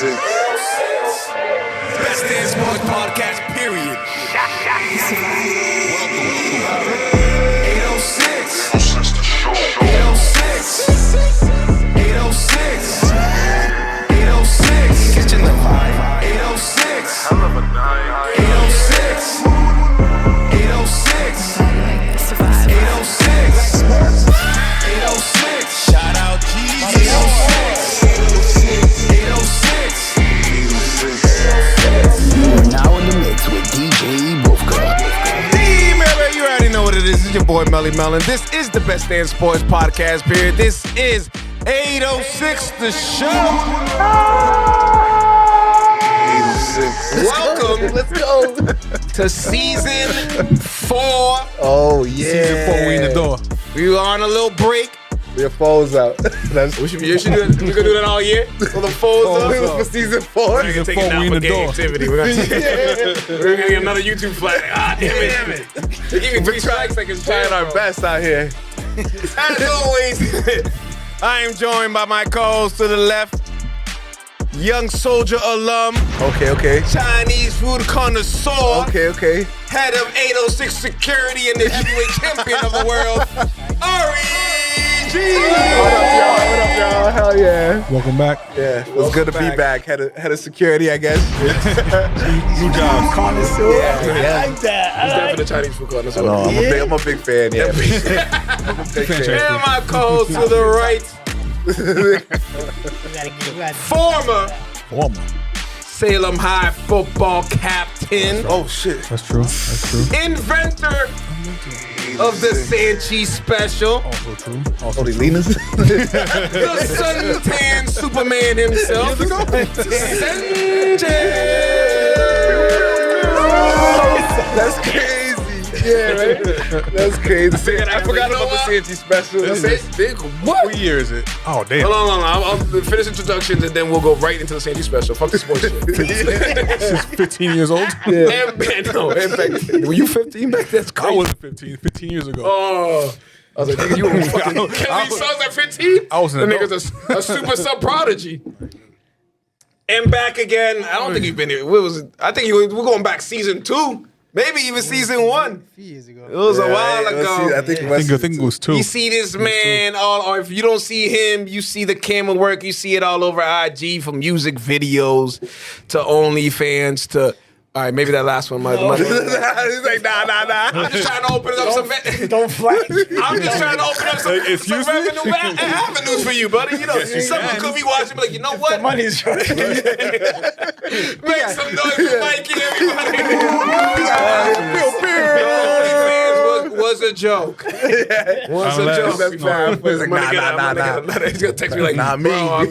Best Damn Sports Podcast, period. Welcome. 806. 806. 806. Catching the vibe. 806. I love a night. 806. 806. 806. 806. Shout out G. 806. 806. We're now in the mix with DJ Bofka. You already know what it is. It's your boy Melly Mellon. This is the Best Damn Sports Podcast, period. This is 806 The Show. 806. Welcome. Let's go. To season 4. Oh, yeah. Season 4, we in the door. We are on a little break. Your phone's out. We should do that all year. So the phones It was up. for season 4. Season Taking 4, down we in for the gay door. activity. We're gonna get another YouTube flag. Damn it. They give me 3 strikes like it's Trying our best out here. As always, I am joined by my co-host to the left, young soldier alum, Okay. Chinese food connoisseur, Okay. head of 806 security and the heavyweight champion of the world, R.E.G. What up, y'all? Hell yeah. Welcome back. Yeah, it was good to be back. Head of security, I guess. New job. Connoisseur. Yeah. I like that. He's definitely a Chinese food connoisseur. No, I'm a big fan, yeah. I'm a big fan. And my co-host to the right, former Salem High football captain, Oh, shit. That's true. inventor of the Sanchi special, Also true. Oh, the Lenas? the suntan Superman himself, Sanjay. That's crazy. Yeah, right? That's crazy. I forgot about the Sanchi special. What? What year is it? Oh, damn. Hold on. I'll finish introductions and then we'll go right into the Sanji special. Fuck the sports shit. Since 15 years old? And back, were you 15 back then? That's I crazy. wasn't 15 years ago. Oh. I was like, nigga, you were fucking killing these songs at 15? I was an The adult. nigga's a super sub prodigy. And back again. I don't think you've been here. What was it? I think we're going back season 2. Maybe even season 1. A few years ago. It was a while Let's ago. see, I think I think it was 2. You see this man, or if you don't see him, you see the camera work. You see it all over IG, from music videos to OnlyFans to. All right, maybe that last one might. He's like, nah. I'm just trying to open up some. Don't flash. I'm just trying to open up some excuse me? revenue avenues for you, buddy. You know, someone could be watching, be like, you know what? The money's right. Make some noise for Mikey, everybody. OnlyFans was a joke. Was a joke. He's like, nah. He's gonna text me like, Nah, me. bro,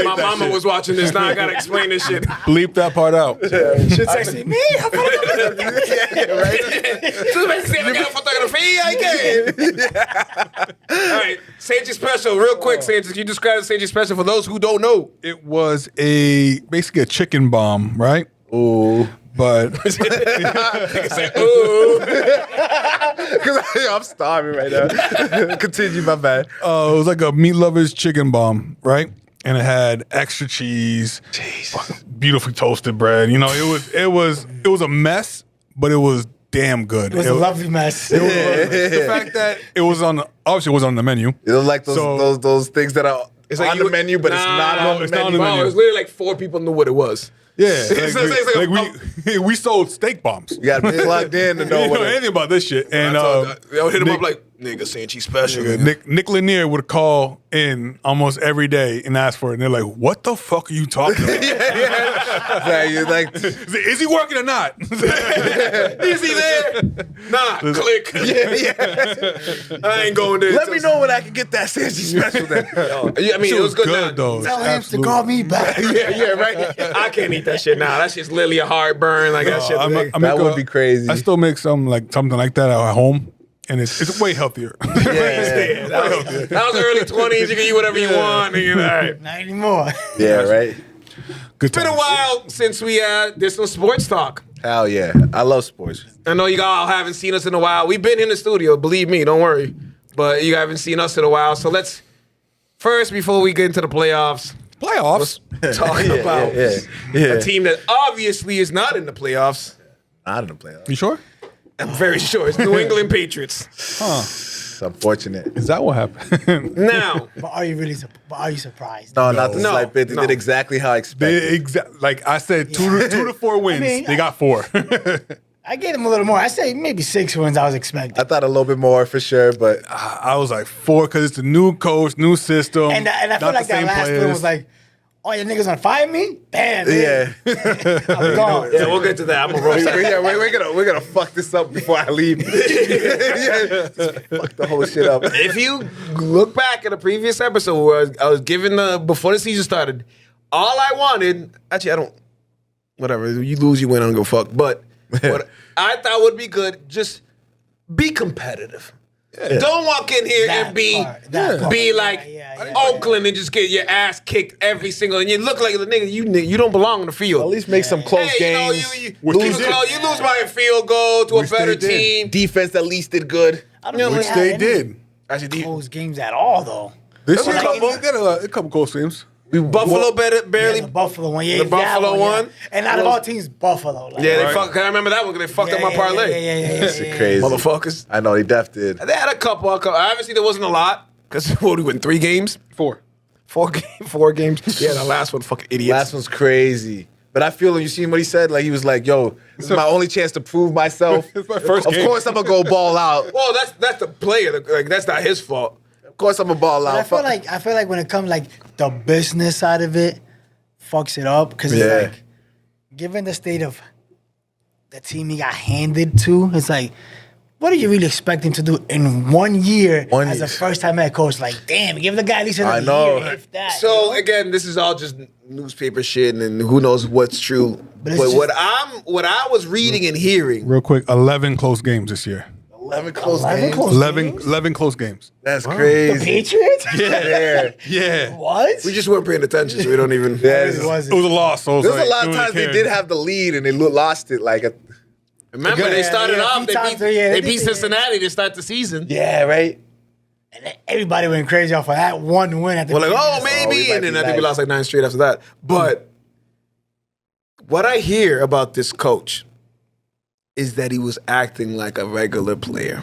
my mama was watching this. Now I gotta explain this shit. Bleep that part out. Should text me. Yeah, right? All right, Sanji special, real quick, Sanji. Can you describe the Sanji special for those who don't know? It was basically a chicken bomb, right? Ooh. But Because I'm starving right now. Continue, my bad. it was like a meat lover's chicken bomb, right? And it had extra cheese, beautifully toasted bread. You know, it was a mess, but it was damn good. It was a lovely mess. The fact that it was obviously it wasn't on the menu. It was like those things that are It's like on the menu, but it's not on the it's not on menu. the Bro, menu. it was literally like 4 people knew what it was. Yeah, It's like we sold steak bombs. You got to be plugged in to You know didn't what know it anything about this shit. And I would hit him Nick- up like, nigga, Sanchi special. Nick Lanier would call in almost every day and ask for it. And they're like, what the fuck are you talking about? You're like, Is he working or not? Is he there? Nah, click. I ain't going there. let me know when I can get that Sanji special then. I mean, it was good, now. though. Tell him to call me back. yeah, right. I can't eat that shit now. That shit's literally a heartburn. Like that shit. That would be crazy. I still make something like that at home. And it's way healthier. That was the early 20s. You can eat whatever you want. And, all right. Not anymore. Yeah, right. Good It's been a times. while since we did some sports talk. Hell yeah. I love sports. I know you all haven't seen us in a while. We've been in the studio, believe me, don't worry. But you haven't seen us in a while. So let's, first, before we get into the playoffs, Playoffs. Talking about a team that obviously is not in the playoffs. Not in the playoffs. You sure? I'm very sure it's New England Patriots. It's unfortunate. Is that what happened? Now, But are you really? But are you surprised? No, not the No, slight bit. They no. did exactly how I expected. Like I said, 2 to 4 wins. mean, they got 4. I gave them a little more. I say maybe 6 wins. I was expecting. I thought a little bit more for sure, but I was like 4 because it's a new coach, new system. And I feel not like the that same last one players. was like, oh, your niggas gonna fire me? Damn, man. yeah. I'm gone. yeah, we'll get to that. I'm a roast. We're gonna fuck this up before I leave. Yeah, just fuck the whole shit up. If you look back at a previous episode where I was giving before the season started, all I wanted, actually, I don't, whatever, you lose, you win, I don't go fuck. But what I thought would be good, just be competitive. Don't walk in here That and be part. like Yeah. Oakland and just get your ass kicked every single, and you look like the nigga, you don't belong on the field. At least make some close Hey, games. you Which lose by a field goal to Which a better they did. team. Defense at least did good. I don't really Which have they any did. Actually, close games at all, though. This There year, was a they got a couple close games. Buffalo barely. Yeah, the Buffalo one. Yeah, The that Buffalo yeah. one? And out of all teams, Buffalo. Like, Yeah, they Right. fuck. I remember that one because they fucked up my parlay. Yeah. Shit crazy. Motherfuckers. I know they def did. They had a couple. Obviously, there wasn't a lot because what we win 3 games, 4. 4 games. Yeah, the last one, fucking idiots. Last one's crazy. But I feel you seen what he said? Like he was like, yo, this is my only chance to prove myself. It's my first Of game. course I'm gonna go ball out. Well, that's the player. Like that's not his fault. Of course I'm gonna ball But out. I feel like when it comes like the business side of it, fucks it up because Yeah. it's like, given the state of the team he got handed to, it's like, what are you really expecting to do in 1 year One as year. a first-time head coach? Like, damn, give the guy at least I another know. year, if that. So again, this is all just newspaper shit, and who knows what's true. But But, it's just- what I was reading and hearing. Real quick, 11 close games this year. 11 close 11 games. close 11, games? 11 close games. That's The crazy. Patriots? Yeah. Yeah. What? We just weren't paying attention, so we don't even. Yeah, It It wasn't. was a loss. So it was There's like, a lot of who times they cared? did have the lead and they lost it. Like, Remember, they started yeah, off. a few times, yeah, They they beat did. Cincinnati to start the season. yeah, right. And then everybody went crazy off of that one win at the We're like, beginning. oh, maybe. we might And then be I think we nice. lost like 9 straight after that. But what I hear about this coach is that he was acting like a regular player.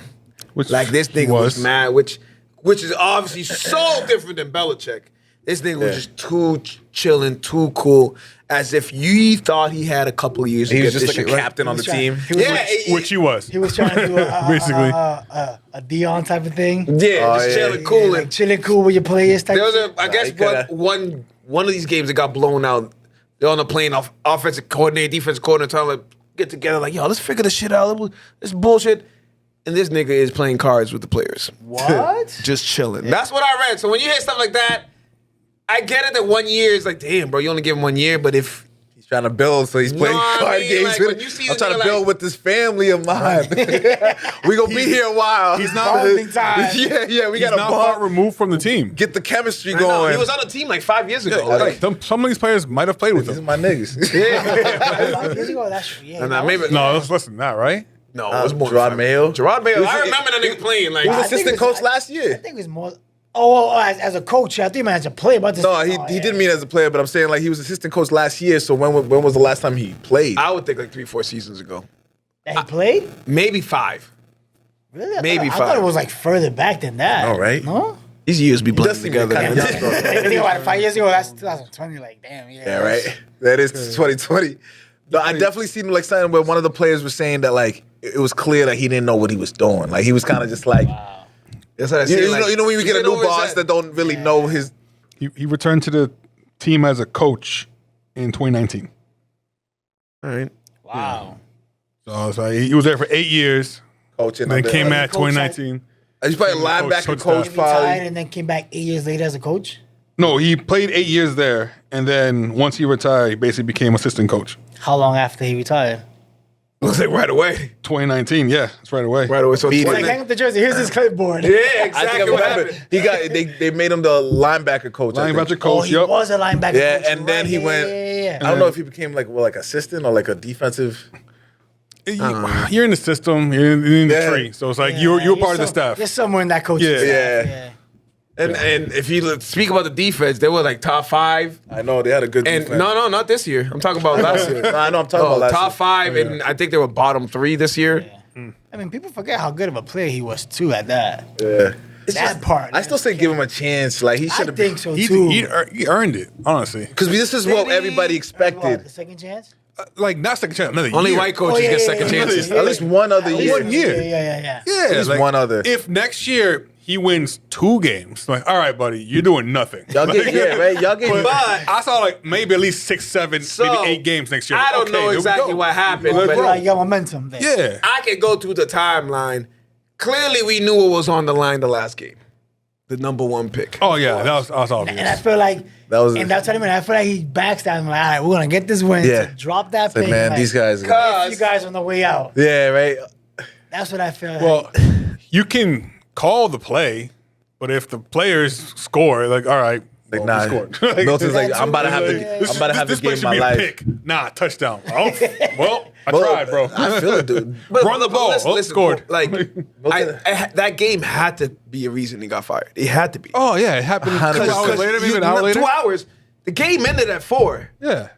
Which Like this nigga was mad, which is obviously so different than Belichick. This nigga was just too chilling, too cool, as if you thought he had a couple of years to He was get just this like a shit right. captain on the team. He was, Yeah, Which he was. he was trying to do Basically. a Dion type of thing. yeah, just yeah. chilling, cool. Like And chilling cool with your players type there was shit. I guess he coulda- one of these games that got blown out. They're on the plane, offensive coordinator, defensive coordinator, trying to get together, like, yo, let's figure this shit out. This bullshit. And this nigga is playing cards with the players. What? Just chilling. That's what I read. So when you hear stuff like that, I get it that 1 year is like, damn, bro, you only give him 1 year, but if He's trying to build, so he's playing I card mean, games like, with when it. you see I'm the trying to nigga build like- with this family of mine. We gonna be here a while. He's not- Bonding time. Yeah, we He's got not to far removed from the team. get the chemistry I know, going. he was on a team like 5 years ago. Like, Like, some of these players might have played with These are him. my niggas. Years ago, that's yeah. and that maybe was- No, that's less than that, right? no, it was more than Gerard 5. Mayo. Gerard Mayo. He was- I remember that nigga playing. Like, He was I think assistant it was- coach last I year. think it was more. Oh, as a coach, I think man, as a player, but this, No, he didn't mean as a player, but I'm saying like he was assistant coach last year. So when was the last time he played? I would think like 3-4 seasons ago, that he played. maybe 5. Really? Maybe I thought 5. it was like further back than that. All right. No. These years be blending does seem together. kinda man. young, though. Think about it, 5 years ago, that's 2020. Like, damn, yeah. Yeah, right. That is 2020. No, I definitely seen like something where one of the players was saying that like it was clear that he didn't know what he was doing. Like he was kind of just like, That's what I you, say. know, you know when you get a new boss that don't really know his. He returned to the team as a coach in 2019. All right. Wow. So it's like he was there for 8 years. Coaching. Then came Coach at 2019. He's probably linebacker Coach coach, staff. He retired probably. and then came back 8 years later as a coach. No, he played 8 years there, and then once he retired, he basically became assistant coach. How long after he retired? Looks like right away. 2019, yeah, it's right away. Right away. So Beat it. Like, hang up the jersey. Here's his clipboard. Yeah, I exactly. think I what remember. happened. He got they made him the linebacker coach. I think. Linebacker Oh, coach, he yep. was a linebacker. Yeah, coach, and then right. he went. Yeah. I don't know if he became like assistant or like a defensive. You're in the system, you're in the Yeah. tree, so it's like Yeah, you're part of the You're staff. somewhere in that coaching Yeah. staff. Yeah. Yeah. And if you speak about the defense, they were like top 5. I know they had a good And defense. no, not this year. I'm talking about last year. I know I'm talking about last top year. 5, and I think they were bottom 3 this year. I mean, people forget how good of a player he was too at that. Yeah. That part. I still say give him a chance. Like he I should have. think so He, too. he earned it, honestly. Because this is what everybody What, expected. the second chance? Like not second chance, another Only year. white coaches get second chances. At least one other year. 1 year. Yeah. Yeah, At least one other. If next year he wins 2 games, like, all right, buddy, you're doing nothing. Y'all get right. Y'all get. But I saw like maybe at least 6, 7, So, maybe 8 games next year. I don't Okay, know here we exactly go. what happened, Let's but go. You got momentum there. Yeah. I can go through the timeline. Clearly, we knew what was on the line the last game. The number 1 pick. Oh yeah, that was obvious. And I feel like That was- and that's what I mean. I feel like he backstabbed. Like, all right, we're gonna get this win. Yeah. So drop that Like, pick. man, like, these guys. Cause- you guys on the way out. Yeah, right. That's what I feel. Well, you can call the play, but if the players score, like, all right, Like, well, nah. we scored. Milton's like, That's I'm about to have what- the, I'm about to have the this play game of should my be a life. pick. Nah, touchdown. Oh, well, I Bro, tried, bro. I feel it, dude. Run the ball. Scored. Like, that game had to be a reason he got fired. It had to be. Oh yeah, it happened 2 100%. hours later, maybe an hour later. 2 hours. The game ended at 4. Yeah.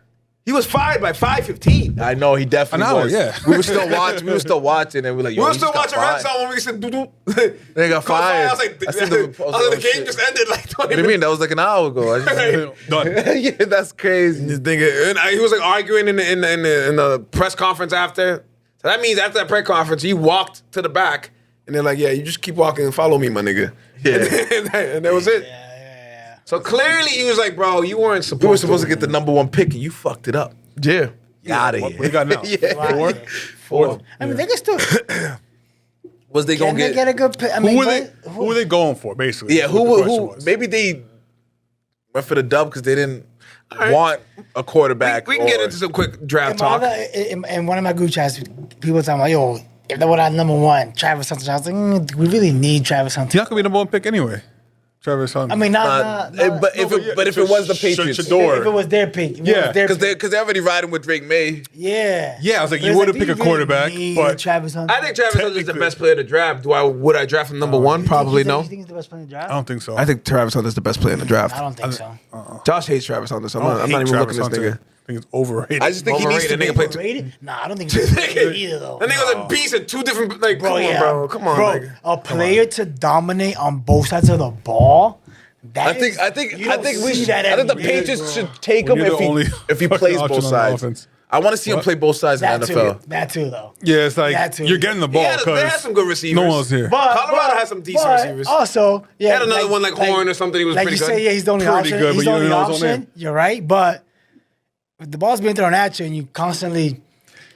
He was fired by 5:15. I know he definitely An hour, was. yeah. We were still watching. We were still watching, and we're like, yo, We were he still just got watching Red fired. Zone when we said doo-doo. They got fired. I was like, I seen the post, the oh, game shit. just ended like 20 What do you mean? minutes. That was like an hour ago. I just, Done. yeah, that's crazy. This nigga, and he was like arguing in the press conference after. So that means after that press conference, he walked to the back, and they're like, "Yeah, you just keep walking and follow me, my nigga." Yeah. and that was it. Yeah. So clearly, he was like, "Bro, you weren't supposed. We were supposed to get the number 1 pick, and you fucked it up. Yeah, Get out of What here. we got now? Yeah. Four. I mean, they can still. Was they Can gonna they get a good pick? I mean, Who were they going for, basically? Yeah, What the question who? was. Maybe they went for the dub because they didn't want a quarterback. we can get or- into some quick draft in, talk. in one of my group chats, people talking about, yo, if they would have number 1, Travis Hunter. I was like, do we really need Travis Hunter? He's not gonna be the number 1 pick anyway. Travis Hunter. I mean, not But if it was the Patriots, Shador. if it was their pick. If it Yeah, was their because pick. they're already riding with Drake May. Yeah. Yeah, I was like, But you it's would've do picked a really quarterback, need but- Travis Hunter. I think Travis Hunter is the Technically. best player to draft. Would I draft him number 1? Probably You no. think he's the best player in the draft? I don't think so. I think Travis Hunter is the best player in the draft. I don't think so. Josh hates Travis Hunter, so I don't I'm not hate even Travis looking at this Hunter. nigga. I think it's overrated. I just think he needs to Overrated. be. Nigga played Overrated? Nah, I don't think he's overrated either, though. That nigga was a beast at 2 different. Like, Bro, come yeah. on, bro. Come on, bro. nigga. A player to dominate on both sides of the ball. I think the Patriots should take When him you're the only if he fucking plays option both on sides. offense. I want to see him play both sides in That the too. NFL. That too, though. Yeah, it's like That too. you're getting the ball They had because some good receivers. no one else here. Colorado has some decent receivers. Also, yeah, They had another one like Horn or something. He was like pretty you good. say, yeah, he's the only Pretty option. good, He's but the you only don't know his own option. name. You're right, but if the ball's being thrown at you and you constantly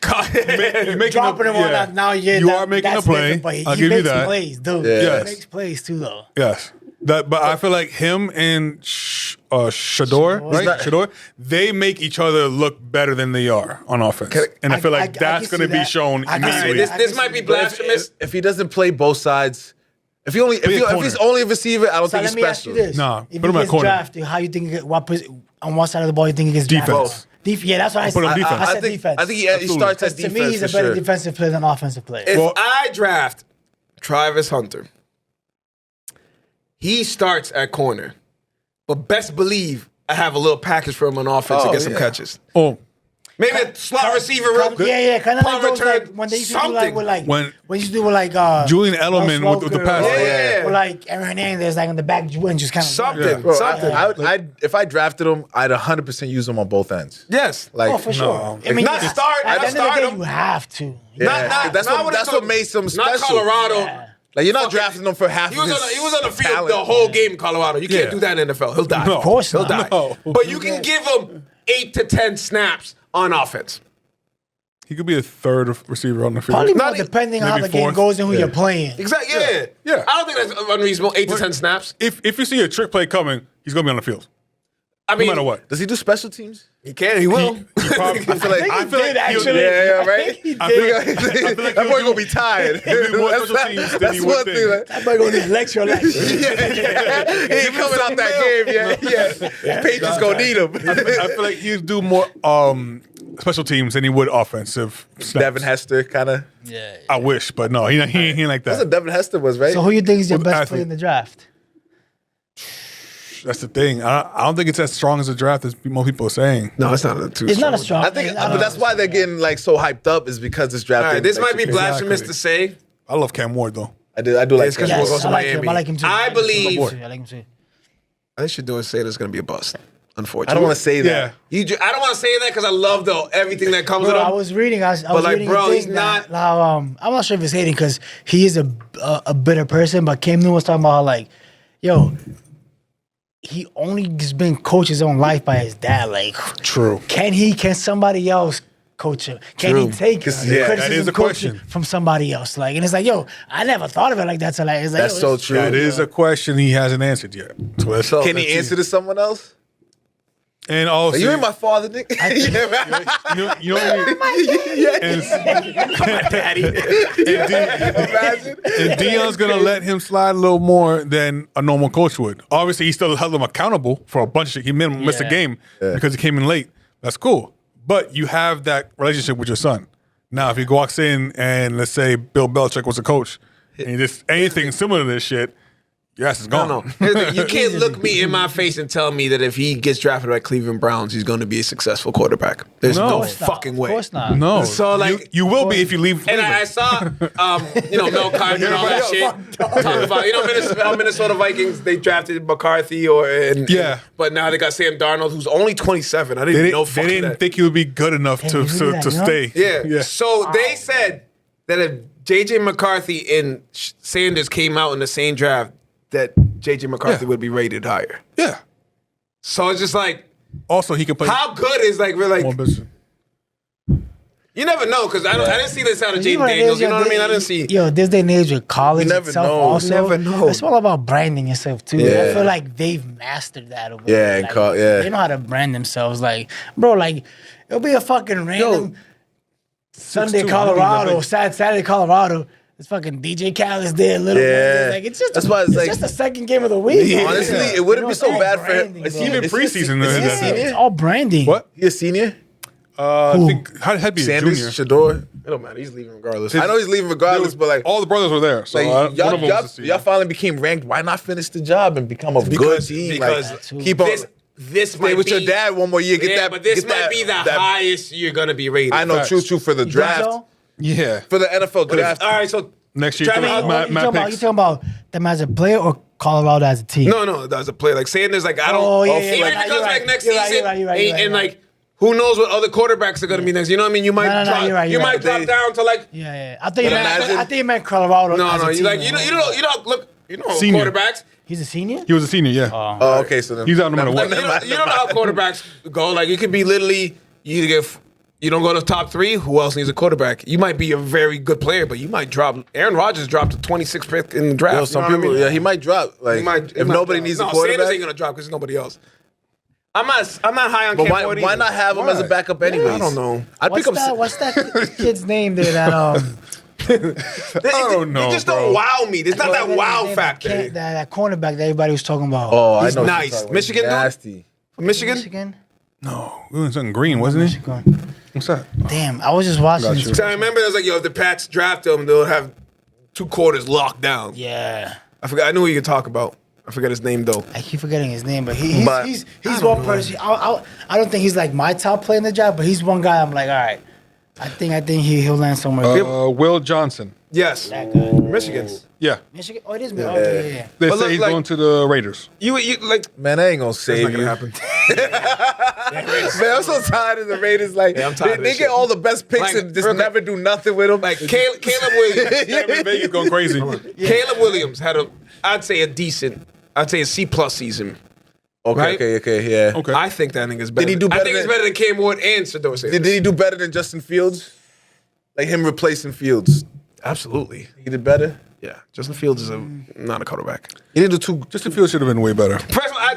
You're making dropping him on that, now you are making a that's play. different, but he I'll give you makes that. plays, dude. Yeah. He Yes. makes plays too, though. Yes. But I feel like him and Shador, right? not- Shador, they make each other look better than they are on offense. And I feel like I that's can going to see be that. shown I can see immediately. that. This might be blasphemous. If he doesn't play both sides, if he's only a receiver, I don't So think let he's me ask you special. this: Nah, if put he him at gets corner. drafted, how you think on what side of the ball you think he gets drafted? Defense. Yeah, that's what I put him said. defense. I said defense. I think he Absolutely. starts at to defense me, he's a for better sure. defensive player than offensive player. If Well- I draft Travis Hunter, he starts at corner. But best believe I have a little package for him on offense to get some catches. Oh, Maybe a slot receiver real quick. Yeah, kind of like punt those, return, like, when they used to do something. like with like When- when you used to do with like Julian Edelman Russ with the Walker pass. or- Yeah. or like Aaron Hernandez like on the back and just kind of Something. Bro, Something. if I drafted him, I'd 100% use him on both ends. Yes. Like, Oh, for sure. No. I mean, Not you- start- At not the end of the start day, him. you have to. yeah, that's what made him special. Not Colorado. Yeah. Like you're not drafting him for half He of was his he was on the field talent. the whole game in Colorado. You can't Yeah. do that in the NFL. He'll die. No. Of course He'll not. die. No. But you can give him 8 to 10 snaps on offense. he could be a third receiver on the field. Probably more Not e- depending on how maybe the game fourth. goes and who you're playing. Exactly. Yeah. Yeah. I don't think that's unreasonable. 8 to 10 snaps. If you see a trick play coming, he's going to be on the field. I No mean, matter what. Does he do special teams? He can. He will. He probably, I feel like I think he did, he'll- actually. Yeah, right? I think he I feel did. like- I feel like that he'll boy do- gonna be tired. he'll do more special teams than he would one think. thing. Like, That boy going to lecture like he ain't coming out that game. Yeah. Patriots gonna need him. I feel like he'd do more special teams than he would offensive snaps. Devin Hester, kind of. I wish, but no, he ain't like That's what that. Devin Hester was, right? So who you think is your Well, best athlete. player in the draft? That's the thing. I don't think it's as strong as a draft as most people are saying. No, it's not too. It's not a strong. I think, but that's why they're getting like so hyped up is because this draft. All right, this might be blasphemous Exactly. to say. I love Cam Ward though. I do like It's 'cause that. we'll go Yes, to I like Miami. him. I like him too. I believe. I like him too. I should do is say there's going to be a bust. Unfortunately, I don't want to say that. Yeah. I don't want to say that because I love everything that comes Bro, with him. I was reading. I was like, reading bro, a he's thing not- that how I'm not sure if he's hating because he is a bitter person. But Cam Newton was talking about how like, yo, he only just been coached his own life by his dad. Like, True. can somebody else coach him? Can he take Yeah, criticism that is a coaching question. from somebody else? Like, and it's like, yo, I never thought of it like that. So like, it's like, That's yo, so it's- true. That is a question he hasn't answered yet. So that's, Can he answer to someone else? And also, You ain't my father, nigga. you know and, and Dion's gonna let him slide a little more than a normal coach would. Obviously, he still held him accountable for a bunch of shit. He missed a game because he came in late. That's cool. But you have that relationship with your son. Now, if he walks in and let's say Bill Belichick was a coach and he just anything similar to this shit, your ass is gone. No. Here's the thing. You can't look me in my face and tell me that if he gets drafted by Cleveland Browns, he's going to be a successful quarterback. There's No. no Of course not. fucking way. Of course not. No. So, like- you will be if you leave. And I saw, Mel Kiper and all that shit. Talking about, Minnesota Vikings, they drafted McCarthy Yeah. But now they got Sam Darnold, who's only 27. I didn't know they didn't think he would be good enough to you hear that, you know? stay. Yeah. So they said that if J.J. McCarthy and Sanders came out in the same draft, that J.J. McCarthy Yeah. would be rated higher. Yeah. So it's just like, Also, he can play how good is like, we're more like, business. you never know, because I didn't see this out of Jaden know what it Daniels. is, You know yo, what I mean? I didn't see. Yo, this day and age with college You never itself know. also. You never know. It's all about branding yourself too. Yeah. I feel like they've mastered that over Yeah, there. and Like, yeah. They know how to brand themselves. Like, bro, like it'll be a fucking random Sunday 6'2", Colorado, like- Saturday Colorado. It's fucking DJ Khaled's there, little Yeah. ones. Like it's just That's why it's like- just the second game of the week. Yeah. Honestly, it wouldn't be it's so all bad for him. branding, Is bro. he Even Is he- preseason, is he that's- senior? It's all branding. What? He a senior? I think had be a Sanders, junior. Shador. It don't matter. He's leaving regardless. I know he's leaving regardless, but like, All the brothers were there. So like one y'all, of them was a senior. y'all finally became ranked. Why not finish the job and become a good team? because like, keep on. this Stay might with be, your dad one more year. Get yeah, that. but this get might that- be the that- highest you're gonna be rated. I know, Facts. true for the You think draft. so? Yeah. For the NFL draft. All right, so Next year, Travis, Matt- You Matt talking about, picks. you talking about them as a player or Colorado as a team? no, that's a play. Like Sanders, like I don't. Oh, yeah, even yeah, if yeah, he you're comes right. back next You're right, season, you're right, you're right, and, you're right, and you're like who knows what other quarterbacks are gonna be next? You know what I mean? You might No, drop. you're right, you you're might right. drop down to like. Yeah. I think But you meant Colorado. No, as a you team, like man. you don't look. You know Senior. quarterbacks. He's a senior. He was a senior, yeah. Oh, okay. So then He's out no matter Like, what. you don't know how quarterbacks go. Like it could be literally you either get. You don't go to the top three. Who else needs a quarterback? You might be a very good player, but you might drop. Aaron Rodgers dropped a 26th pick in the draft. Yo, You some know what I people, mean? yeah, he might drop. Like, He might- if he might nobody drop. needs no, a quarterback, Sanders ain't gonna drop because there's nobody else. I'm not high on. but Cam why, Ward why either. not have him as a Why? backup anyways? I don't know. I'd pick What's up. that kid's name there? That I don't know, They just bro. don't wow me. There's not that wow that factor. That cornerback that everybody was talking about. Oh, He's I know. what you're nice. talking about. Michigan dude? nasty. From Michigan? Michigan. No, we were something green, wasn't he? Michigan. What's that? Damn, I was just watching. Got this. you. So I remember it was like, yo, if the Pats draft him, they'll have 2 quarters locked down. Yeah. I forgot. I knew who you could talk about. I forgot his name though. I keep forgetting his name, but he's But- he's one person. I don't think he's like my top player in the job, but he's one guy. I'm like, all right. I think he'll land somewhere. good. Will Johnson. Yes, That good. Michigan's. Yeah. Michigan. Oh, it is. Yeah. Okay, yeah. They But say look, he's like- going to the Raiders. You like. Man, I ain't gonna That's save not you. gonna happen. Man, I'm so tired of the Raiders. Like, Yeah, I'm tired of they this get shit. all the best picks Like, and just real quick. never do nothing with them. Like Caleb Williams. Vegas going crazy. Caleb Williams had I'd say a C+ season. okay, right? okay, yeah. Okay. I think that nigga's better. Did he do I better think he's than- better than Cam Ward and Shador Sanders. Did he do better than Justin Fields? Like him replacing Fields? Absolutely. He did better. Yeah. Justin Fields is not a quarterback. He didn't do two. Justin Fields should have been way better. First of all,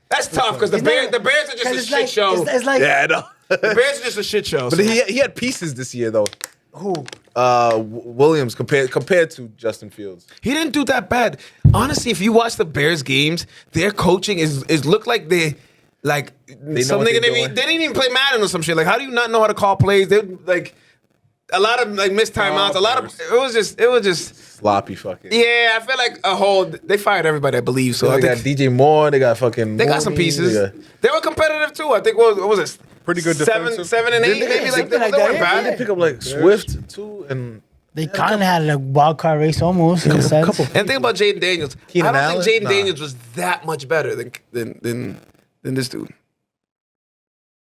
that's tough because the It's Bears not- are just 'cause a it's shit like, show. It's like Yeah, I know. The Bears are just a shit show. But so- he had pieces this year though. who? Williams compared to Justin Fields. He didn't do that bad. Honestly, if you watch the Bears games, their coaching is look like they like know some what nigga they're they doing. didn't even play Madden or some shit. Like, how do you not know how to call plays? They like a lot of like missed timeouts. A lot of it was just Sloppy fucking. yeah. I feel like they fired everybody. I believe so. They I got think DJ Moore. They got fucking. they got some Mooney, pieces. they got- They were competitive too. I think what was it? Pretty good defensive. 7 and 8, Didn't they- maybe like something they like weren't that, bad. yeah. They pick up like Swift too, and They kind of had a wild card race almost. In a sense. And think about Jaden Daniels. Keenan I don't Allen? think Jaden Nah. Daniels was that much better than this dude.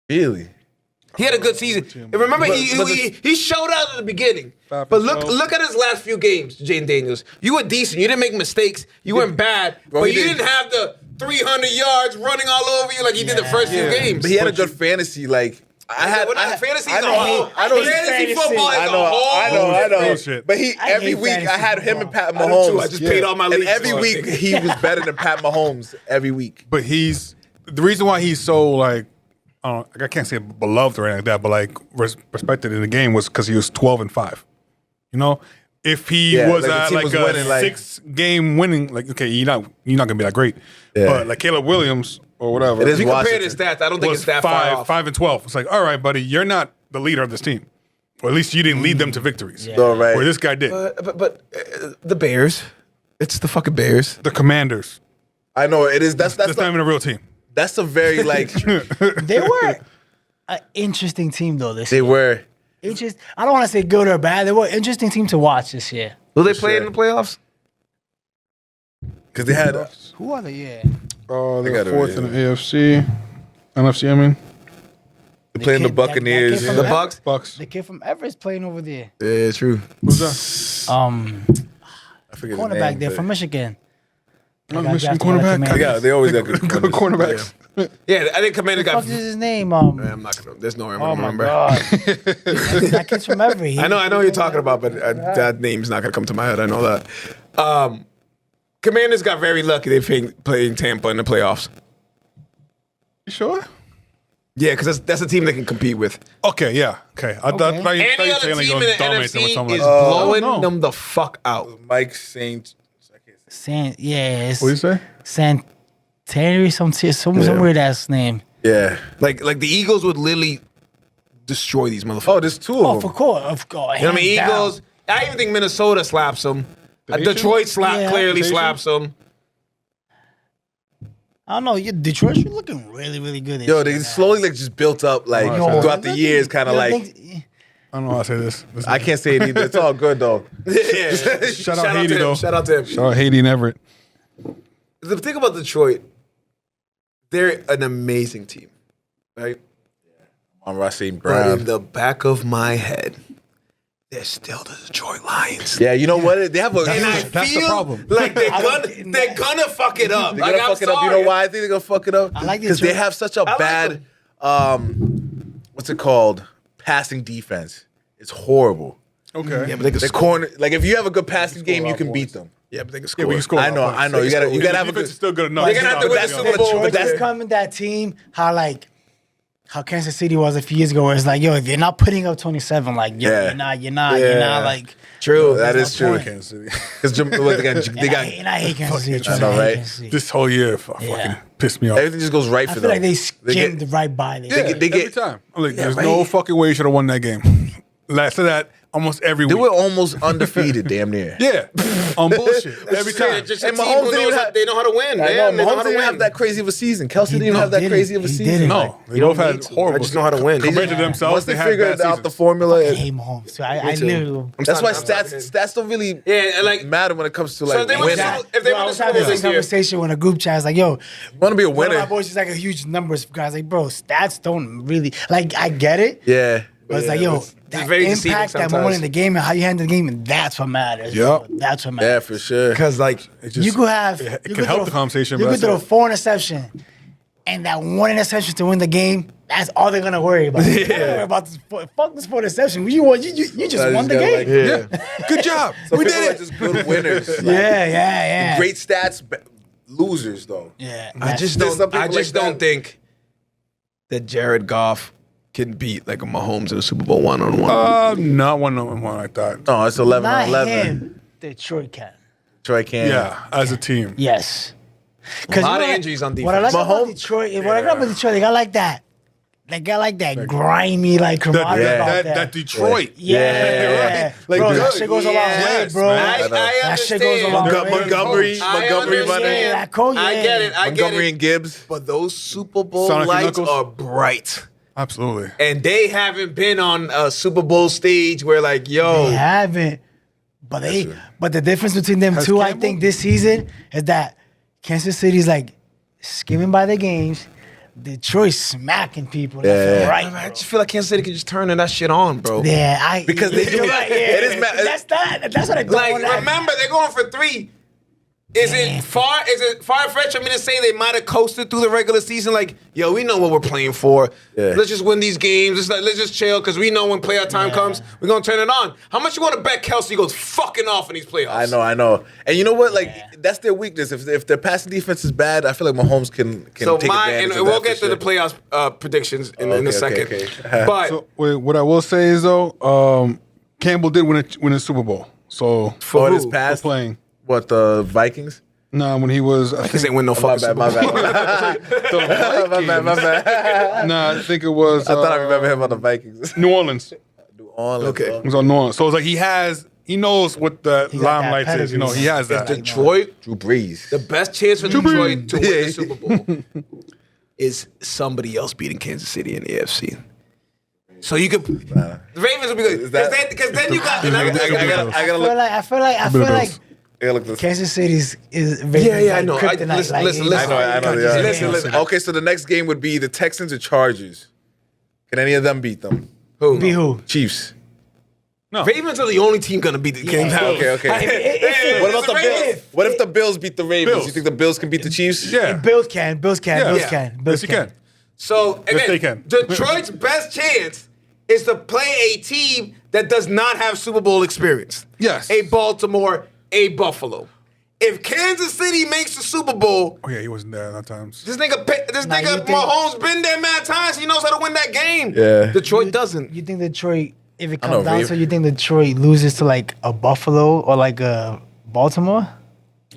really. He had a good season. And remember, But he showed out at the beginning. 5 But for 12. look at his last few games, Jaden Daniels. You were decent. You didn't make mistakes. You weren't bad. Bro, but he you didn't- didn't have the 300 yards running all over you like he did the first few games. But he had a good fantasy. Like I had fantasy I is a know. whole. I know. Fantasy football is I a know. whole. I know. Bullshit. But he I every hate week I fantasy had him and football. Pat I do Mahomes. too. I just paid all my And leagues every for it. week he was better than Pat Mahomes every week. But he's the reason why he's so like I can't say beloved or anything like that, but like respected in the game was because he was 12-5. You know, if he Yeah, was like the at team like was a winning, like- 6-game winning, like okay, you're not gonna be that great. Yeah. But like Caleb Williams or whatever, It is If you compare Washington. his stats, I don't think was it's that far off. 5 and 12. It's like, all right, buddy, you're not the leader of this team, or at least you didn't lead them to victories. All right. Where this guy did. But the Bears, it's the fucking Bears. The Commanders. I know it is. That's That's not even a real team. that's a very like They were an interesting team though this they year. were. I don't want to say good or bad. They were an interesting team to watch this year. Will they play sure. in the playoffs? Because they had Who are they? Yeah. They got got it fourth right in the AFC. NFC, I mean. they playing the kid- that Buccaneers. kid from The Ever- Bucks? Bucks. The kid from Everest playing over there. Yeah, true. Who's that? I forget his Cornerback name, there but- from Michigan. Oh, got Michigan drafted by the cornerback. Commanders. Yeah, they always got good Good corners. cornerbacks. Yeah, I think Commander What got. the fuck is his name? I'm not gonna. There's no way I'm Oh gonna my remember. god. That kid's from Everett. I know what you're talking about, but that name's not gonna come to my head. I know that. Commanders got very lucky. They playing Tampa in the playoffs. You sure? Yeah, because that's a team they can compete with. Okay, yeah. Okay. I thought you Any were other saying like team you in the dominate them or NFC something is like that. blowing No. them the fuck out. Mike Saint. It's What do you say? Santeri, some weird ass name. Yeah. Like the Eagles would literally destroy these motherfuckers. Oh, there's two of Oh, them. for course, of course. You know what I mean? hands down. Eagles. I even think Minnesota slaps them. Nation? Detroit Yeah. clearly Nation? slaps them. I don't know. Detroit's looking really, really good. Yo, they slowly like just built up like Yo, throughout the years, kind of like. I don't know how to say this. I can't say it either. It's all good though. Yeah. Shout out Haiti, to him. though. Shout out to him. Shout out Haiti and Everett. The thing about Detroit, they're an amazing team, right? On Racine But Brown. in the back of my head, they're still the Detroit Lions. Yeah, you know what? They have a. And I That's the feel problem. like they're gonna fuck it up. They're Like, gonna I'm fuck it up. You sorry. know why I think they're gonna fuck it up? I like because they Detroit. have such a like bad, what's it called? Passing defense. It's horrible. Okay. Yeah, but they can The score. corner, like if you have a good passing game, you lot can of beat points. them. Yeah, but they can Yeah, score. we can score. I know. You gotta The have a defense good. is still good enough. They're gonna have to win But the that's- Super Bowl. Detroit with is that. coming that team. How Kansas City was a few years ago, where it's like, yo, if you're not putting up 27, like, yo, Yeah. you're not Yeah. like. True. That is true. point. Kansas City. Because they got And I hate Kansas City. I trust know, me, I hate right? Kansas City. This whole year fucking pissed me off. everything just goes right I for feel them. like they skimmed get- right by them. they get- Every get- time. I'm like, there's right. no fucking way you should have won that game. Last of that, almost every They week. were almost undefeated, damn near. Yeah. On bullshit. Every Yeah, time. just a And team Mahomes who didn't knows have- how, they know how to win, I man. know. They know Mahomes how to didn't win. have that crazy of a season. Kelsey didn't even no, have that didn't. crazy of a He season. didn't. No. They You both don't had need to. horrible. I just know how to win. Compared to themselves, Once they they had figured bad out seasons. the formula, I hate Mahomes. So I too. knew. that's why I'm sorry. stats don't really Yeah, and like matter when it comes to So like if they win winning. that- You if they Bro, I win the was Super having Bowl this this year, conversation with a group chat. It's like, yo, want to be a one of my winner. boys is like a huge numbers guy. Like, bro, stats don't really like. I get it, Yeah. but it's like, yo, it's that very deceiving impact, that moment sometimes. in the game, and how you handle the game, and that's what matters. Yep. bro. That's what Yeah, matters. for sure. because like It just- You could have. It you can help throw- the conversation. You but could that's throw it. 4 interception, and that one interception to win the game. That's all they're gonna worry about. They're gonna worry about this. Fuck this 4 interception. You just won the game. Yeah. Good job. Some We people did are it. just good winners. Like, Yeah. Great stats, losers though. Yeah. I just There's some don't. I people just like don't that. think that Jared Goff can beat like a Mahomes in a Super Bowl 1-on-1. Not one like that. No, it's 11 Not on 11. him. Detroit can. Troy can. Yeah, as a team. Yes. A lot of injuries on What I defense. like about Mahomes- Detroit, what I got about Detroit, they got like that They got like that grimy, like camaraderie about that Detroit. Yeah, Like, bro, good. that shit goes a long way, Yes, bro. man. I That shit goes a long understand. way. Montgomery I running. understand. that coach, I yeah. get it. I get Montgomery it. and Gibbs. But those Super Bowl Sonic and lights Knuckles? are bright. Absolutely. And they haven't been on a Super Bowl stage where like, yo, They haven't. But but the difference between them Has two, I Campbell? think, this season is that Kansas City's like skimming by the games. Detroit smacking people. Yeah. Right. I just feel like Kansas City can just turn that shit on, bro. Yeah, Because they do. you're right, yeah. It is That's what I don't Like, want to remember, they're going for 3. Is it far-fetched for me to say they might have coasted through the regular season? Like, yo, we know what we're playing for. Yeah. Let's just win these games. Let's just chill because we know when playoff time comes, we're gonna turn it on. How much you want to bet Kelsey goes fucking off in these playoffs? I know. And you know what? Like, that's their weakness. If their passing defense is bad, I feel like Mahomes can So take advantage and of we'll that get for to the sure. playoffs predictions in a Okay, second. okay. But So what I will say is though, Campbell did win a Super Bowl. So For this who? past, for playing. what, the Vikings? Nah, when he was, I because think, ain't win no My fucking bad, Super my Bowl. bad. my bad. nah, I think it was. I thought I remember him on the Vikings. New Orleans. It New Orleans. Okay. bro. was on New Orleans. So it's like he knows what the He got that limelight is. pedigree. You know, he has that. Detroit, Drew Brees. the best chance for Detroit to win Yeah. the Super Bowl is somebody else beating Kansas City in the AFC. So you could, the Ravens will be good Is that- because then you got. And I I gotta look. I feel like Bills. I gotta look this. Kansas City's is Yeah, I know. kryptonite. Listen. I know. Yeah. Listen. Okay, so the next game would be the Texans or Chargers. Can any of them beat them? Who? Be who? Chiefs. No. Ravens are the only team gonna beat the Kings. Okay. What about the Bills? What if the Bills beat the Ravens? Bills. You think the Bills can beat the Chiefs? Yeah. Bills can. Yeah. Bills Yes, you can. So again, they can. Detroit's best chance is to play a team that does not have Super Bowl experience. Yes. A Baltimore, a Buffalo. If Kansas City makes the Super Bowl, Oh yeah, he wasn't there at times. this nigga you think- Mahomes been there mad times. He knows how to win that game. Yeah. Detroit doesn't. You think Detroit, if it know, comes down Ravens. to, you think Detroit loses to like a Buffalo or like a Baltimore?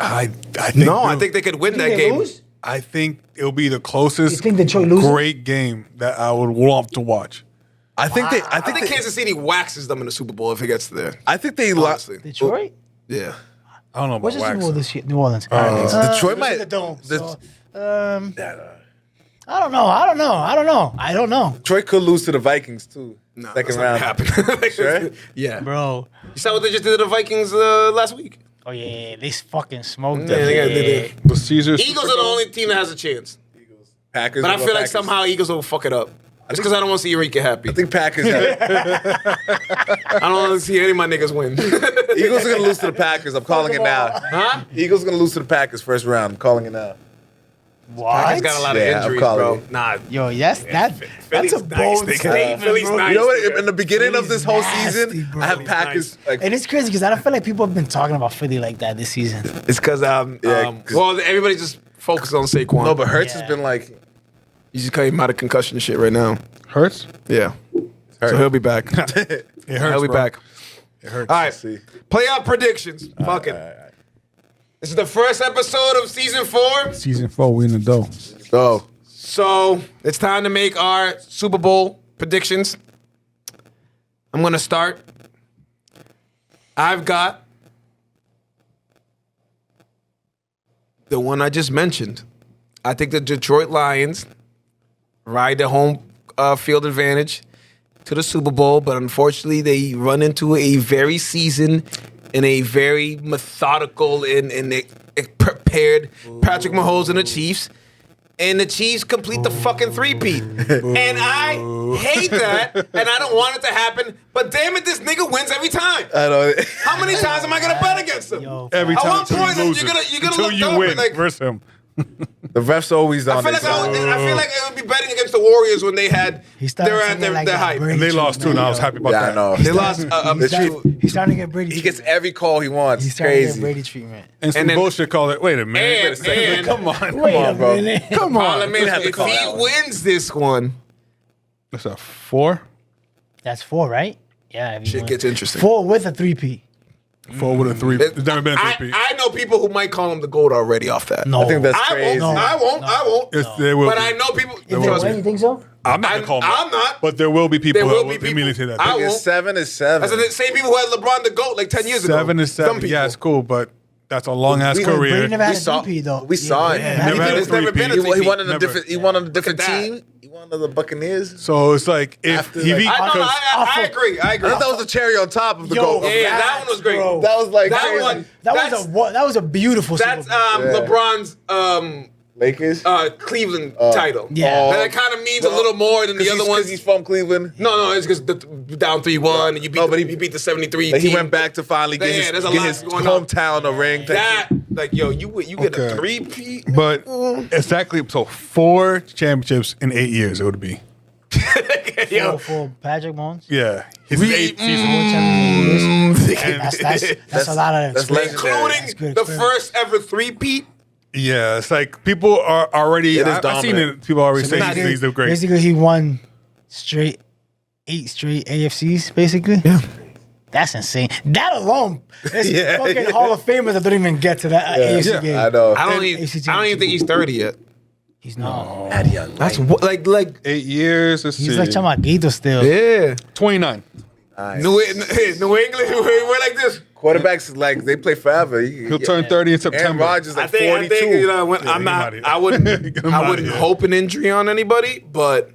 I think No, I think they could win that game. I think it'll be the closest You think Detroit loses? great game that I would want to watch. I think they. I think Kansas City waxes them in the Super Bowl if it gets there. I think they lost. Honestly. Detroit? Yeah. I don't know about What's the Super Bowl wax. this year? New Orleans. Detroit It's might. in the dome. the- So, I don't know. Detroit could lose to the Vikings too. No, Second that's not round. happening. Sure? Yeah. Bro. You saw what they just did to the Vikings last week? Oh yeah, they fucking smoked Yeah, them. they got- The Caesars. Eagles are the only team that has a chance. Packers. But I what feel like Packers? somehow Eagles will fuck it up. It's because I don't want to see Eureka happy. I think Packers. Have, I don't want to see any of my niggas win. Eagles are gonna lose to the Packers. I'm calling it now. Huh? Eagles gonna lose to the Packers first round. I'm calling it now. Packers got a lot of Yeah, I'm injuries, calling bro. it. Nah. Yo, that's that's Philly's a nice, bold nigga. statement, Philly's bro. nice. You know what? nigga. In the beginning of this whole season, nasty, bro. I have Philly's Packers. Like, And it's crazy because I don't feel like people have been talking about Philly like that this season. It's because Yeah, 'cause- well, everybody just focused on Saquon. no, but Hurts Yeah. has been like. you just came out of concussion shit right now. Hurts. Yeah. So he'll be back. It hurts. He'll be bro. back. It hurts. All right. See. Playoff predictions. Fuck it. This is the first episode of season 4. Season 4, we in the dough. Oh, So it's time to make our Super Bowl predictions. I'm going to start. I've got the one I just mentioned. I think the Detroit Lions ride the home field advantage to the Super Bowl, but unfortunately they run into a very seasoned and a very methodical and prepared Patrick Mahomes and the Chiefs. And the Chiefs complete the fucking three-peat. And I hate that, and I don't want it to happen, but damn it, this nigga wins every time. I know. How many times am I going to bet against him? Yo, Every At time one until point, he you're loses. gonna Until look you up win and like, versus him. The refs always I on feel their like side. I feel like it would be betting against the Warriors when they had He started they were at singing their, like their that hype. Brady And they lost too, and I was happy about Yeah, that. I know. They lost. The Chiefs- He's starting to get Brady. He gets every call he wants. He's It's starting to get crazy. Brady treatment. And some And then- bullshit called it. Wait a minute. Wait a second. and- Come on. Wait Come a on, bro. minute. Come on. Parliament, have to if call that he one. wins this one, That's a 4. That's 4, right? Yeah. if he shit wins. gets interesting. 4 with a 3P. 4 with a 3. There's never been a 3-peat. I know people who might call him the GOAT already off that. No. I think that's I crazy. won't. I won't. There will But be. I know people. Is Trust there, me. you think so? I'm not gonna call him. I'm not. But there will be people There that will will be people. immediately say that. I I think won't. 7 is 7. That's the same people who had LeBron the GOAT like 10 years ago. 7 is Some 7. people. Yeah, it's cool, but that's a long ass We- Brady career. never had We a saw- 3-peat, though. we saw it. Never had a There's never been a 3-peat. He won on a Never. different. He won on a different Look at that. team. He won on the Buccaneers. So it's like if After, he like- I know. I agree. I I agree. thought that was the cherry on top of the Yo, goal. Yeah, that one was great. Bro. That was like That crazy. one. That was a beautiful That's Super Bowl. Yeah. LeBron's Lakers. Cleveland title. Yeah. That kind of means a little more than the other ones. Because he's from Cleveland. No, it's because down 3-1 and you beat. No, but you beat the 73 Like, team. he went back to finally get Yeah, his, there's a get lot his going on. hometown a ring. That like yo, you get Okay. a 3-peat. But exactly, so 4 championships in 8 years it would be. Yo, For Patrick Mahomes. Yeah. His 8th season. That's a lot of that's experience. legendary. That's good including the experience. first ever 3-peat. Yeah, it's like people are already. It is I've seen dominant. it. People already say Basically- he's the great. Basically, he won 8 straight AFCs, basically. Yeah. That's insane. That alone, it's Yeah, fucking yeah. Hall of Famers that don't even get to that AFC Yeah. game. I know. I don't even think he's 30 yet. He's not. That young. That's like 8 years. Let's He's see. like chamaquito still. yeah. 29. New England, we're like this. Quarterbacks like they play forever. He'll turn 30 in Aaron September. Rodgers I like think 42. you know when, I'm get him not. outta here. I wouldn't. Get him I outta wouldn't here. hope an injury on anybody, but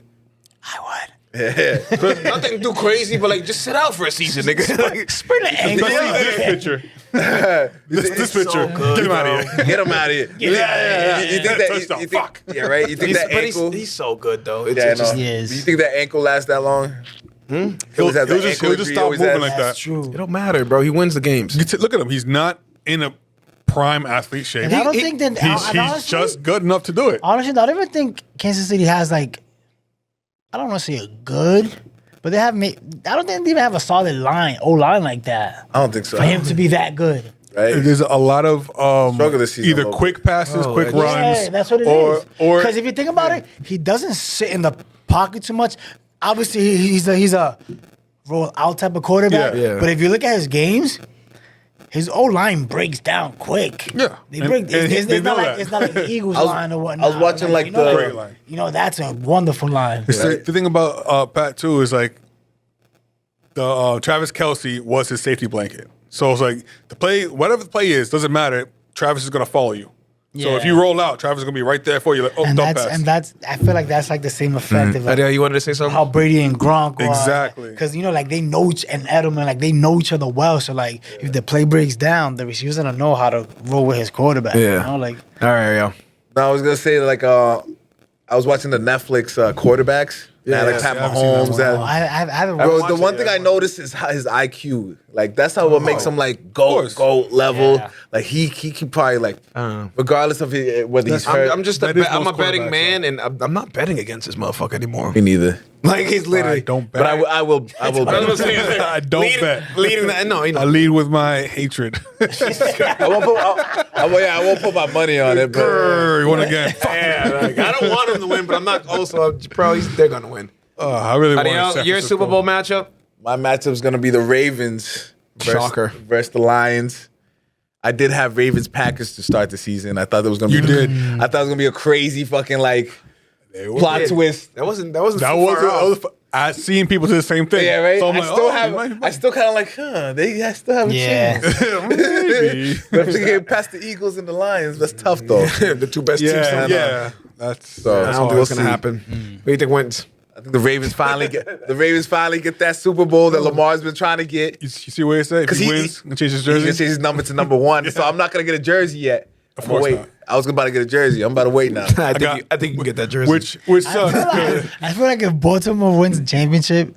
I would. Yeah. nothing too crazy. But like, just sit out for a season, nigga. Like, Sprain the ankle. This picture. This picture. Get him out of here. Get him out of here. Yeah. You think that? Touchdown. You think, Fuck. Yeah, right. You think that but ankle? he's so good though. It's Yeah, just, no. He is. Do you think that ankle lasts that long? He'll always have that just ankle injury, stop always moving has- like that. That's true. it don't matter, bro. He wins the games. Look at him. He's not in a prime athlete shape. And I don't think that. He's and honestly, just good enough to do it. honestly, I don't even think Kansas City has like. I don't want to say a good, but they have. I don't think they even have a solid line like that I don't think so. for him to be that good. Right? There's a lot of Struggle this season, either though. quick passes, quick yeah. runs. Yeah, that's what it or, is. Or Because if you think about it, he doesn't sit in the pocket too much. Obviously, he's a roll out type of quarterback. Yeah. Yeah. But if you look at his games, his O line breaks down quick. Yeah. they And- break. and It's they not know like that. it's not like the Eagles I was- line or whatnot. I was watching, like, you know, the- Great line. You know, that's a wonderful line. The thing about Pat too is like the Travis Kelce was his safety blanket. So it's like the play, whatever the play is, doesn't matter. Travis is gonna follow you. So if Yeah. you roll out, Travis is gonna be right there for you. Like, oh, And dump that's pass. I feel like that's like the same effect of like, you wanted to say something? how Brady and Gronk were. Exactly. Because, you know, like they know and Edelman, like they know each other well. So, like, if the play breaks down, the receiver's going to know how to roll with his quarterback. Yeah. You know, like, All right, yo. No, I was gonna say like I was watching the Netflix quarterbacks. Yeah, like Pat I haven't seen that Mahomes. one. That, I haven't Bro, watched the it. one thing I noticed is his IQ. Like that's how what makes him like course. GOAT level. Yeah. Like he probably like regardless of whether he's hurt. I'm just a, That is I'm a most betting quarterbacks, man, and I'm not betting against this motherfucker anymore. me neither. Like he's literally. I don't bet. But I will I was gonna bet. say, I don't leading, bet. Leading the, no, you know. I lead with my hatred. I won't put my money on it, but Grrr, you won again. Yeah, like, I don't want him to win, but I'm not. Also, probably they're gonna win. I really want Adiel, your Super Bowl matchup? my matchup's gonna be the Ravens. Shocker. Versus the Lions. I did have Ravens Packers to start the season. I thought it was gonna be. You did. I thought it was gonna be a crazy fucking like plot twist. That wasn't. That too far off. I seen people do the same thing. Yeah, right. So I'm I like, still oh, have. you might- I still kind of like, I still have a Yeah. chance. maybe. But if we get past the Eagles and the Lions, that's tough though. the two best teams. Yeah, still. yeah. That's So, I that's don't all think what's I gonna see. happen. Who do you think wins? I think the Ravens finally get that Super Bowl that Lamar's been trying to get. You see what he said? If 'Cause he he- wins, he change his He's gonna jersey. change his number to number 1. So I'm not gonna get a jersey yet. I'm gonna course wait. not. I was about to get a jersey. I'm about to wait now. I think got- you can get that jersey. Which sucks. I feel like if Baltimore wins the championship,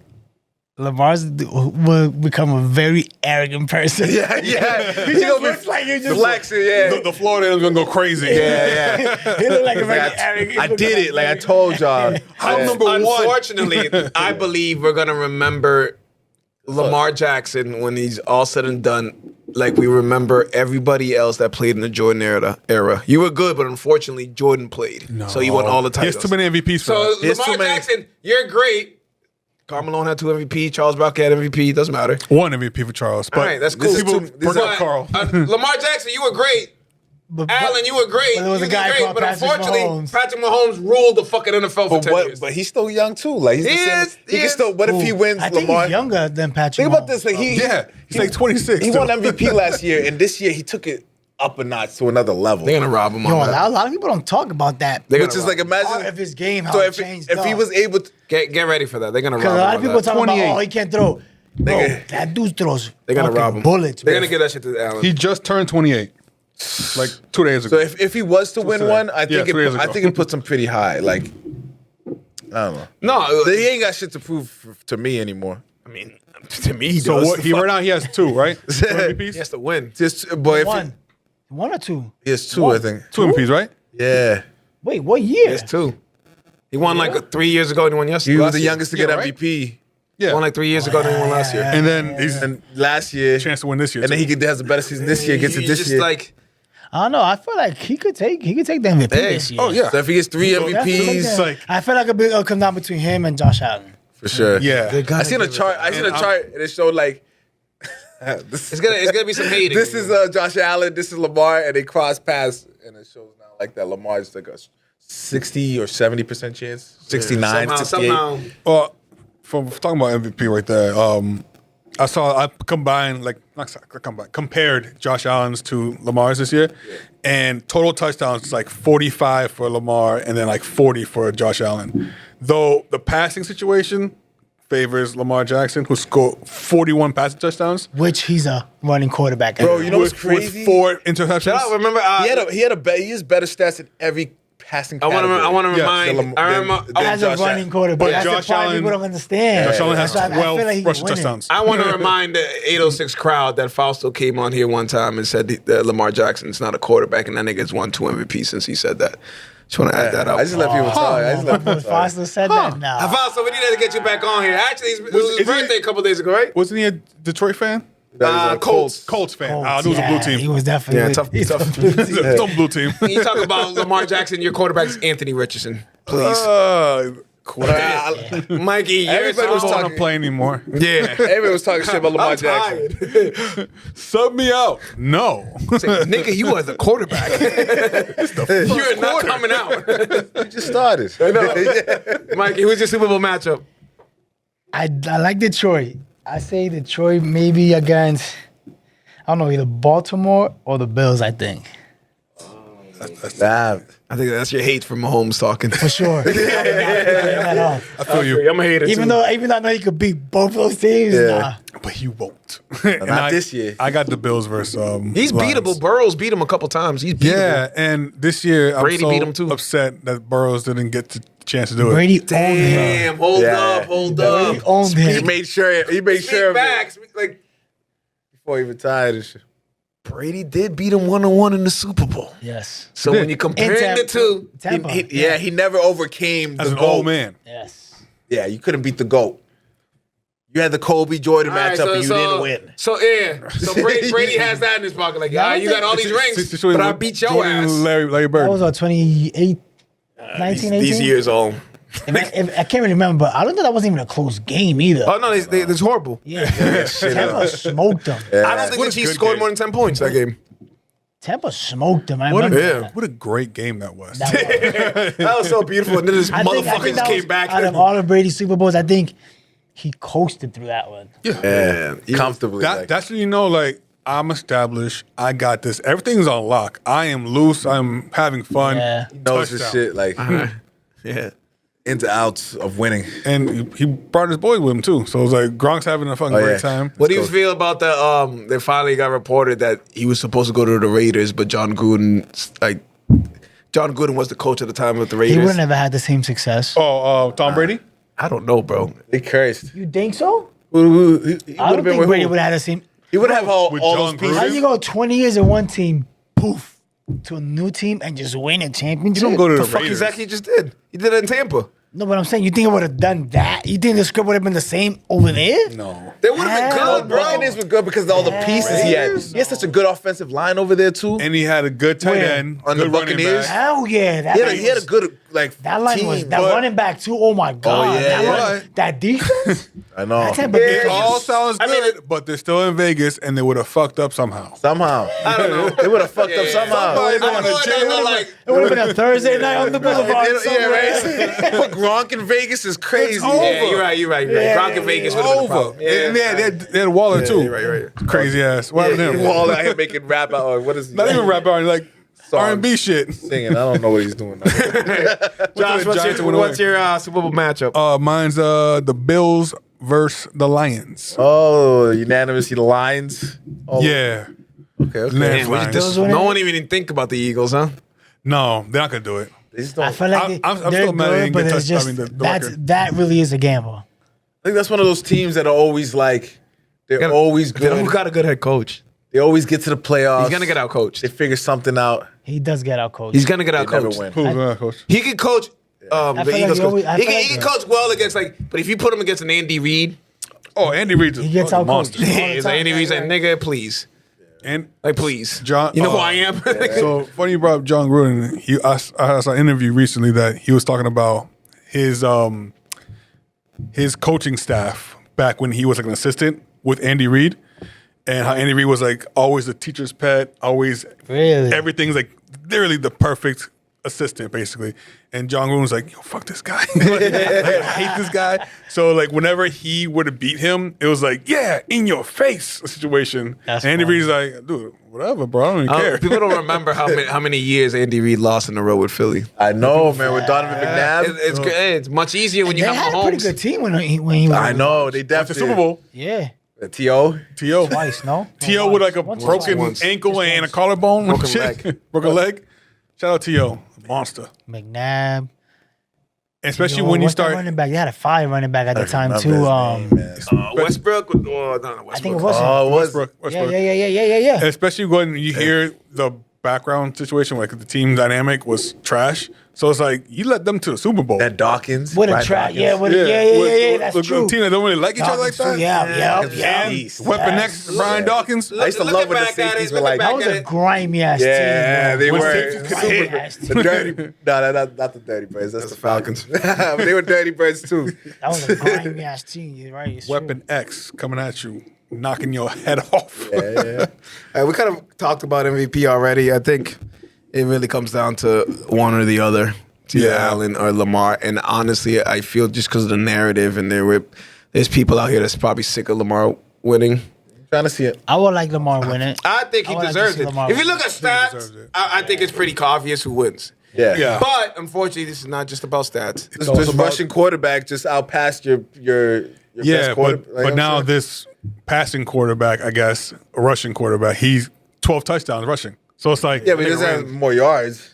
Lamar's will become a very arrogant person. yeah. He just looks like you're just flexing. Yeah. the Floridians gonna go crazy. Yeah. He look like a very Like, arrogant. I did it. Like I told y'all. I'm number one. Unfortunately, I believe we're gonna remember Lamar Jackson when he's all said and done. Like we remember everybody else that played in the Jordan era. You were good, but unfortunately, Jordan played, so he won all the He has titles. too many MVPs for So that. There's Lamar too many- Jackson, you're great. Karl Malone had 2 MVP. Charles Barkley had MVP. Doesn't matter. One MVP for Charles. But All right, that's cool. People these forgot But, Carl. Lamar Jackson, you were great. Alan, you were great. But there was You a did guy great, called but Patrick unfortunately, Mahomes. Patrick Mahomes ruled the fucking NFL for 10 years. But he's still young too. Like he's the He same. is, He he can is. still. What if he wins I think Lamar? he's younger than Patrick. Think about Mahomes. this. Like He's like 26. He still. won MVP last year, and this year he took it up a notch to another level. They're gonna rob him Yo, on a that. lot of people don't talk about that. They're Which gonna is rob like him. Part imagine of his game, how So it changed. if he was able to, Get ready for that. They're gonna rob him. Because a lot of on people that. talking about, 28. oh, he can't throw. Bro, Nigga. that dude throws. They're gonna fucking rob him. bullets. They're bro. gonna give that shit to Allen. He just turned 28. Like 2 days ago. so if he was to win today. one, I Yeah, think 3 days ago. I think it puts him pretty high. Like I don't know. no, He ain't got shit to prove to me anymore. I mean, to me, he so does. what? He right now he has 2, right? 2 MVPs. He has to win. Just boy, if One. One or two? he has 2, I think. 2 MVPs, right? Yeah, Wait, what year? He has 2. He won like 3 years ago. And he won yesterday. he was last the year. youngest to Yeah, get right? MVP, Yeah. Won like 3 years ago. Then he won last year. And then he's and last year, chance to win this year. and then too. he has a better season this year. Gets it You this just year. like I don't know. I feel like he could take the MVP Hey. this year. Oh yeah. So if he gets 3 Definitely. MVPs, like- I feel like it'll come down between him and Josh Allen. for sure. Yeah. I seen a chart. And it showed like this, it's gonna be some hating. this is Josh Allen, this is Lamar, and they cross paths, and it shows now like that Lamar's like a 60 or 70% chance, 69, 68. somehow. Well, from talking about MVP right there, I compared Josh Allen's to Lamar's this year, and total touchdowns is like 45 for Lamar and then like 40 for Josh Allen. Though the passing situation favors Lamar Jackson, who scored 41 passing touchdowns. Which he's a running quarterback. Bro, you know what's with crazy? 4 interceptions. Shout out, remember? He has better stats in every passing. I want to Yeah, remind. I remember. as a running quarterback. But That's Josh the part Allen- people don't understand. Josh Allen has That's why I 12 feel like he can rushing win it. touchdowns. I want to remind the 806 crowd that Fausto came on here one time and said that Lamar Jackson's not a quarterback, and that nigga's won 2 MVP since he said that. Just want to add that out. I just let people talk. I just let people But talk. Foster said that now. Fausto, we need to get you back on here. Actually, it was his Is he- birthday a couple days ago, right? Wasn't he a Detroit fan? Colts. Colts fan. Colts, It was a blue yeah, team. He was definitely. Yeah, tough. Some blue team. You talk about Lamar Jackson, your quarterback's Anthony Richardson. Please. Mikey, you're Everybody I was don't so- want to play anymore. Yeah. Everybody was talking shit about Lamar I'm Jackson. tired. Sub me out. No. Say, nigga, you are the quarterback. You're not coming out. You just started. Mikey, who's your Super Bowl matchup? I like Detroit. I say Detroit maybe against, I don't know, either Baltimore or the Bills, I think. Nah, I think that's your hate from Mahomes talking. For sure. I feel you. I'm a hater Even too. though I know he could beat both those teams, Yeah. nah. But he won't. And not this year. I got the Bills versus He's Lions. beatable. Burrows beat him a couple times. He's beatable. Yeah, and this year I'm Brady so beat him too. upset that Burrows didn't get the chance to do it. Brady owned him. Damn, hold Yeah. up. Brady owned he him. made sure of it Speak like before he retired and shit. Brady did beat him 1-1 in the Super Bowl. Yes. So when you compare the two, Tampa. He never overcame As the an GOAT. old man. Yes. Yeah, you couldn't beat the GOAT. You had the Kobe Jordan all right, matchup and you didn't win. So Brady has that in his pocket. Like, you got all these rings, but I beat your Jordan ass. and Larry Bird. That was 28, 19, 18? These years old. I can't really remember, but I don't think that wasn't even a close game either. Oh no, it's horrible. Yeah. Tampa smoked them. I don't think What the a Chiefs good scored game. more than 10 points that game. Tampa smoked them. I What remember a, that. what a great game that was. That That was so beautiful. And then this I think motherfucker just that came was- back. Out of all of Brady's Super Bowls, I think he coasted through that one. Yeah, comfortably. That, like, that's when you know, like, I'm established. I got this. Everything's on lock. I am loose. I'm having fun. Yeah. knows his Touchdown. shit, like Yeah. ins and outs of winning. And he brought his boy with him, too. So it was like, Gronk's having a fucking Oh, great yeah. time. What do you feel about the they finally got reported that he was supposed to go to the Raiders, but John Gruden was the coach at the time of the He Raiders. would have never had the same success. Oh, Tom Brady? I don't know, bro. He cursed. You think so? He I would don't have been think with Brady who? would have had the same. He would have all With those John pieces. How Gruden? you go 20 years in one team, poof, to a new team and just win a championship? You don't go to The the fuck Raiders. exactly he just did? He did it in Tampa. No, but I'm saying, you think it would have done that? You think the script would have been the same over there? No. They would have been Hell good, bro. Buccaneers were good because of all the pieces he had. He had such a good offensive line over there too. And he had a good tight Where? end, On the good running Buccaneers? back. Hell yeah. That He had a good like That line was team. that running back too. Oh my god! yeah, that, yeah. line, that defense. I know. That type of It defense. all sounds good, but they're still in Vegas, and they would have fucked up somehow. Somehow. I don't know. They would have fucked up Yeah. somehow. I Somebody know going to they jail. were like, It would have been a Thursday night on the boulevard. Yeah, right. Put Gronk in Vegas is crazy. over. yeah, you're right. Yeah, Gronk in Vegas would have been a Over. problem. And they had Waller too. you're right. Crazy ass. What happened to him? Wall out here making rap out. Or what is he? Not even rap out, like Songs. R&B shit. Singing. I don't know what he's doing. Josh, what's your Super Bowl matchup? Mine's the Bills versus the Lions. Oh, unanimously the Lions. Oh, Yeah. Okay. Man, Man, Lions. Bills winning? no one even think about the Eagles, huh? No, they're not gonna do it. They just I don't. feel like I'm they're still mad they good, didn't but get it's touched- I just mean, the that's record. that really is a gamble. I think that's one of those teams that are always like they're always They good. got a good head coach. They always get to the playoffs. He's gonna get out coached. They figure something out. He does get out coached. He's gonna get out They never coached. win. Who's coach? He can coach the like Eagles. he always- I He feel can, like- he can coach well against but if you put him against an Andy Reid, Oh, Andy Reid's a He gets fucking out monster. coached. he's like Andy Reid's like nigga, please, And please, John, you know who I am. So funny you brought up John Gruden. I saw an interview recently that he was talking about his coaching staff back when he was like an assistant with Andy Reid, and how Andy Reid was like always the teacher's pet, always Really? everything's like literally the perfect assistant basically. And John Gruden was like, yo, fuck this guy. Like, I hate this guy. So like whenever he would have beat him, it was like, yeah, in your face situation. That's and Andy funny. Reid's like, dude, whatever, bro. I don't even care. People don't remember how many years Andy Reid lost in a row with Philly. I know, man. With Donovan McNabb. It's good. It's much easier when you They have had a pretty Mahomes. good team when he was. I know. They the definitely Super Bowl, Yeah, T.O. T.O. twice. No, T.O. with like a Once or broken twice. ankle Just and a once. collarbone. Broken Shit. leg. Broken leg. Shout out T.O. Monster. McNabb. Especially Yo, when you what's that start. running back. They had a fire running back at the time Remember too. his name, man. Westbrook? No, Westbrook. I think it was. Oh, it was. Westbrook. Yeah. Especially when you hear the background situation, like the team dynamic was trash. So it's like you let them to the Super Bowl. That Dawkins. With a Brian track, Dawkins. yeah, with That's the true. team that don't really like each other like that. Yeah. Jeez. Weapon Yes. X, Brian Dawkins. I used to love when the safeties were like, That was a grimy ass yeah, team. they When were. safeties could Grimy super- ass The team. dirty, not the Dirty Birds. That's the Falcons. But they were Dirty Birds too. That was a grimy ass team. You're right. It's Weapon X coming at you, knocking your head off. Yeah. We kind of talked about MVP already. I think it really comes down to one or the other, to Allen or Lamar. And honestly, I feel just because of the narrative and there's people out here that's probably sick of Lamar winning. Trying to see it. I would like Lamar win it. I think I he would like to deserves see it. Lamar If you win. look at deserves stats, it. I think it's pretty obvious who wins. Yeah. Yeah. But unfortunately, this is not just about stats. This rushing quarterback just outpassed your Yeah, best quarterback. but now this passing quarterback, I guess, a rushing quarterback, he's 12 touchdowns rushing. So it's like, Yeah, but he doesn't have more yards.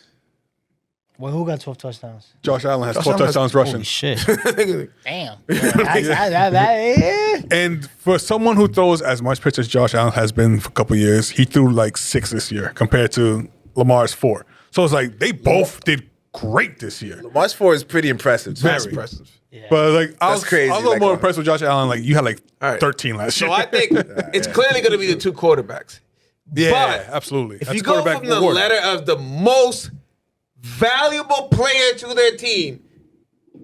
Well, who got 12 touchdowns? Josh Allen has Josh 12 Allen has- touchdowns rushing. Holy shit. Damn. Yeah. And for someone who throws as much pitch as Josh Allen has been for a couple years, he threw like 6 this year compared to Lamar's 4. So it's like they both did great this year. March 4 is pretty impressive. Too. Very. Impressive. But like I was crazy, a little like, more impressed with Josh Allen. Like you had like All right. 13 last year. So I think it's clearly going to be the two quarterbacks. yeah, but absolutely. If That's you go quarterback from the reward. letter of the most valuable player to their team,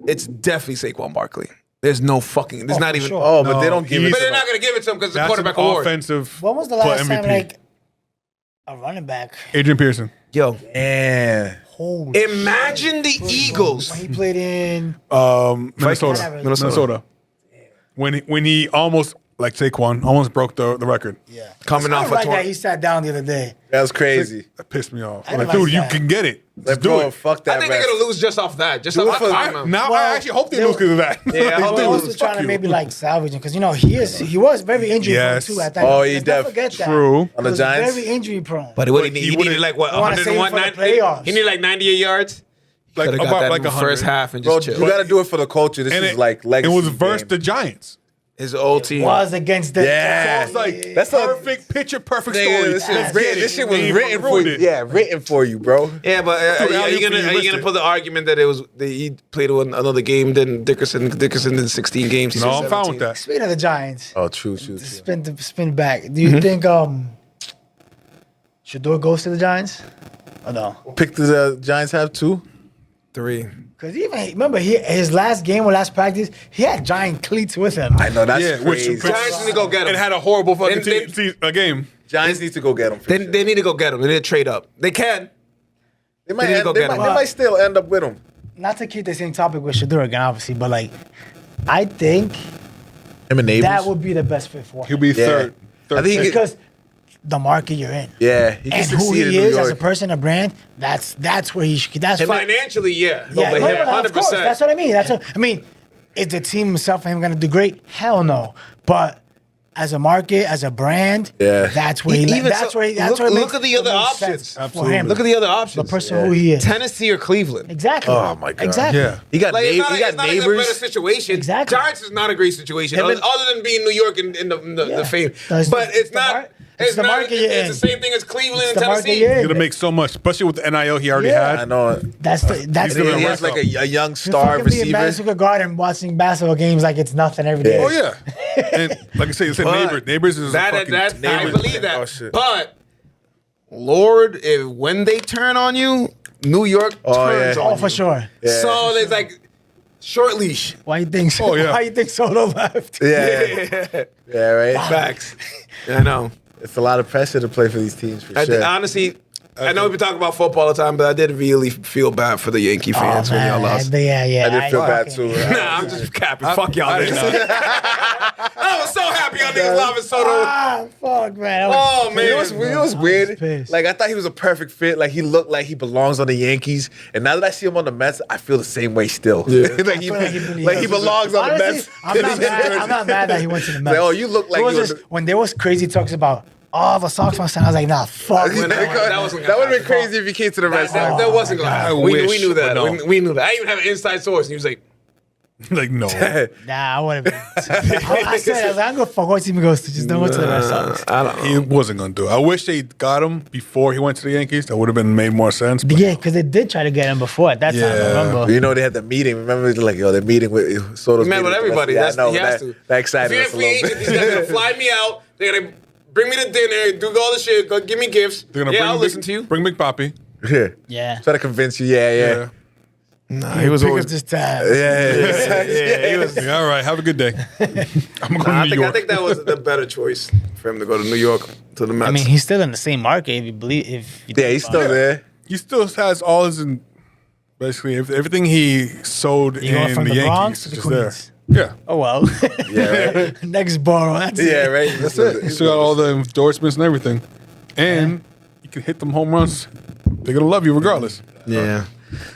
it's definitely Saquon Barkley. There's no fucking. There's not for even. sure. Oh, but they don't give it. But to they're him. not going to give it to him because it's a That's quarterback an award. offensive. When was the for last time, MVP. like, a running back? Adrian Pearson. Yo, Man. Holy imagine the Eagles. when he played in. Minnesota. Minnesota. When he almost, like Saquon, almost broke the record. Yeah. Coming It's off not a right torn- that he sat down the other day. That was crazy. That pissed me off. I Like, didn't dude, like you that. can get it. Let's Just do go. it. Fuck that. I think they're rest. going to lose just off that. Just Do off it for- that time. Now Well, I actually hope they lose because of that. Yeah, I hope They they also lose. trying Fuck to you. maybe like salvage him because you know he was very injury Yes. prone too at that. Oh, he Let's not def- forget that. True. On the He was Giants? very injury prone. But what But he he needed wouldn't- like what I wanna save him 101 for the playoffs. He needed like 98 yards. Like Could have got about that like in the 100. first half and Bro, just you chill. got to do it for the culture. This And is like legacy. It was versus game. the Giants. His old team. Was against the Yeah. So it's like That's a- perfect picture, perfect Nigga, story. this shit, Let's was get written, it. this shit was They written for ruined you. it. Yeah, written for you, bro. Yeah, but Dude, are you alley-oop gonna for you, are you missed gonna it. put the argument that he played another game than Dickerson? Dickerson did 16 games. He No, said I'm fine 17. with that. Speaking of the Giants, Oh, true. spin back. Do you think Shador goes to the Giants? Or no? Pick the Giants have 2. 3. Because even remember his last game or last practice, he had giant cleats with him. I know that's crazy. Giants need to go get him. It had a horrible fucking Then- game. Giants need to go get him. For sure. They need to go get him. They need to trade up. They can. They might, need to go get him. they might still end up with him. Not to keep the same topic with Shador again, obviously, but like, I think Him and Neighbors. that would be the best fit for He'll him. be Yeah. third. I think he could, Because the market you're in. yeah, he can And who succeed in he New is as a York. person, a brand, that's where he should. That's where, Financially, yeah. yeah, but no, him, no, no, of course. 100%. That's what I mean. I mean, is the team himself and him gonna do great? Hell no. But as a market, as a brand, Yeah. that's where he. Even That's so, where. That's look- where it look makes at the other most options. sense for him. Look at the other options. the person who he is. Tennessee or Cleveland. Exactly. Oh, my God. Exactly. Yeah. He got, Like, he it's got not a better Neighbors. situation. Exactly. Giants is not a great situation, Him other, and- other than being New York and the Yeah. fame. That's But the- it's the not. mar- it's the not. market you're It's in. the same thing as Cleveland It's and the market Tennessee. you're in. He's gonna make so much, especially with the NIL he already Yeah. had. I know. That's He's gonna He rack has like up. a young You're star fucking being receiver. Madison Square Garden watching basketball games like it's nothing every day. Oh yeah, and like I said, you said But Neighbors is a fucking I Neighbors. believe that. Oh, shit. But Lord, if when they turn on you, New York turns yeah. on Oh, for you. sure. Yeah. So there's like short leash. Why you think? So, Oh, yeah. Why you think Soto left? Yeah. Yeah, right? Facts. I know. It's a lot of pressure to play for these teams, for sure. Honestly, I know we've been talking about football all the time, but I did really feel bad for the Yankee fans when y'all lost. Yeah, yeah. I did feel bad, fucking- too. Nah, I'm just capping. Fuck y'all I niggas. didn't know. I was so happy y'all niggas loving Soto. Ah, fuck, man. Oh, man. You know what's weird? pissed. Like, I thought he was a perfect fit. Like, he looked like he belongs on the Yankees. And now that I see him on the Mets, I feel the same way still. like, he, feel like he really like is. he belongs on the Honestly, Mets. I'm not mad that he went to the Mets. Like, oh, you look like It was you just, when there was crazy talks about the Sox fans, I was like, nah, fuck. That wasn't gonna would have been happen. crazy if he came to the Red Sox. That wasn't going to happen. We wish, knew that. but no. We knew that. I even have an inside source. And he was like, Like no, Nah, I would have. I said, I was like, I'm gonna fuck what team he goes to. Just don't go to the Red Sox. I don't know. he wasn't gonna do it. I wish they got him before he went to the Yankees. That would have been made more sense. But Yeah, because they did try to get him before at that time. Yeah. Remember? You know, they had the meeting. Remember, like, yo, they're meeting with Soto's Man, meeting with everybody. Yeah, That's, I know, he has that, to. that excited If us a you're a free little agent, these guys are bit. gonna fly me out. They're gonna bring me to dinner, do all the shit, go give me gifts. they're gonna Yeah, bring I'll Big- listen to you. Bring Big Papi. Yeah. Yeah. Try to convince you. Yeah. Nah, he was Pick always. up this tab. Yeah, he was. Like, all right, have a good day. I'm going I to New think, York. I think that was the better choice for him to go to New York to the Mets. I mean, he's still in the same market. If you believe, if you Yeah, he's still there. He still has all his, basically everything he sold You going in from the the Yankees Bronx to is the just there. Queens? Yeah, oh well. Yeah, right. Next borough. That's Yeah, it. right. that's it. He still got all the endorsements and everything, and you can hit them home runs. They're gonna love you regardless. yeah.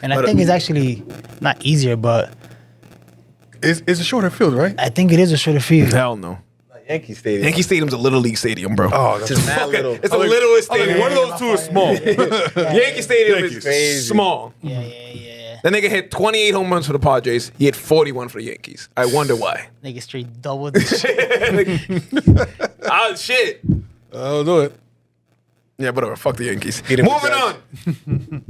And I think it's actually not easier, but It's a shorter field, right? I think it is a shorter field. Hell no. Yankee Stadium. Yankee Stadium's a little league stadium, bro. Oh, Just mad little. It's the littlest I was stadium. like, one of those two is small. Yankee Stadium Yankees. is small. Yeah. That nigga hit 28 home runs for the Padres. He hit 41 for the Yankees. I wonder why. Nigga straight double this shit. Oh, shit. I'll do it. Yeah, whatever. Fuck the Yankees. Hit him with Moving on.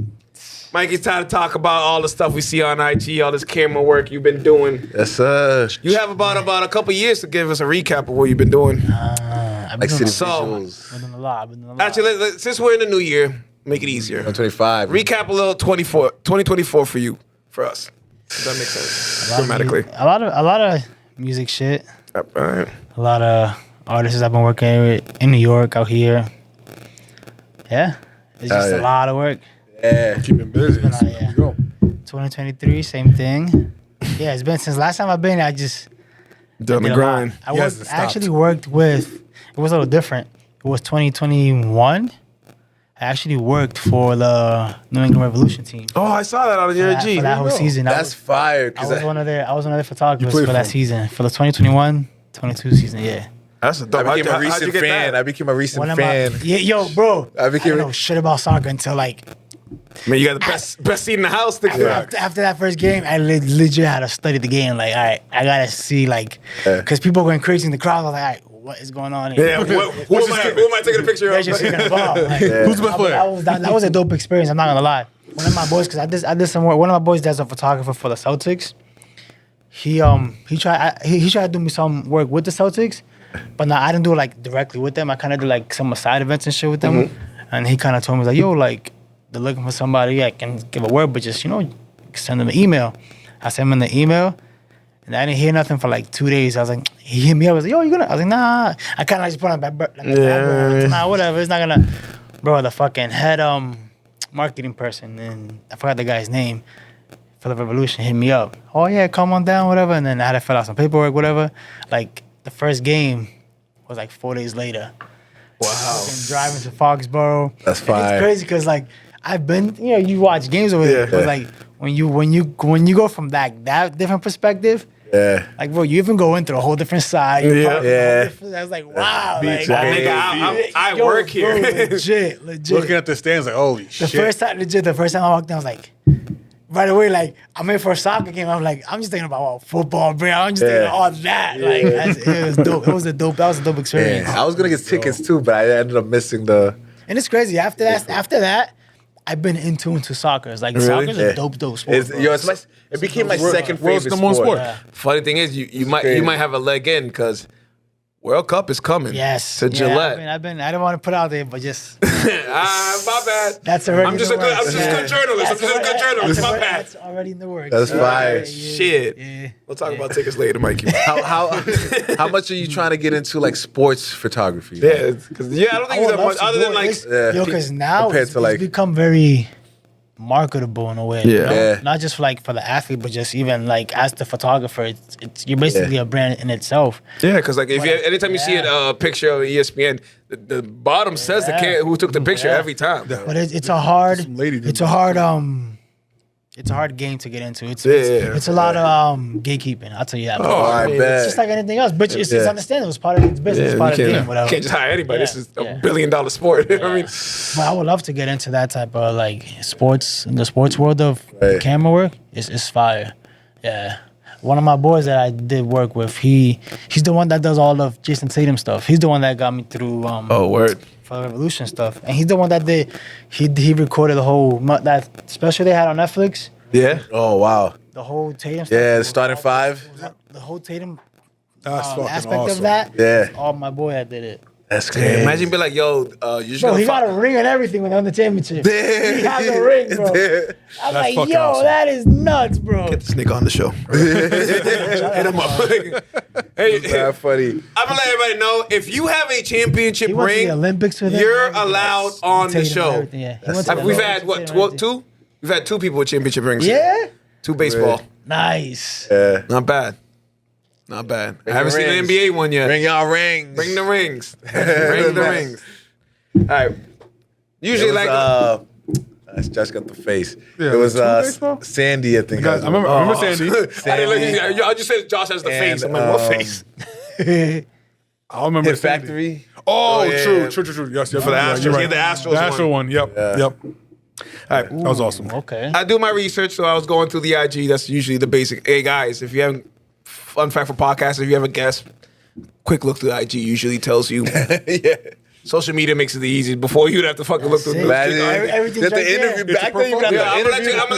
Mikey's time to talk about all the stuff we see on IG, all this camera work you've been doing. Yes, sir. You have about a couple years to give us a recap of what you've been doing. I've Like been doing City So- Visuals. a lot. I've been doing a lot. Actually, since we're in the new year, make it easier. 125. Recap a little 2024 for you, for us. Does that make sense? Grammatically. A lot of music shit. All right. A lot of artists I've been working with in New York, out here. Yeah, it's just yeah. a lot of work. Yeah. Keeping busy. been, yeah. There you go. 2023, same thing. Yeah, it's been since last time I've been. I just Done the did a lot. grind. I, He worked, hasn't I stopped. actually worked with. It was a little different. It was 2021. I actually worked for the New England Revolution team. Oh, I saw that on your for G. that whole season. That's fire. I 'cause was one of their photographers played for that for 'em. season, for the 2021-22 season. Yeah. That's a dope. I became a how'd you recent get fan. that? I became a recent One of fan. my yo, bro. I I became didn't know shit about soccer until like Man, you got the best seat in the house. Nigga. after that first game. I legit had to study the game. Like, all right, I gotta see like, because people going crazy in the crowd. I was like, all right, what is going on here? Yeah, who am I taking a picture They're of? just kicking the ball. Like, Who's the best player? that was a dope experience. I'm not gonna lie. One of my boys, because I did some work. One of my boys that's a photographer for the Celtics. He tried to do me some work with the Celtics, but no, I didn't do it like directly with them. I kind of do like some side events and shit with them. And he kind of told me like, yo, like they're looking for somebody I can give a word, but just send him an email. I sent him the email, and I didn't hear nothing for like 2 days. I was like, he hit me up. I was like, yo, you gonna? I was like, nah. I kind of like just put on nah, whatever. It's not gonna. Bro, the fucking head marketing person, and I forgot the guy's name for the Revolution, hit me up. Oh yeah, come on down, whatever. And then I had to fill out some paperwork, whatever. Like the first game was like 4 days later. Wow. Fucking driving to Foxborough. That's And fire. it's crazy because like I've been, you watch games over there, but like when you go from that different perspective, Yeah. like bro, you even go into a whole different side. Yeah. I was like, wow, like, I yo, work here. bro, legit. Looking at the stands, like, holy The shit. first time I walked in, I was like, right away, like I'm in for a soccer game. I'm like, I'm just thinking about football, bro. I'm just thinking all that. Like it was dope. That was a dope experience. Yeah. I was gonna get tickets too, but I ended up missing the. And it's crazy. After that, I've been into soccer. It's like soccer's a dope sport. It became my second World's favorite number one sport. sport. Funny thing is, you might have a leg in because World Cup is coming. Yes. To Gillette. I didn't want to put it out there, but just My bad. That's already I'm just in a the good. I'm works. just a good journalist. I'm just a good journalist. My bad. That's already in the works. That's fire. Shit. Yeah. We'll talk about tickets later, Mikey. How much are you trying to get into like sports photography? Yeah, because I don't think would that love much to other do than it. like. Yo, because now compared it's to, like- become very marketable in a way. Yeah. Yeah. Not just for the athlete, but just even like as the photographer, it's you're basically a brand in itself. Yeah, because like if you anytime you see a picture of ESPN, the bottom says the kid who took the picture every time. But it's a hard, Some lady did it's a hard game to get into. It's a lot of gatekeeping. I'll tell you that. Oh, I It's bet. just like anything else, but it's understandable. It's part of the business. Yeah, It's part you of the game. Whatever. can't just hire anybody. Yeah, This is a yeah. $1 billion sport. You know what I mean? But I would love to get into that type of like sports, the sports world of camera work. It's fire. Yeah. One of my boys that I did work with, he's the one that does all of Jason Tatum stuff. He's the one that got me through Word. for the Revolution stuff, and he's the one that he recorded the whole that special they had on Netflix. Yeah. Oh wow. The whole Tatum stuff. Yeah, the starting five. The whole Tatum That's fucking aspect awesome. of that. Yeah. All my boy that did it. That's Yeah, crazy. imagine be like, yo, you just Bro, gonna he got a ring and everything when they won the championship. He has a ring, bro. I'm like, fucking yo, awesome. that is nuts, bro. this nigga on the show. Hit him up. Hey, That's funny. I'm gonna let everybody know if you have a championship He went to ring, the Olympics with him. you're and everything. allowed on the Tatum and show. everything, yeah. He went to the We've Olympics had with what Tatum and everything. two? We've had 2 people with championship rings. Yeah? 2 baseball. Nice. Yeah. Not bad. Not bad. I haven't your seen an rings. NBA one yet. Bring y'all rings. Bring the rings. Bring the rings. All right. Usually, like, I just got the face. Yeah, it was two baseball? Sandy, I think. I remember Sandy. I didn't look, I just said Josh has the face. I'm like, what face? I remember Hit Sandy. Factory. Oh, yeah. true. Yes, For the Astros. You're He right. had the Astros The Astro one. Yep. All right. That was awesome. Okay. I do my research, so I was going through the IG. That's usually the basic. Hey, guys, if you haven't, fun fact for podcasts, if you have a guest, quick look through IG usually tells you. Yeah. Social media makes it easy. Before you'd have to fucking look through it. the Glad Everything's Get the right there. interview It's back a then. You got Yeah, the I'm interview. gonna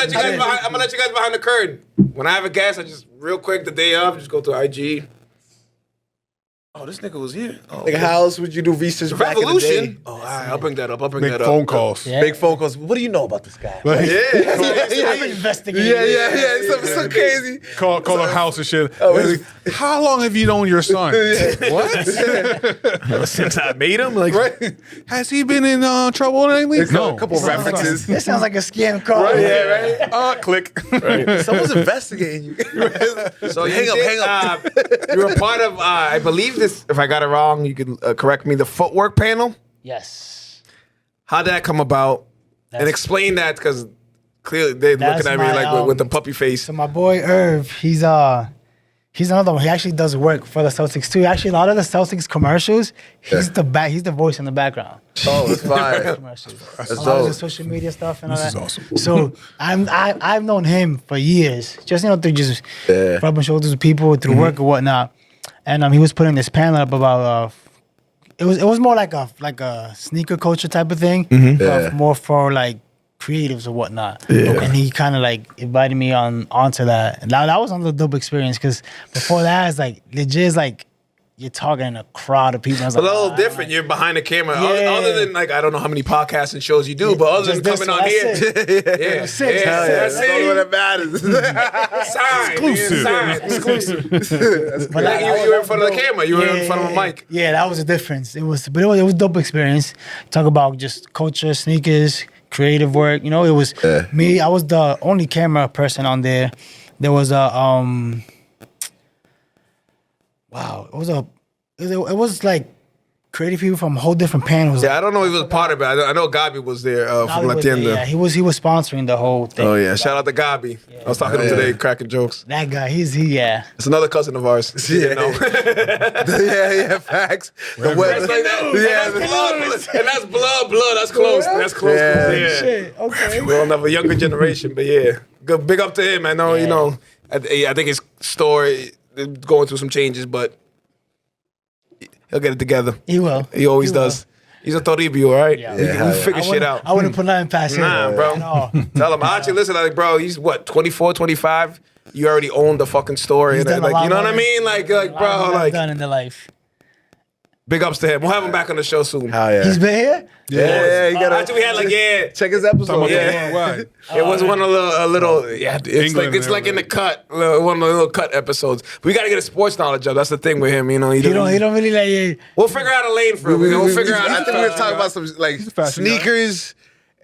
let you guys behind the curtain. When I have a guest, I just real quick the day of, just go to IG. Oh, this nigga was here. Oh, Like, how else would you do research back in the day? Revolution. Oh, all right, I'll bring that up. Make phone calls. Yeah. Big phone calls. What do you know about this guy? Like, I've been investigating. Yeah. Something so crazy. call her house and shit. really? How long have you known your son? What? Since I made him, like, Right? Has he been in trouble lately? A couple references. This sounds like a scam call. Yeah, right. Click. Someone's investigating you. so hang up. you were part of, I believe this. If I got it wrong, you can correct me. The footwork panel. Yes. How'd that come about? And explain that because clearly they're That's looking at me my, like with the puppy face. So my boy Irv, he's another one. He actually does work for the Celtics too. Actually, a lot of the Celtics commercials, he's the voice in the background. Oh, it's fire. Commercials. That's A lot of the dope. social media stuff and all This that. is awesome. So I've known him for years, just through just rubbing shoulders with people through work or whatnot. And he was putting this panel up about it was more like a sneaker culture type of thing, but more for like creatives or whatnot. And he kind of like invited me onto that. And that was another dope experience because before that, it's like legit, it's like you're talking in a crowd of people. I was It's a like, little "Ah, different. You're behind the camera. Yeah. Other than like, I don't know how many podcasts and shows you do, but other than just coming this on one, here, that's yeah, That's it. that's That's all it. that matters. Sign, exclusive. But Like you were in front of the camera. You were in front of a mic. Yeah, that was the difference. It was a dope experience. Talk about just culture, sneakers, creative work. You know, it was me. I was the only camera person on there. There was a wow. It was like creative people from whole different panels. Yeah, I don't know if he was part of it. I know Gabi was there from La Yeah, Tienda. he was sponsoring the whole thing. Oh yeah, shout out to Gabi. I was talking to him today, cracking jokes. That guy, yeah. It's another cousin of ours. You know? yeah, facts. The That's weather. like that. Yeah, And that's blood. That's close. That's close. Yeah. Shit. Okay. We all have a younger generation, but yeah, good. Big up to him. I know, you know. I think his story is going through some changes, but he'll get it together. He will. He always will. does. He's a Toribio, right? Yeah. We figure shit out. I wouldn't put nothing past him. Nah, bro. At all. Tell him, actually, listen, like, bro, he's what, 24, 25? You already own the fucking store. He's And, done a like, lot you know what I more mean? Like, bro, like, done in the life. big ups to him. We'll have him back on the show soon. Hell yeah. He's been here. Yeah, you gotta Actually, we had like, check his episode. Yeah. Right. It was one of a little, yeah. It's England like and in the cut, one of the little cut episodes. We got to get a sports knowledge up. That's the thing with him, you know. He don't really like it. We'll figure out a lane for him. We'll figure out. I think we're gonna talk about some like fashion guy. sneakers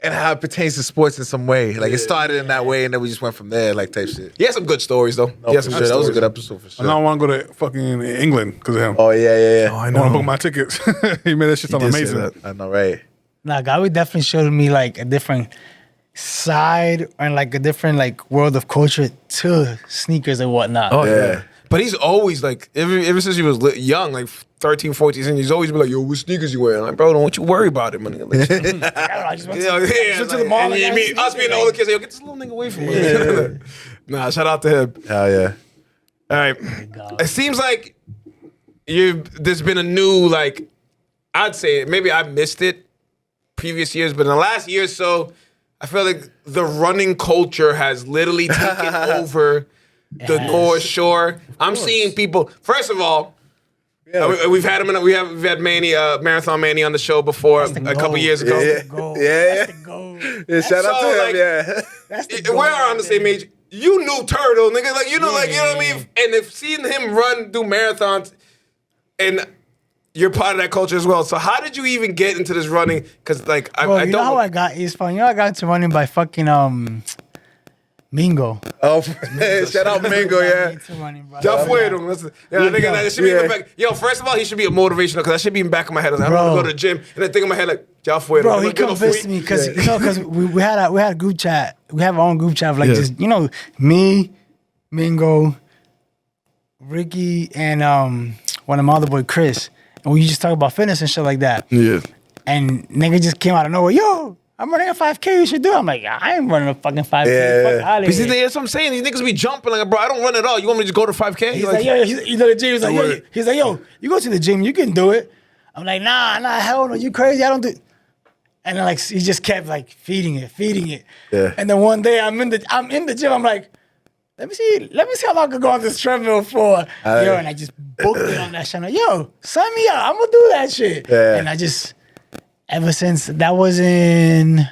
and how it pertains to sports in some way. Like it started in that way, and then we just went from there, like type shit. He has some good stories though. Oh, He has for some sure. good That was a stories. good episode for I sure. now want to go to fucking England because of him. Oh yeah. I want to book my tickets. He made that shit sound did say amazing. that. I know, right? Nah, God definitely showed me like a different side and like a different like world of culture to sneakers and whatnot. Oh Yeah. yeah. But he's always like, ever since he was young, like 13, 14, and he's always been like, yo, what sneakers you wearing? I'm like, bro, don't you worry about it, man. Like, I don't know, I just went yeah, to the mall. and like, you meet us being the older kids, like, yo, get this little nigga away from me. Nah, shout out to him. Hell yeah. All right. God. It seems like there's been a new, like, I'd say, maybe I missed it previous years, but in the last year or so, I feel like the running culture has literally taken over the North Shore. I'm seeing people, first of all, we've had him we've had Manny, Marathon Manny on the show before a couple years ago. Yeah. Gold. Yeah. That's the gold. Yeah, shout out So, to him. like, Yeah. That's the We're gold on the right same there. age. You knew Turtle, nigga. Like, you know, like, you know what I mean? And if seeing him run, do marathons, and you're part of that culture as well. So how did you even get into this running? Because, like, Bro, I you don't know how I got? It's fun. You know I got into running by fucking Mingo. Oh, shout out Mingo. Yeah. Into running, bro. Ya fueron. Listen, yeah, I think that should be in the back. Yo, first of all, he should be a motivational because that should be in the back of my head. I was like, I don't want to go to the gym. And I think in my head, like, ya fueron. Bro, I'm he like, "Get off convinced me." me because you know, because we had a group chat. We have our own group chat of like just me, Mingo, Ricky, and one of my other boy Chris, and we just talk about fitness and shit like that. Yeah. And nigga just came out of nowhere. Yo, I'm running a 5K. You should do it. I'm like, I ain't running a fucking 5K. Yeah. Fuck out But of see, here. that's what I'm saying. These niggas be jumping like, bro, I don't run at all. You want me to just go to 5K? He's like, yo, he's at the gym. He's like, yo, you go to the gym, you can do it. I'm like, nah, hell no, you crazy? I don't do. And then like he just kept like feeding it. Yeah. And then one day I'm in the gym. I'm like, let me see how long I can go on this treadmill for. And I just booked it on that shit. I'm like, yo, sign me up. I'm gonna do that shit. Yeah. And I just ever since that was in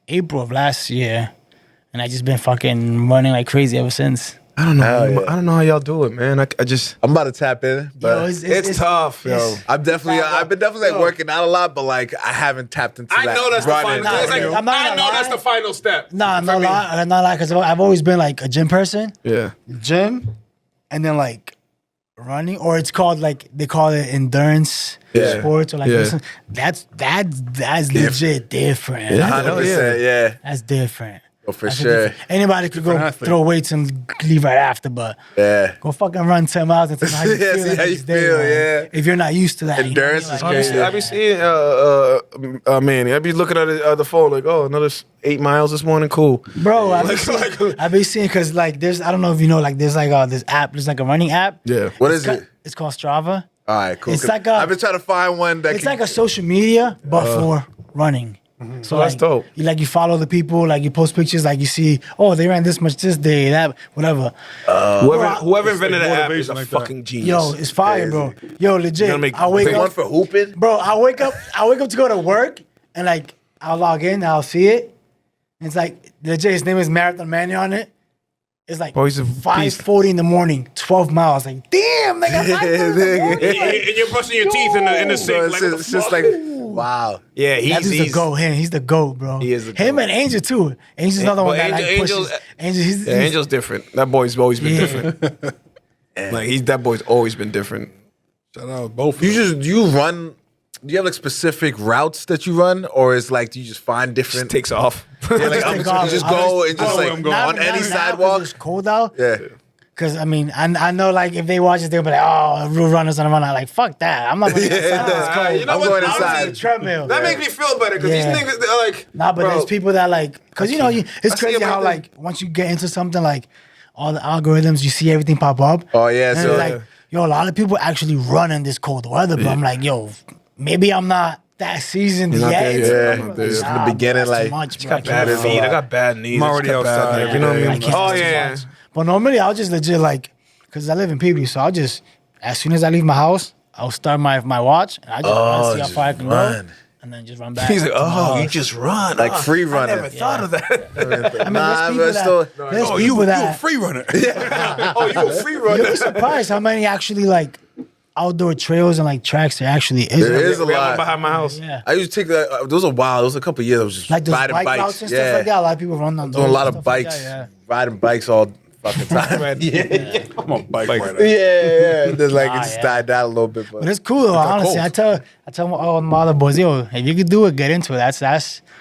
April of last year, and I just been fucking running like crazy ever since. I don't know. Hell yeah. I don't know how y'all do it, man. I just, I'm about to tap in, but Yo, it's tough, yo. I've been definitely like working out a lot, but like I haven't tapped into I that. know that's the running. final. It's like, I'm not I gonna know lie. that's the final step. Nah, For not me. lie, because I've always been like a gym person. Yeah. Gym, and then like running, or it's called like they call it endurance sports or like Yeah. this. That's legit different. Yeah. That's, 100%, yeah. that's different. Oh, for That's sure. different. Anybody could go Different athlete. throw weights and leave right after, but Yeah. go fucking run 10 miles and see how you Yeah, feel. see the how you next day, feel, man. yeah. If you're not used to that, Endurance you know is what I mean? crazy. I be seeing Manny. I be looking at the phone like, oh, another 8 miles this morning. Cool. Bro, I be Like- seeing, I be seeing because like there's, I don't know if you know, like there's like this app, there's like a running app. Yeah. What is it? It's called Strava. All right, cool. It's 'Cause like a- I've been trying to find one that It's like a social media, but for running. So that's like, dope. You follow the people, like you post pictures, like you see, oh, they ran this much this day, that, whatever. Whoever invented like the app is a motivation like that. fucking genius. Yo, it's fire, bro. Yo, legit. Gonna make I wake big up, One for hooping. bro. I wake up to go to work, and like I'll log in, I'll see it. And it's like legit. His name is Marathon Manny on it. It's like Bro, he's a beast. 5:40 in the morning, 12 miles. Like, damn, nigga, 5:40 in the morning. Like, And you're brushing your teeth in the sink. So Like, it's just like, wow. yeah, That dude's the GOAT. He's the GOAT, bro. He is the Him GOAT. and Angel too. Angel's another one that like Angel's- pushes. He's Angel's different. That boy's always been Yeah. different. Like that boy's always been different. Shout out both. of Do them. you run? Do you have like specific routes that you run, or is like do you just find Just different? takes off. Yeah, like, Just I'm take just, off. just I go just- and just I know where like I'm going. on Not any now, 'cause sidewalk. It's cold out. Yeah. Cause I mean, I know like if they watch it, they'll be like, oh, rule runners and run. I'm like, fuck that. I'm not going outside. You know I'm what? going Honestly, inside. Treadmill. That makes me feel better because Yeah. these niggas, they're like, Nah, but bro, there's people that like, cause it's I see crazy it how right like once you get into something like all the algorithms, you see everything pop up. Oh, yeah, and so- it's like, yo, a lot of people actually run in this cold weather, but I'm like, yo, maybe I'm not that seasoned You're not yet. there yet. Yeah. I'm not there It's yet. in the beginning, bro, that's like, too much, bro. got bad I can't. feet. I got bad knees. I'm already I got bad outside legs, you know what I every mean? day. I can't. Oh It's too yeah. much. But normally I'll just legit like, cause I live in Peabody, so I'll just as soon as I leave my house, I'll start my watch and I just run, see how just far I can run. go, and then just run back. He's like, to my oh, you house. just run. Like Oh, free running. I never thought of that. I mean, there's people but that, still- there's Oh, people you a that free runner. Oh, you a free you'll runner. be surprised how many actually like outdoor trails and like tracks there actually is. There is a We have one lot. behind my house. Yeah. I used to take that. Those a while. Those a couple of years. I was just Like those riding bike bikes. routes and stuff like that. A lot of people run on those. Doing a lot and of stuff like bikes. that, Riding bikes all fucking time. yeah. I'm a bike rider. Yeah. Then like it Ah, just yeah. died down a little bit. But it's cool though, honestly. cold. I tell all my other boys, yo, if you could do it, get into it. That's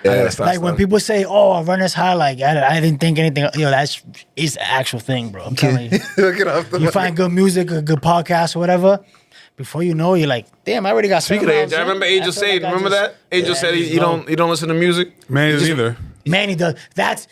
Yeah. like when people say, "Oh, a runner's high," like I didn't think anything. Yo, that's it's an actual thing, bro. I'm telling you. Look it up. You find good music, a good podcast, or whatever. Before you know, you're like, damn, I already got. Speaking of Angel, I remember Angel said, remember that? Angel said you don't listen to music. Man, is either. Man, he does. That's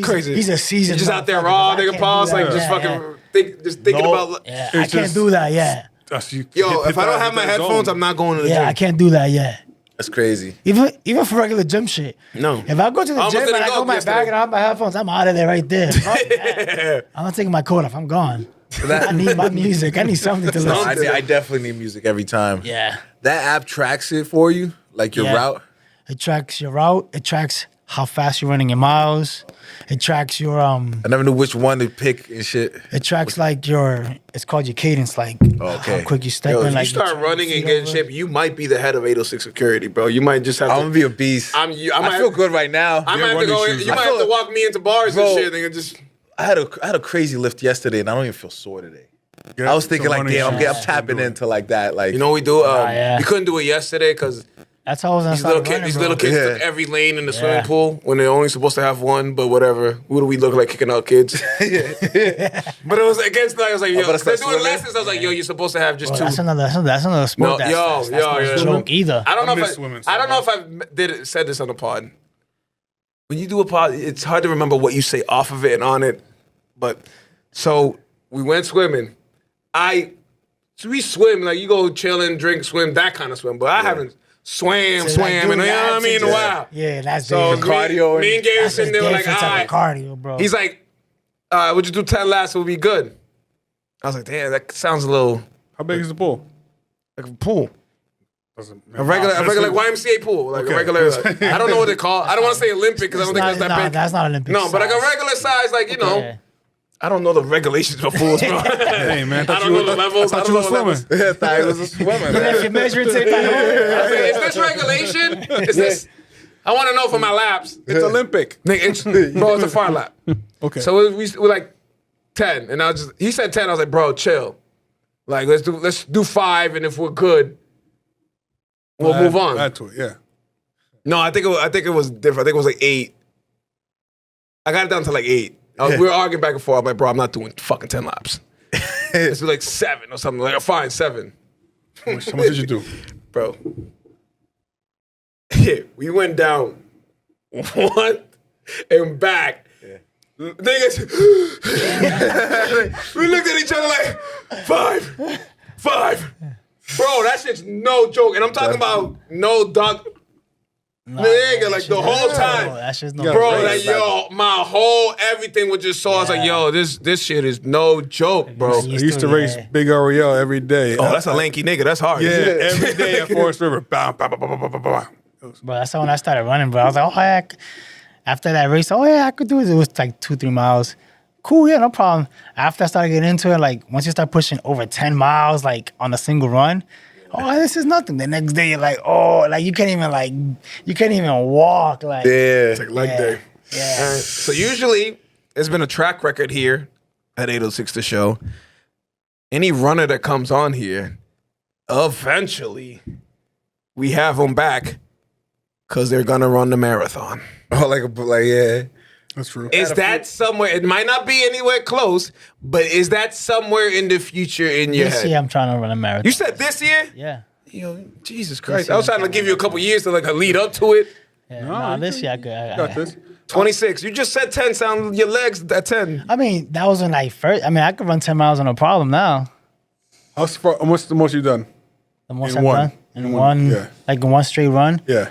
Crazy. He's a seasoned. He's just out there motherfucker, raw, 'cause I nigga can't pause, do like that. just Yeah, fucking thinking about. Yeah, I It's can't just- do that. Yeah, That's you. Yo, hit if I don't that- have my hit that headphones, zone. I'm not going to the yeah, gym. I can't do that. Yeah. That's crazy. Even for regular gym shit. No. If I go to the I almost gym and didn't I go go my yesterday. bag and I have my headphones, I'm out of there right there. Fuck that. I'm not taking my coat off. I'm gone. I need my music. I need something to No, listen to. I definitely need music every time. Yeah. That app tracks it for you, like your Yeah. route. It tracks your route. It tracks how fast you're running your miles. It tracks your I never knew which one to pick and shit. It tracks like your. It's called your cadence, like Okay. how quick you step Yo, in. if Like you start turn running your and feet get in over. shape, you might be the head of 806 security, bro. You might just have to. I'm gonna be a beast. I might feel good right now. I might have to running go. shoes You on. might have to walk me into bars Bro. and shit, nigga. Just I had a crazy lift yesterday, and I don't even feel sore today. I was thinking like, damn, I'm tapping into like that. Like, you know what we do? yeah. We couldn't do it yesterday because That's how I was gonna these start little kids, running, these bro. little kids Yeah. took every lane in the swimming Yeah. pool when they're only supposed to have one. But whatever. Who do we look like kicking out kids? But it was against. Like, I was like, yo, better they're start doing swimming. lessons. I was like, yo, you're supposed to have just Bro, two. that's another sport. No, that's, yo, that's not yo. a joke either. I don't know I miss if swimming so I don't know if I said this on the pod. When you do a pod, it's hard to remember what you say off of it and on it. But so we went swimming. So we swim like you go chilling, drink, swim, that kind of swim. But I haven't swam, So, like, and doing you know what I mean? In a abs while. Yeah, that's So different. cardio me and Gary were That's sitting just there like, different all type right. of cardio, bro. He's like, would you do 10 laps? It would be good. I was like, damn, that sounds a little How big is the pool? like a pool. Doesn't A regular like YMCA pool, like a regular. I don't know what they call. I don't want to say Olympic because I don't think that's that big. That's not Olympic. No, but like a size. regular size, like you know. Yeah. I don't know the regulations for pools, bro. Hey man, I don't know the levels. I I don't know thought the you were levels. swimming. I thought it was a swimmer. But if you're measuring tape by hand, I was like, is this regulation? Is this? I want to know for my laps. It's Olympic. Nigga, bro, it's a far lap. Okay. So we're like 10, and he said 10. I was like, bro, chill. Like let's do 5, and if we're good, we'll move on. Add to it, yeah. No, I think it was different. I think it was like 8. I got it down to like 8. We were arguing back and forth. I'm like, bro, I'm not doing fucking 10 laps. Let's do like 7 or something. Like, fine, 7. How much did you do? Bro. We went down 1 and back. Niggas, we looked at each other like 5. Bro, that shit's no joke. And I'm talking about no dog. Nigga, like the whole time. Bro, that's just no. Bro, race, like, yo, my whole everything was just so. I was like, yo, this shit is no joke, bro. I used to race Big Ariel every day. Oh, that's a lanky nigga. That's hard. Yeah, every day at Forest River. Bow, bow, bow, bow, bow, bow, bow. Bro, that's when I started running, bro. I was like, oh, yeah. After that race, oh, yeah, I could do it. It was like 2-3 miles. Cool, yeah, no problem. After I started getting into it, like, once you start pushing over 10 miles, like, on a single run, oh, this is nothing. The next day, you're like, oh, like, you can't even walk. Like, It's like leg day. Yeah. All right. So usually, there's been a track record here at 806 The Show. Any runner that comes on here, eventually, we have them back because they're going to run the marathon. Oh, like yeah. That's true. Is that somewhere? It might not be anywhere close, but is that somewhere in the future in your This head? year, I'm trying to run a marathon. You said this year? Yeah. Yo, Jesus Christ. I was trying to give you a couple years to like lead up to it. Yeah. Nah, this year I could. You got this. 26. You just said 10. Sound your legs at 10. I mean, that was when I first. I mean, I could run 10 miles no problem now. What's the most you've done? The most In I've one. done in In one, one, yeah. like in one straight run, Yeah.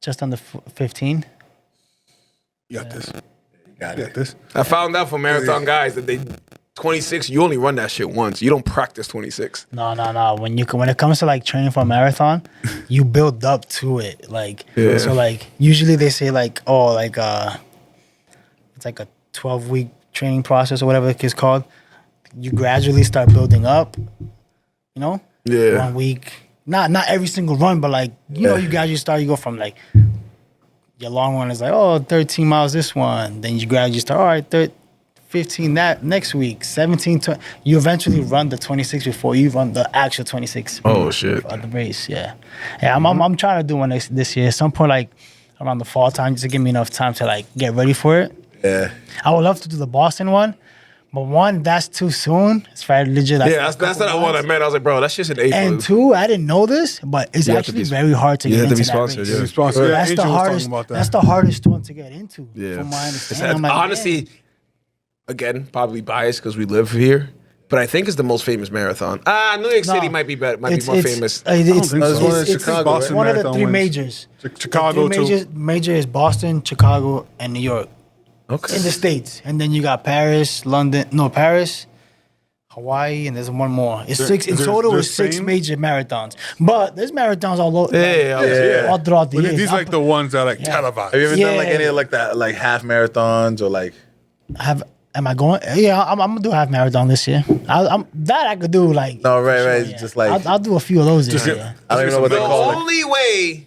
just under 15. You got this. Got You it. got this. I found out from marathon guys that 26, you only run that shit once. You don't practice 26. No. When it comes to like training for a marathon, you build up to it. Like so, like usually they say like it's like a 12-week training process or whatever it's called. You gradually start building up. You know. Yeah. 1 week, not every single run, but like you know, you gradually start. You go from like your long run is like 13 miles this one. Then you gradually start. All right, 15 that next week, 17, 20. You eventually run the 26 before you run the actual 26. Oh, shit. Of the race, yeah. I'm trying to do one this year. At some point, like around the fall time, just to give me enough time to like get ready for it. Yeah. I would love to do the Boston one, but one, that's too soon. It's very legit. Yeah, that's what I wanted, man. I was like, bro, that's just an April. And two, I didn't know this, but it's You have to actually be- very hard to you get have to into be that sponsored, race. yeah. He's sponsored. That's Angel the was hardest. talking about that. That's the hardest one to get into. Yeah. From my understanding. I'm like, honestly, again, probably biased because we live here, but I think it's the most famous marathon. New York City might be better, might be more famous. It's think so. One in Chicago, Boston one of the Marathon three wins. majors. Chicago, The three too. major is Boston, Chicago, and New York Okay. in the States, and then you got Paris, Hawaii, and there's one more. It's six in total. there's It's six same? major marathons, but there's marathons all over. Yeah. all throughout the But year. these like the ones that are like televised. Have you ever done like Yeah. any of like that, like half marathons or like? Am I going? Yeah, I'm gonna do a half marathon this year. I could do like. No, right, for right. yeah. Just like I'll do a few of those. This get- year. I don't even know what The they call it. only way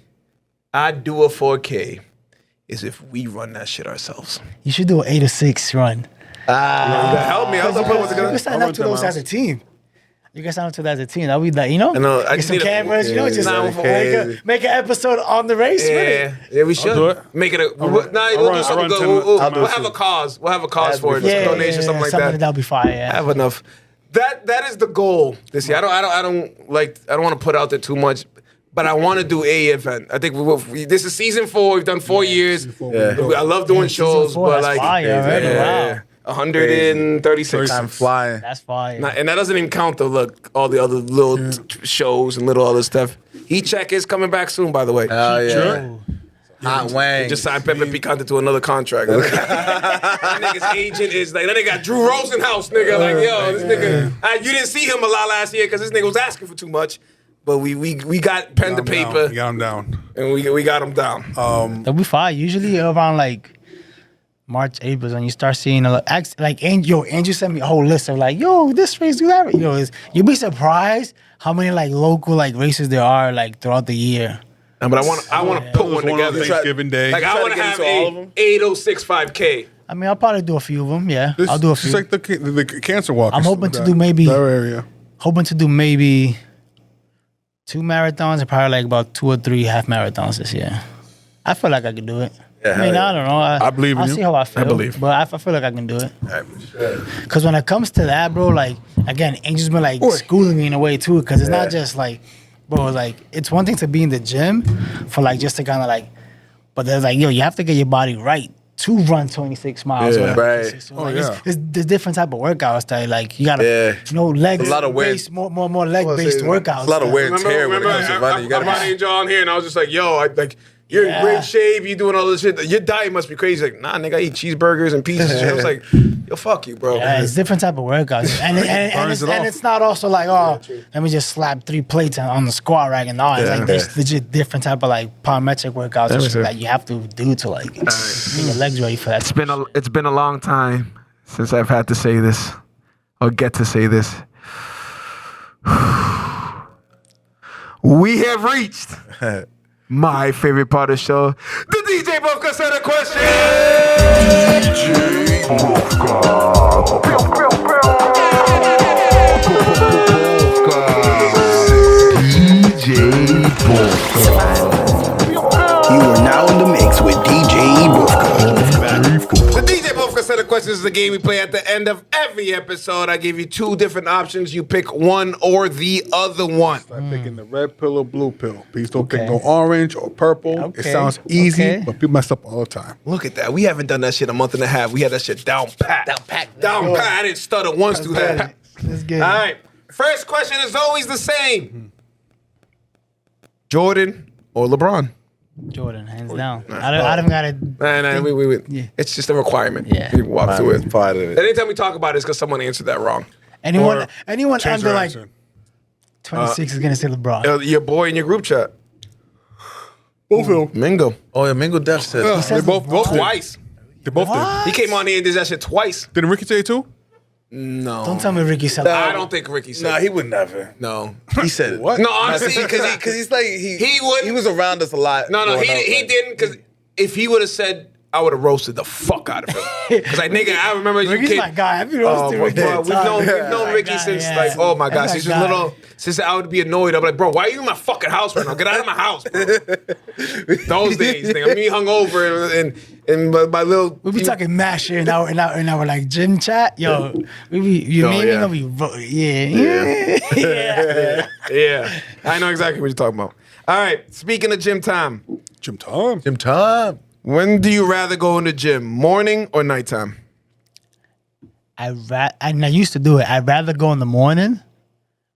I'd do a 4K is if we run that shit ourselves. You should do an 8 or 6 run. Help me. I was You putting can together. sign up to those as a team. You can sign up to that as a team. That'll be like, I know, I get just some need a- cameras, yeah, just yeah, okay. make an episode on the race. Yeah, we should do it. make it a. We'll run- do I'll something run good. 10 We'll I'll do we'll it have too. a cause. We'll have a cause for it. Yeah, Donation, something like that. That'll be fire. Yeah. I have enough. That is the goal this year. I don't want to put out there too much, but I want to do a event. I think this is season 4. We've done 4 years. Yeah. I love doing Season shows, 4, but that's like fire already. Wow. 136. I'm flying. That's fire. And that doesn't even count all the other little shows and little other stuff. E-Check is coming back soon, by the way. Oh yeah. Sure. Hot wang. Just signed Pepe Picante to another contract. That nigga's agent is like, that nigga got Drew Rosenhaus, nigga. Like, yo, this nigga, you didn't see him a lot last year because this nigga was asking for too much. But we got pen to paper You got him down. and we got him down. That'll be fine. Usually around like March, April, when you start seeing Andrew sent me a whole list of like, yo, this race, do that. You'll be surprised how many like local like races there are like throughout the year. But I want to put one One on together. Thanksgiving Day. Like, I try want to to get have into all of them? a 806 5K. I mean, I'll probably do a few of them. Yeah, I'll do a few. Just like the cancer walk. I'm hoping to do maybe- that area. Hoping to do maybe 2 marathons and probably like about 2 or 3 half marathons this year. I feel like I could do it. Yeah, I mean, yeah. I don't know. I believe in I'll you. see how I feel. I believe. But I feel like I can do it. Sure. Because when it comes to that, bro, like, again, Angel's been like schooling me in a way too. Because it's not just like, bro, like, it's one thing to be in the gym for like just to kind of like, but there's like, yo, you have to get your body right to run 26 miles. Yeah. or whatever. Right. So, Oh, like, yeah. there's different type of workouts that like you gotta, Yeah. legs, A lot of wear. based, more leg based workouts. It's a lot of wear and tear when it Remember, comes to running. You I brought gotta Angel on here and I was just like, yo, You're in great shape. You doing all this shit. Your diet must be crazy. Like, nah, nigga, I eat cheeseburgers and pizzas. And shit. I was like, yo, fuck you, bro. Yeah, it's different type of workouts, and it's not also like, oh, let me just slap 3 plates on the squat rack and all. It's like there's legit different type of like plyometric workouts and shit that you have to do to like get your legs ready for that. It's been a long time since I've had to say this or get to say this. We have reached my favorite part of the show, the DJ Bofka Set of Questions. DJ Bofka. You are now in the mix with DJ Bofka. The DJ Bofka Set of Questions is a game we play at the end of every episode. I give you 2 different options. You pick one or the other one. I'm picking the red pill or blue pill. Please don't pick no orange or purple. It sounds easy, but people mess up all the time. Look at that. We haven't done that shit a month and a half. We had that shit down pat. Down pat. I didn't stutter once through that. That's good. All right. First question is always the same. Jordan or LeBron? Jordan, hands down. I don't gotta. Nah, wait. Yeah. It's just a requirement. Yeah. People walk through it. Part of it. Anytime we talk about it, it's because someone answered that wrong. Anyone Change under their like answer. 26 is gonna say LeBron. Your boy in your group chat. Both of them. Mingo. Oh yeah, Mingo Def said. Yeah, they both did. Twice. They both did. He came on here and did that shit twice. Didn't Ricky say it too? No. Don't tell me Ricky said I don't think Ricky said Nah, he would never. No. He said it. What? No, honestly, Because he's like He would- He was around us a lot. No, growing up, he like- didn't, because if he would have said, I would have roasted the fuck out of him. Because like, nigga, I remember you Ricky's kid. my guy. I've been roasting Ricky. Bro, we've known My Ricky guy, since yeah. like, oh my God, That's since my he was guy. little. Since I would be annoyed, I'd be like, bro, why are you in my fucking house right now? Get out of my house, bro. Those days, nigga, me hungover and my little. We be talking mad shit in our like gym chat. Yo, we be gonna be yeah. Yeah, I know exactly what you're talking about. All right, speaking of gym time, Jim Tom. Jim Tom. when do you rather go in the gym, morning or nighttime? I used to do it. I'd rather go in the morning,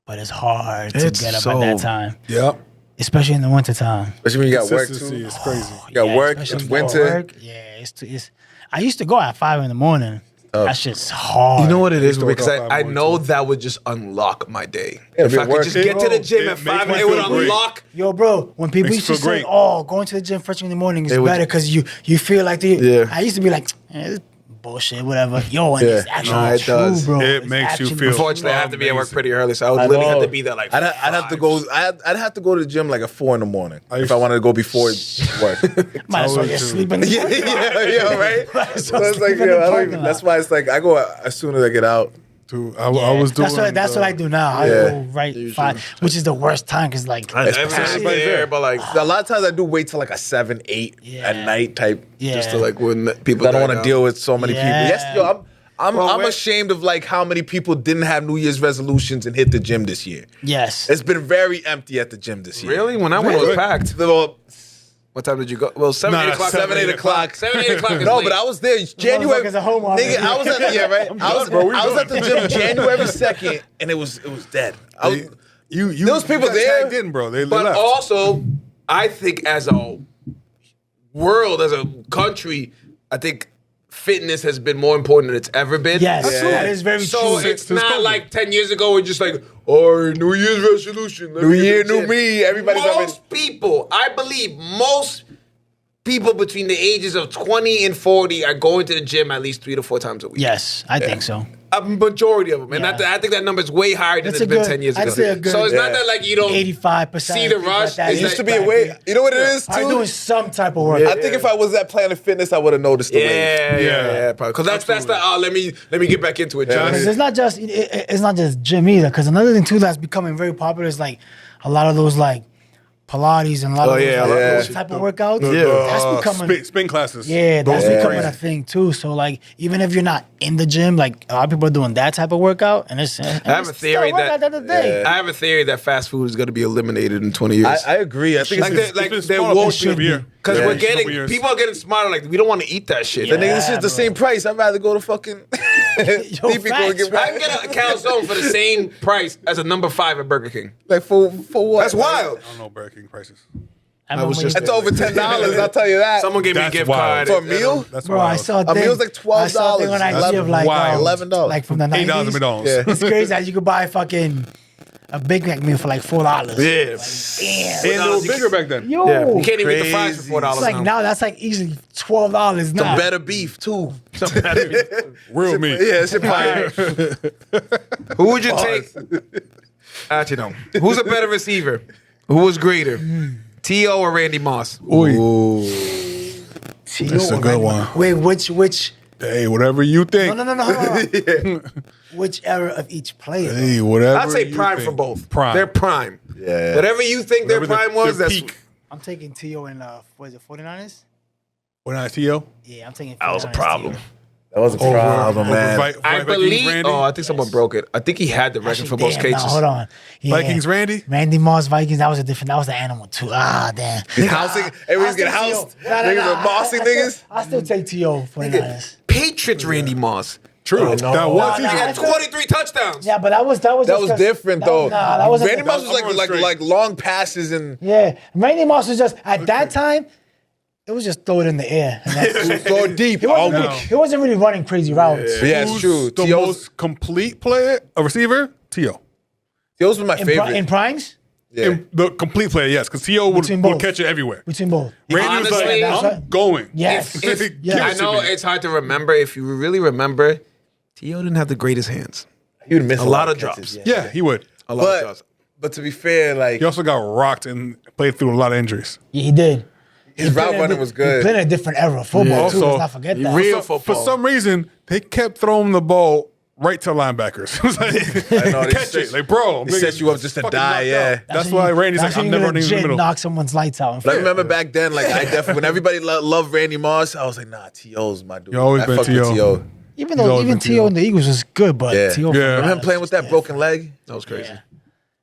but it's hard to It's get up so- at that time, Yep. especially in the wintertime. Especially when you got work Consistency too. is crazy. You got work. especially It's when you got winter. work. Yeah, it's. I used to go at 5 in the morning. That shit's hard. You know what it is, to because wake up I at know morning, that would just unlock my day. Yeah, If be I could work- just get to the gym it at makes 5, me it would feel great. unlock. Yo, bro, when people Makes used to you feel say, great. "Oh, going to the gym first thing in the morning is It would- better," because you feel like the. Yeah. I used to be like, this bullshit, whatever. Yo, and it's actually Nah, it true, does. bro. It It's makes you actually feel- true. Unfortunately, I have to be at work Amazing. pretty early, so I would literally have to be there like. I'd have to go. I'd have to go to the gym like at 4 in the morning if I wanted to go before work. Might as well Totally just true. sleep in the yeah, right. Might as So well it's like, sleep in yo, the I don't parking even, lot. that's why it's like I go as soon as I get out. Dude, I was doing. That's what I do now. I Yeah. go right 5, which is the worst time because like Everybody's there, but like A lot of times I do wait till like a 7, 8 Yeah. at night type. yeah, just to like when people. I don't die want to down. deal with so many people. Yeah. Yes, yo, I'm Well, ashamed of like how many people didn't have New Year's resolutions and hit the gym this year. yes. It's been very empty at the gym this year. Really? When I went, it was packed. Well, What time did you go? Well, 7, Nah, 8 o'clock. 7, 8 o'clock. 7, 8 o'clock. Is No, late. but I was there January. Motherfucker's a home office. Nigga, I was at I was at the gym January 2nd, and it was dead. You Those people got there- tagged in, bro. They But left. also, I think as a world, as a country, I think fitness has been more important than it's ever been. Yes, that is very So true. it's Since not COVID. like 10 years ago, we're just like, oh, New Year's resolution. let New me hit year, the new gym." me. Everybody's already. Most people, I believe most people between the ages of 20 and 40 are going to the gym at least 3 to 4 times a week. Yes, I think so. A majority of them. And Yeah. I think that number is way higher than That's it's a been good- 10 years I'd ago. say a good- So it's not Yeah. that like you don't 85%. see the rush. That. It's It used to like- be a way. You know what it is I'm doing too? some type of work. I think if I was at Planet Fitness, I would have noticed the wave. Yeah, probably. Because that's the let me get back into it, John. Because it's not just gym either. Because another thing too that's becoming very popular is like a lot of those like Pilates and a lot of those, yeah, like, yeah. those type of workouts. The, That's becoming spin classes. yeah, that's Those are becoming crazy. a thing too. So like even if you're not in the gym, like a lot of people are doing that type of workout, and it's I have a theory I have a theory that fast food is going to be eliminated in 20 years. I agree. I think Like it's, they- like It's they been won't smaller every year. because Yeah. we're Over getting years. people are getting smarter. Like we don't want to eat that shit. Yeah. the nigga, this shit's the same price. I'd rather go to fucking facts, I can get a calzone for the same price as a number 5 at Burger King. like for what? That's wild. I don't know Burger King prices. I was remember just- you- That's over $10. I'll tell you that. Someone gave me a That's gift wild. card. For a meal? That's Bro, I wild. saw a A thing. meal's like I saw a thing on $12. IG of like wild. $11. like from the $8 90s. McDonald's. Yeah. It's crazy that you could buy fucking a Big Mac meal for like $4. Yeah. Damn. And they were bigger back then. Yo. Yeah. You can't even get the fries Crazy. for $4 It's like now that's like easily $12 now. Better beef, too. Real meat. Yeah, it's fire. Who would you take? Actually, no. Who's a better receiver? Who was greater? T.O. or Randy Moss? Ooh. That's a good one. Wait, which? Hey, whatever you think. No. Hold on. Which era of each player? Hey, whatever. I'd say you prime think. for both. Prime. They're prime. Yeah. Whatever you think Whatever their prime was, their that's peak. I'm taking T.O. and what is it, 49ers? When I T.O. Yeah, I'm taking 49ers. That was a problem. That was a problem, man. I believe. Oh, I think someone broke it. I think he had the record for most cases. Hold on. Yeah. Vikings Randy? Randy Moss, Vikings. That was the animal too. Ah, damn. He's housing. Everyone's getting housed. Niggas are bossing niggas. I still take T.O. 49ers. Patriots Randy Moss. True. That was He Nah, had 23 touchdowns. Yeah, but that was That just was 'cause- different, though. Nah, that wasn't. Randy Moss was I'm going straight. like long passes and Yeah, Randy Moss was just at that time. It was just throw it in the air. And that's, so deep. he wasn't really running crazy routes. Yeah, it's Who's true. the T.O.'s most complete player, a receiver? T.O. was my In favorite. primes, Yeah. The complete player, yes, because T.O. would Between both. catch it everywhere. between both. Randy was Honestly, like, that's I'm going. Yes. If, Give I it to know me. it's hard to remember. If you really remember, T.O. didn't have the greatest hands. He would miss A lot of catches, drops. Yeah, he would. A lot of drops. But to be fair, like He also got rocked and played through a lot of injuries. Yeah, he did. his route running was He played good. in a different era of football too. Also, Let's not forget that. real For football. some reason, they kept throwing the ball right to linebackers. It was like, I know, they catch set- it. Like, bro. they set you up just to fucking die, knocked yeah. out. That's why Randy's like, That's when I'm you never running in the legit middle. knock someone's lights out. Like, I remember back then, like I definitely when everybody loved Randy Moss, I was like, nah, T.O.'s my dude. You always I been fuck with T.O. T.O. Even He's though always even been T.O. T.O. and the Eagles was good, but Yeah. T.O. Yeah. Remember him playing with that broken leg? That was crazy.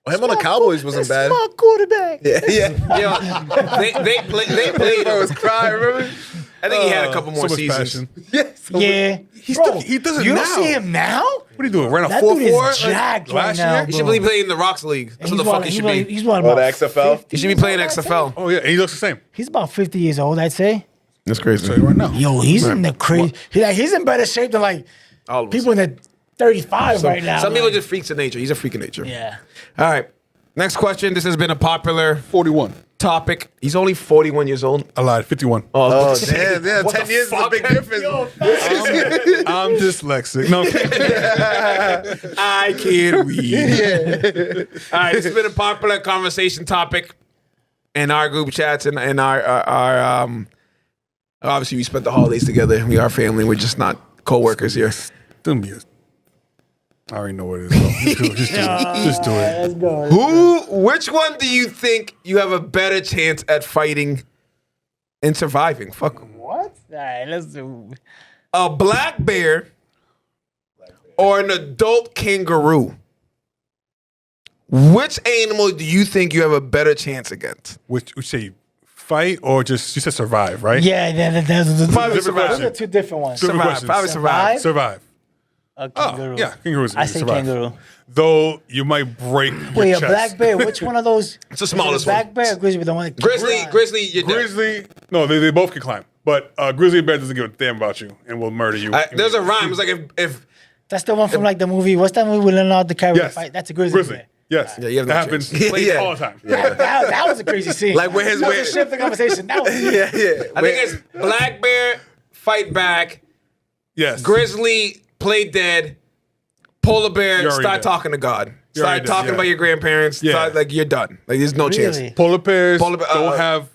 Well, him on the Cowboys wasn't bad. Smart quarterback. Yeah, yeah. Yo, they played. I was crying, remember? I think he had a couple more So much seasons. passion. Yes. Yeah, He does it You now. don't see him now. What are you doing? Ran a That dude 4-4 is jacked right last now, year? He should be playing in the Rocks League. That's what the fuck he should be. He's what, Oh, about the XFL? 50 He should be years playing old, I'd say? XFL. Oh, yeah. And he looks the same. He's about 50 years old, I'd say. That's crazy. Tell you right now. Yo, he's in the crazy. He's in better shape than like All of us. people in the 35 right now. Some people are like, just freaks of nature. He's a freak of nature. yeah. All right. Next question. This has been a popular 41. topic. He's only 41 years old. I lied. 51. Oh, damn, yeah. What 10 the years is a fuck? big difference. I'm dyslexic. No, I'm kidding. I can't read. All right, this has been a popular conversation topic in our group chats and our obviously we spent the holidays together. We are family. We're just not co-workers here. Don't be a- I already know what it is. Though. Just do it. Just do it. Let's go. Which one do you think you have a better chance at fighting and surviving? Fuck. What? All right, let's do. A black bear or an adult kangaroo? Which animal do you think you have a better chance against? Which say fight or just you said survive, right? Yeah, there's Probably those survive. are two different ones. Different Survive. questions. Probably survive. Survive. A Oh, kangaroo. yeah, kangaroos. I say survive. kangaroo. Though you might break Wait, your a chest. black bear. Which one of those? It's the smallest Is it a black one. bear or grizzly? The one that Grizzly, you're dead. Grizzly. No, they both can climb. But grizzly bear doesn't give a damn about you and will murder you. There's a rhyme. It's like if That's the one from like the movie. What's that movie with Leonardo DiCaprio? Yes. Fight? That's a grizzly. bear. Yes. Yeah, you have no that happens chance. plays Yeah. all the time. That was a crazy scene. Like, where his- That was where- a shift the conversation. That was Yeah, yeah. I think it's black bear, fight back, Yes. grizzly, play dead, polar bear, You're already start dead. talking to God. You're Start already dead, talking yeah. about your grandparents. Yeah. Start, like you're done. Like there's no chance. Really? Polar bears Polar bear- don't have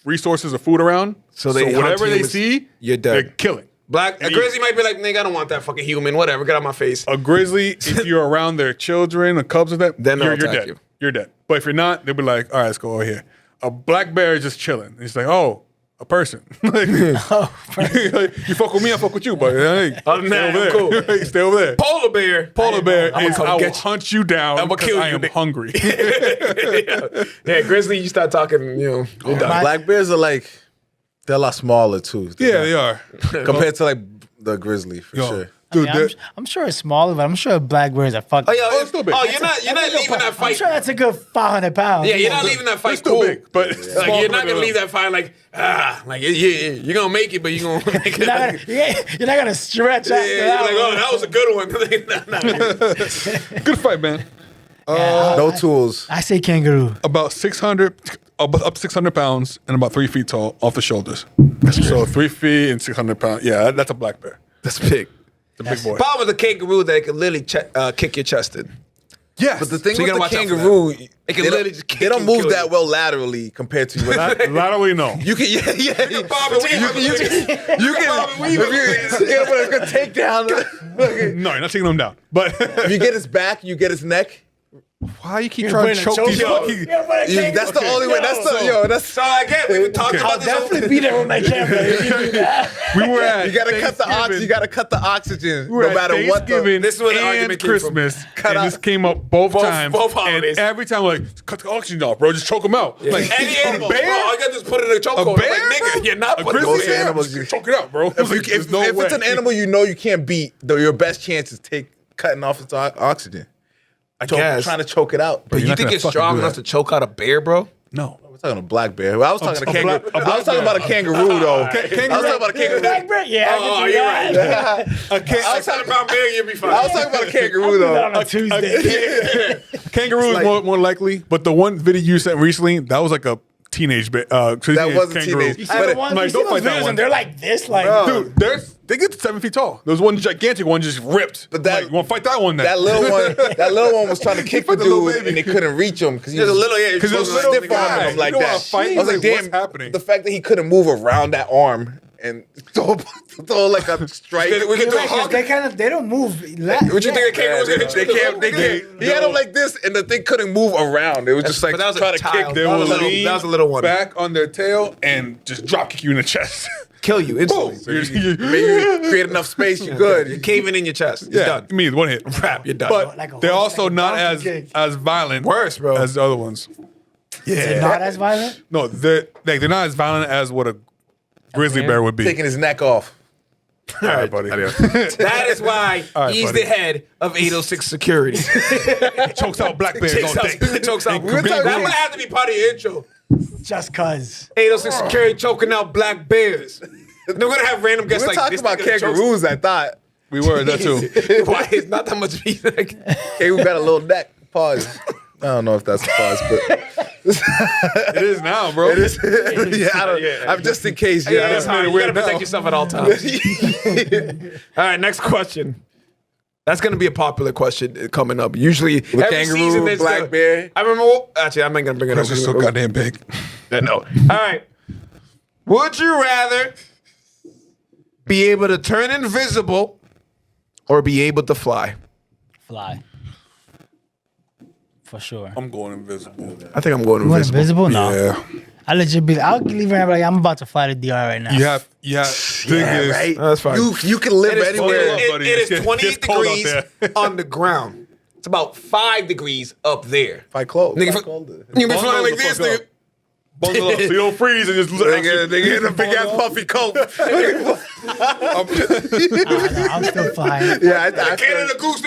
resources or food around. So they hunt whatever they humans. see, You're dead. they kill it. A And grizzly might be like, nigga, I don't want that fucking human. Whatever, get out my face. A grizzly, if you're around their children or cubs or that, Then they'll you're attack dead. you. You're dead. But if you're not, they'll be like, all right, let's go over here. A black bear is just chilling. It's like, oh, a person. Like, you fuck with me, I fuck with you, but hey, Other than stay that, over I'm there. cool. Stay over there. Polar bear. Polar bear I'ma is come I will get you. hunt you down I'ma because kill I you, am nigga. hungry. Yeah, grizzly, you start talking, you're done. Black bears are they're a lot smaller too. Yeah, they are. Compared to the grizzly, for Yo, sure. Dude, I'm sure it's smaller, but I'm sure black bears are fucking. Oh, yeah, it's still big. Oh, you're not leaving that I'm fight. sure that's a good 500 pounds. Yeah, you're not leaving that fight still cool. big, but Like, you're not gonna leave that fight like you're gonna make it, but you're gonna make You're not it. gonna, you're not gonna stretch after You're that. like, oh, one. that was a good one. good fight, man. No tools. I say kangaroo. About 600, up to 600 pounds and about 3 feet tall off the shoulders. So 3 feet and 600 pounds. Yeah, that's a black bear. That's big. It's a big boy. Problem with the kangaroo that it can literally kick your chest in. Yes. But the thing So you with gotta the watch out for kangaroo, It can they literally don't, just kick they don't you, move kill that you. well laterally compared to you. Laterally, no. You can, yeah. You can bob and weave. You can, if you get a good takedown, No, you're not taking them down. But if you get his back, you get his neck. why you keep trying to putting a choke these choke- fucking... That's the only way. That's the that's. So again, we were talking I'll about this. definitely be there with my camera if you do that. We were at You gotta cut the Thanksgiving. You gotta cut the oxygen, We were no at matter what. Thanksgiving This is where the and argument came from. Christmas, Cut and out- this came up both times. both holidays. And every time, like, cut the oxygen off, bro. Just choke them out. Like, Any a animal, bear? bro, I got to just put it in a chokehold. A I'm bear? like, nigga, you're not A putting grizzly those bear? animals- Just choke it out, bro. If, Like, there's no if way. it's an animal you know you can't beat, though, your best chance is cutting off its oxygen. I guess. Trying to choke it out. But you're you not think gonna it's fucking strong do enough that. to choke out a bear, bro? No. We're talking a black bear. I was talking a kangaroo. black I was talking about a kangaroo though. I was talking about a kangaroo. Black bear? Yeah, I Oh, can do you're that. right. I was talking about bear, you'll be fine. I was talking about a kangaroo I'll do that though. on a Tuesday. Kangaroo is more likely, but the one video you sent recently, that was like a teenage bit. That was a teenage. You see the ones, Like, you see don't those fight that videos one. and they're like this, like Dude, they get to 7 feet tall. There was one gigantic one just ripped. But that- like, you want to fight that one then? That little one was trying to kick the Fight the little dude baby. and they couldn't reach him because he There's was a little, yeah, Because it was a little stiff arming guy. him like You don't that. wanna fight? I was like, What's damn, happening? the fact that he couldn't move around that arm and throw like a strike. We can do a Right, 'cause hug. they don't move. What you think a kangaroo was gonna hit you? They can't. He had him like this, and the thing couldn't move around. It was just like But that was a trying to child. kick. They That will was a little- lean that was a little one. back on their tail and just drop kick you in the chest. Kill you instantly. Maybe you create enough space, you're good. You're caving in your chest. You're Yeah, done. I mean, one hit. Crap, you're done. But Like a they're horse, also like a not donkey kick. as violent. Worse, bro. As the other ones. They're not as violent. No, they're not as violent as what a grizzly bear would be. Taking his neck off. All right, buddy. That is why right, he's buddy. the head of 806 security. Chokes out black bears all day. Chokes out. We're talking That about- might have to be part of your intro. Just cause. 806 security choking out black bears. They're gonna have random guests We're like talking this. about nigga chokes- kangaroos, I thought. We were that too. Why? It's not that much meat. Like, Kangaroo got a little neck. Pause. I don't know if that's a pause, but It is now, bro. it is. Yeah, I don't. I'm just in case. Yeah, that's how you weird gotta protect now. yourself at all times. All right, next question. That's gonna be a popular question coming up. Usually, every kangaroo, season there's black bear. I remember. Actually, I'm not gonna bring it up. It's just so goddamn big. No. All right. Would you rather be able to turn invisible or be able to fly? Fly. For sure. I'm going invisible. I think I'm going You want invisible. invisible? No. Yeah. I legit be. I'll leave it like I'm about to fly to DR right now. You have. Thing is, right. That's fine. You can live It is, anywhere. buddy. it is It's 28 cold out degrees there. on the ground. It's about 5 degrees up there. If I close, Nigga, if I if- close it. You be Bundle flying like the this, fuck nigga. up. Bundle up so you don't freeze and just Nigga in a big ass puffy coat. I'm still flying. Yeah, Canada Goose.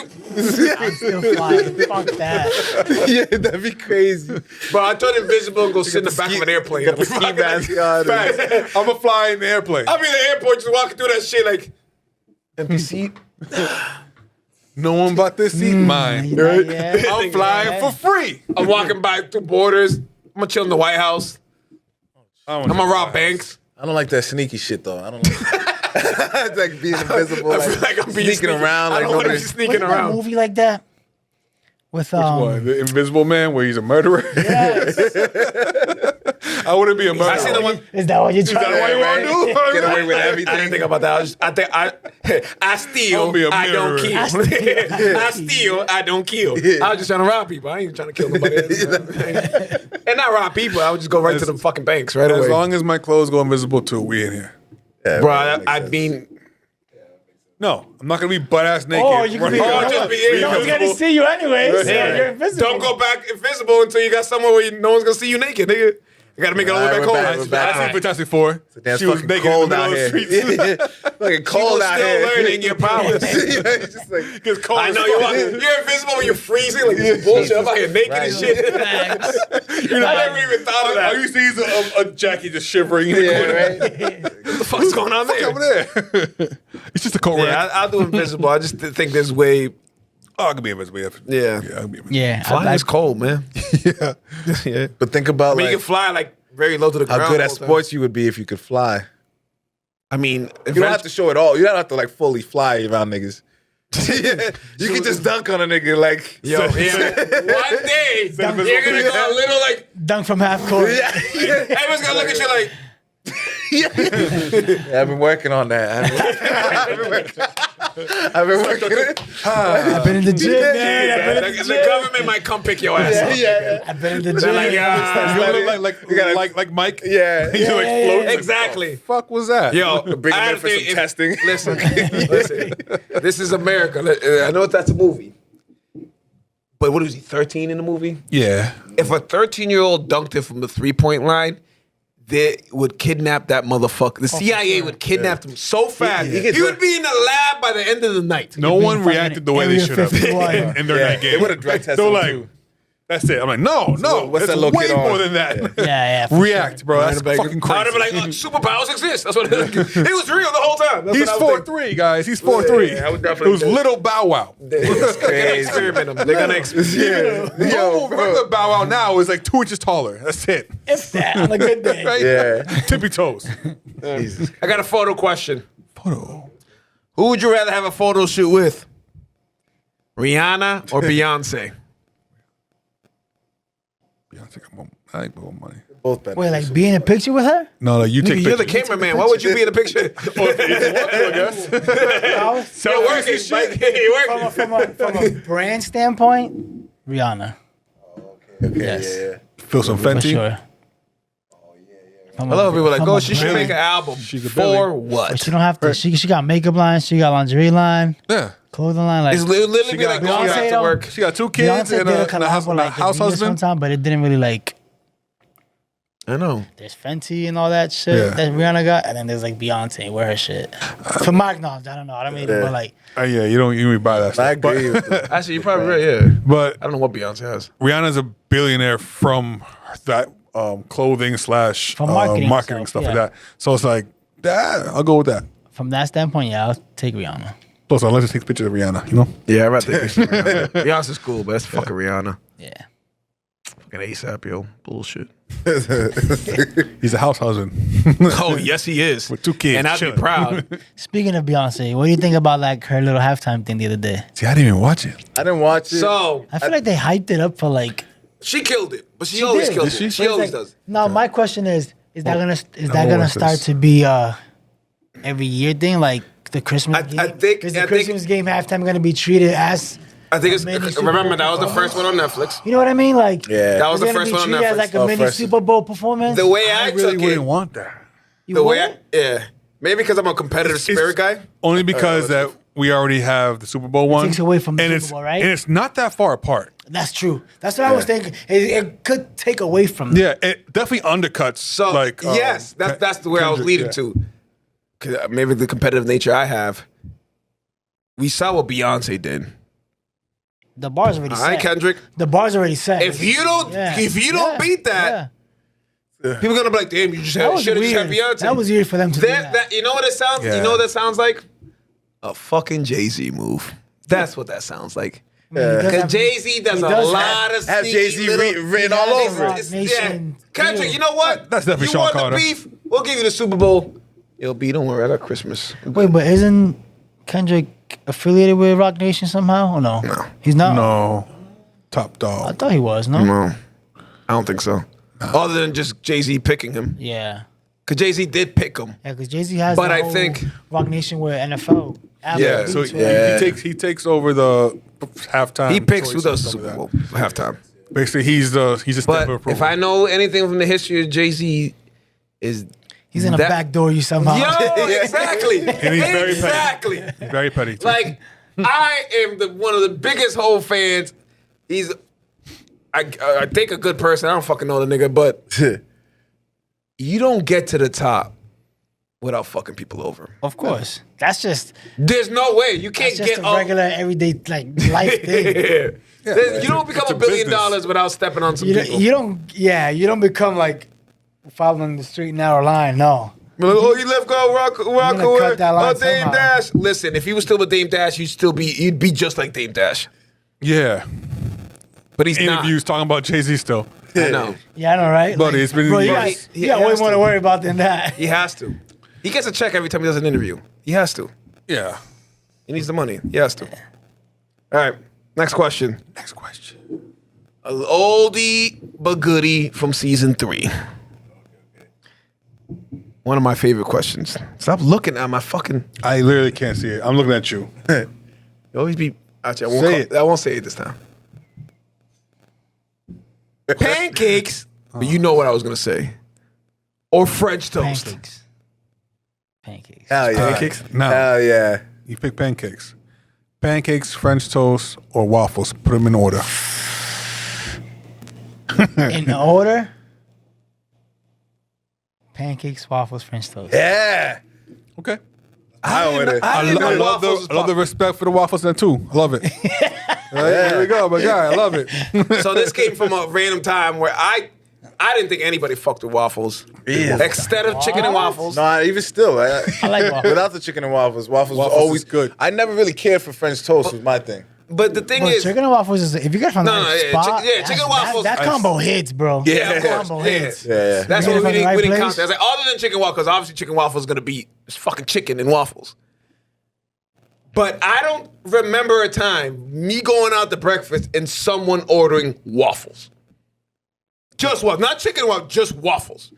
I'm still flying. Fuck that. yeah, that'd be crazy. Bro, I turn invisible and go sit in the back of an airplane. Got the ski mask on. Facts. I'm gonna fly in the airplane. I'll be in the airport just walking through that shit like, Empty seat. No one bought this seat. Mine. Not yet. I'm flying for free. I'm walking by through borders. I'm gonna chill in the White House. I'm gonna rob banks. I don't like that sneaky shit though. I don't like it's like being invisible, I like, feel like I'm being sneaking around, I like don't want to be nobody's sneaking Wasn't there a around. movie like that with What? The Invisible Man, where he's a murderer. Yes. I wouldn't be a murderer. I seen the one. Is that what you're trying that what you to want to do? Get away with I everything. didn't think about that. I steal. I'll be a I don't mirror. kill. I steal. I don't kill. I was just trying to rob people. I ain't even trying to kill nobody else. And not rob people. I would just go right to the fucking banks right As away. long as my clothes go invisible too, we in here. Yeah, Bro, that makes I sense. mean, No, I'm not gonna be butt ass naked. Oh, you can be. running around. just be No one's gonna invisible. see you anyway. So Yeah. you're invisible. don't go back invisible until you got somewhere where no one's gonna see you naked, nigga. I gotta make it all the way back Alright, home. we're back. I seen Fantastic Four. Damn, She was fucking naked in the cold middle out of the here. streets. Fucking cold out Still here. learning your powers. It's just like, Gets cold I as know fuck. you're invisible when you're freezing. Like this bullshit. I'm out here naked and shit. You know, I never even thought of that. All you see is a Jackie just shivering in the yeah, corner. right. What the fuck's going on there? Over there. It's just a cold rack. Yeah, I'll do invisible. I just think there's way. Oh, I could be invisible. Yeah. Yeah, I could be invisible. Yeah, Flying is cold, man. Yeah. Yeah. But think about I mean, like you can fly like very low to the ground. how good at all the time. sports you would be if you could fly. I mean, You don't have to show it all. You don't have to like fully fly around niggas. You can just dunk on a nigga like Yo, yeah. One day, you're gonna go a little like. dunk from half court. Everyone's gonna look at you like. Yeah, I've been working on that. I've been working it. I've been in the gym, man. I've been in the The gym. government might come pick your ass up. Yeah. I've been in the They're gym. like, You yeah. look like Mike. Yeah. You like Yeah, floats. Exactly. Fuck was that? Yo, Bring him I in for think some testing. Listen, this is America. I know that's a movie. But what was he, 13 in the movie? Yeah. If a 13-year-old dunked it from the 3-point line, they would kidnap that motherfucker. The CIA would kidnap him so fast. He He would be in the lab by the end of the night. No one fucking reacted the way they Area should have 51. in their Yeah, night game. they would have drug tested They were him like, too. that's it. I'm like, no. what's That's that little way kid on? more than that. Yeah, for React, bro. That's fucking I would crazy. have been like, superpowers exist. That's what it was real the whole time. That's He's what I was thinking. 4'3", guys. He's 4'3". Yeah, I would It definitely was do it. little Bow Wow. They're gonna experiment him. They're gonna experiment. Yeah. Yo, regular Bow Wow now is like 2 inches taller. That's it. If that, on a good day. Right? Yeah. Tippy toes. I got a photo question. Photo. Who would you rather have a photo shoot with? Rihanna or Beyonce? Beyonce got more. I like more money. Both better. Wait, like be in a picture with her? No, you take You're the pictures. cameraman. Why would you be in the picture? I guess. You're working, Mike. You're working. From a brand standpoint, Rihanna. Yeah. Feel some For Fenty. sure. I love people like, From oh, a she should brand. make an album. She's a For Billy. But what? she don't have to. She got makeup line. She got lingerie line. Yeah. Clothing line. Like It's literally She be got like going Beyonce back to though. work. She got 2 kids Beyonce and did a a collab house, with like house Adidas one husband. time, but it didn't really like. I know. There's Fenty and all that shit Yeah. that Rihanna got, and then there's like Beyonce wear her shit. For my knowledge, I don't know. I don't mean, but like Yeah, you don't even buy that I stuff. But, agree with that. Actually, you're probably right. Yeah. but I don't know what Beyonce has. Rihanna's a billionaire from that clothing / From marketing marketing stuff, stuff yeah. like that. So it's like, that, I'll go with that. from that standpoint, yeah, I'll take Rihanna. Plus, unless it takes pictures of Rihanna, you know? Yeah, I'd rather take Rihanna. Beyonce's cool, but that's fucking Rihanna. Yeah. Fucking ASAP, yo. Bullshit. He's a house husband. Oh, yes, he is. With 2 kids. And I'd be chilling. proud. Speaking of Beyonce, what do you think about like her little halftime thing the other day? See, I didn't even watch it. I didn't watch it. So, I feel like they hyped it up for like. she killed it. But she always did. kills Did she? it. She But it's always like- does. No, my question is that gonna gonna gonna watch start this. to be every year thing like the Christmas game? I think- Is the I think- Christmas game halftime gonna be treated as? I think mini it's. Super Remember, Bowl that was the performance? first one on Netflix. You know what I mean? Like Yeah. That was it's the gonna first be one on treated as Netflix. like a Oh, mini first. Super Bowl performance. The way I, I really took it. wouldn't want that. You The way wouldn't? yeah. Maybe because I'm a competitive spirit guy. Only because that we already have the Super Bowl one. takes away from the and Super it's, Bowl, right? And it's not that far apart. That's true. That's what I was thinking. It could take away from them. Yeah, it definitely undercuts. So like yes, that's the way I was Kendrick, leading yeah. to. 'Cause maybe the competitive nature I have. We saw what Beyonce did. The bar's already All set. right, Kendrick. The bar's already set. If you don't, Yeah. if you don't Yeah. beat that, Yeah. people are gonna be like, "Damn, you just That had was should have just had weird. Beyonce." That was weird for them to do That, that. you know what it sounds? Yeah. You know what that sounds like? A fucking Jay-Z move. That's what that sounds like. He does Because have- Jay-Z does he a does lot of have sneaky Jay-Z little- written all Yeah, over Rock it. It's, Nation Kendrick, deal. you know what? That's definitely you Sean want Carter. the beef? We'll give you the Super Bowl. Yo, B, don't worry, I got Christmas. Wait, but isn't Kendrick affiliated with Rock Nation somehow? Or no? No. He's not? No, top I dog. thought he was, no? No, I don't think so. Other than just Jay-Z picking him. Yeah. Because Jay-Z did pick him. Yeah, because Jay-Z has But the I whole think- Rock Nation with NFL. Yeah, So Beats, right? he takes over the halftime. He picks who choice does and the stuff Super like Bowl halftime. that. Basically, he's a step But of approval. if I know anything from the history of Jay-Z, is He's in a that- back door you somehow. Yo, exactly. And he's very petty. Exactly. Very petty. Too. Like, I am one of the biggest Hov fans. He's, I think, a good person. I don't fucking know the nigga, but you don't get to the top without fucking people over. Of course. That's just There's no way. You can't that's just get a up. regular everyday like life thing. You don't become It's a $1 billion business. without stepping on some You people. you don't become like following the street narrow line. No. Oh, you left go rock gonna away. cut that line Oh, Dame somehow. Dash. Listen, if he was still with Dame Dash, you'd be just like Dame Dash. Yeah. But he's Interviews talking about Jay-Z still. not. I know. Yeah, I know, right? Buddy, it's been bro, you years. got, He you got way has more to. to worry about than that. He has to. He gets a check every time he does an interview. He has to. Yeah. He needs the money. He has to. All right. Next question. Next question. An oldie but goodie from season 3. One of my favorite questions. Stop looking at my fucking. I literally can't see it. I'm looking at you. You always be. Actually, Say it. I won't say it this time. Pancakes. But you know what I was gonna say. Or French toast. Pancakes. Hell yeah. Pancakes? No. Hell yeah. You pick pancakes. Pancakes, French toast, or waffles. Put them in order. In order. Pancakes, waffles, French toast. Yeah. Okay. I would have. I didn't know love waffles was I love the respect for the waffles then too. I love it. Here we go, my guy. I love it. So this came from a random time where I didn't think anybody fucked with waffles. Yeah. Instead of chicken and waffles. No, even still, I like waffles. without the chicken and waffles, waffles was Waffles always is good. I never really cared for French toast. Was my thing. But the thing Bro, is, chicken and waffles is if you get it from No, the no, right yeah, spot. chicken that's- waffles- That combo hits, bro. yeah, of That course. combo Yeah. hits. Yeah. That's You what get it from we the didn't, right we didn't place? count. I was like, other than chicken waffles, because obviously chicken waffles is going to be it's fucking chicken and waffles. But I don't remember a time me going out to breakfast and someone ordering waffles. Just waffles. Not chicken and waffles, just waffles.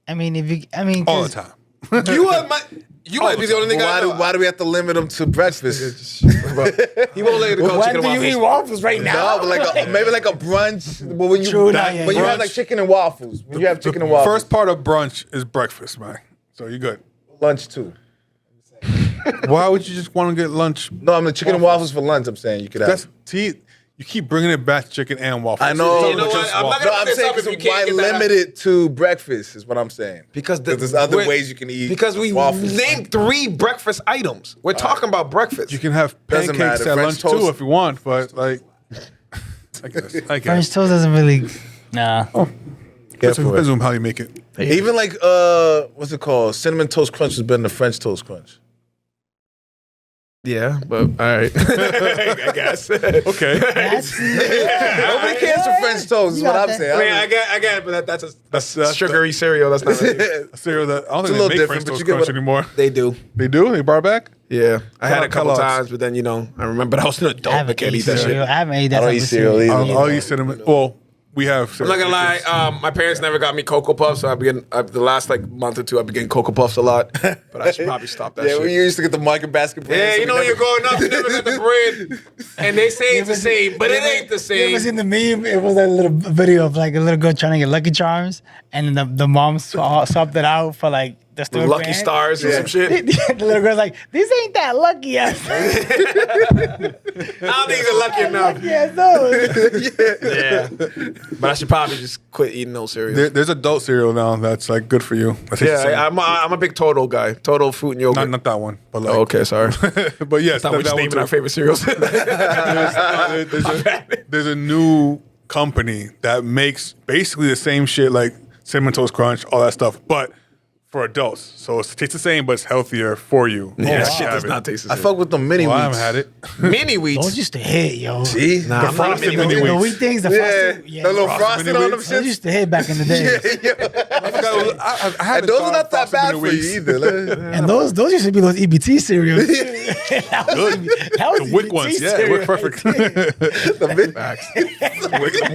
I mean, All the 'cause time. You might be the only nigga I know. Why do we have to limit them to breakfast? He won't let you go when chicken do and you eat waffles. waffles right now? No, but like maybe like a brunch. But when you True, nah, yeah, when you yeah. have like chicken and waffles, when you have chicken and waffles, First part of brunch is breakfast, man. So you're good. lunch too. Why would you just want to get lunch? No, I'm the chicken and waffles for lunch. I'm saying you could have. That's tea. You keep bringing it back to chicken and waffles. I know. You know what? I'm not No, gonna I'm put this saying up if you because can't why get that limit it to breakfast is what I'm saying. Because there's other we're- ways you can eat. Because we waffles. named 3 breakfast items. We're talking about breakfast. You can have Doesn't pancakes matter. at French lunch toast. too if you want, but like, I guess. French Depends toast doesn't really. Nah. Careful. on how you make it. Even like what's it called? Cinnamon toast crunch is better than French toast crunch. Yeah, but all right. I guess. Okay. That's, Nobody cares for French toast. Is You what got I'm that. saying. I mean, I get it, but that's That's sugary cereal. That's not really. A cereal that I don't It's a think little they make different, French but toast you get crunch what- anymore. They do. They do? They bar back? Yeah, I had it a couple Kellogg's. times, but then I remember I was an I adult. I haven't can't eat eaten that shit. cereal. I haven't ate that. I don't type eat of cereal either. I'll eat cinnamon. Well, we have I'm cereal. not gonna lie. My parents never got me Cocoa Puffs, so the last month or two I've been getting Cocoa Puffs a lot. But I should probably stop that Yeah, shit. we used to get the market basket bread. Yeah, so you we know, never- you're growing up, you never got the bread, and they say it's the same, but it ain't the You ever same. seen the meme? It was a little video of like a little girl trying to get Lucky Charms, and the mom swapped it out for like the store Lucky brand. Stars or some shit. The little girl's like, "These ain't that lucky ass." I don't think you're lucky enough. Yeah, no. Yeah, but I should probably just quit eating those cereals. There's adult cereal now that's like good for you. That tastes the same. Yeah, I'm a big Total guy. Total fruit and yogurt. not that one, but like. Oh, okay, sorry. But yes, Thought we're just that one naming too. our favorite cereals. There's a new company that makes basically the same shit like Cinnamon Toast Crunch, all that stuff, but for adults. So it tastes the same, but it's healthier for you. Yeah, Yes, shit you does have it. not taste the I same. fuck with the mini Well, I wheats. haven't had it. Mini Those wheats. used to hit, yo. See? Nah, I'm not a frosted mini mini wheat. The wheats. wheat things, the Yeah, frosted, the little frosting mini on them wheats. Those shits. used to hit back in the day. I forgot. I haven't And those are thought not that frosted bad mini for wheats. you either. And those used to be those EBT cereals. that was The Wick EBT ones, yeah, cereal. work perfect. The mid-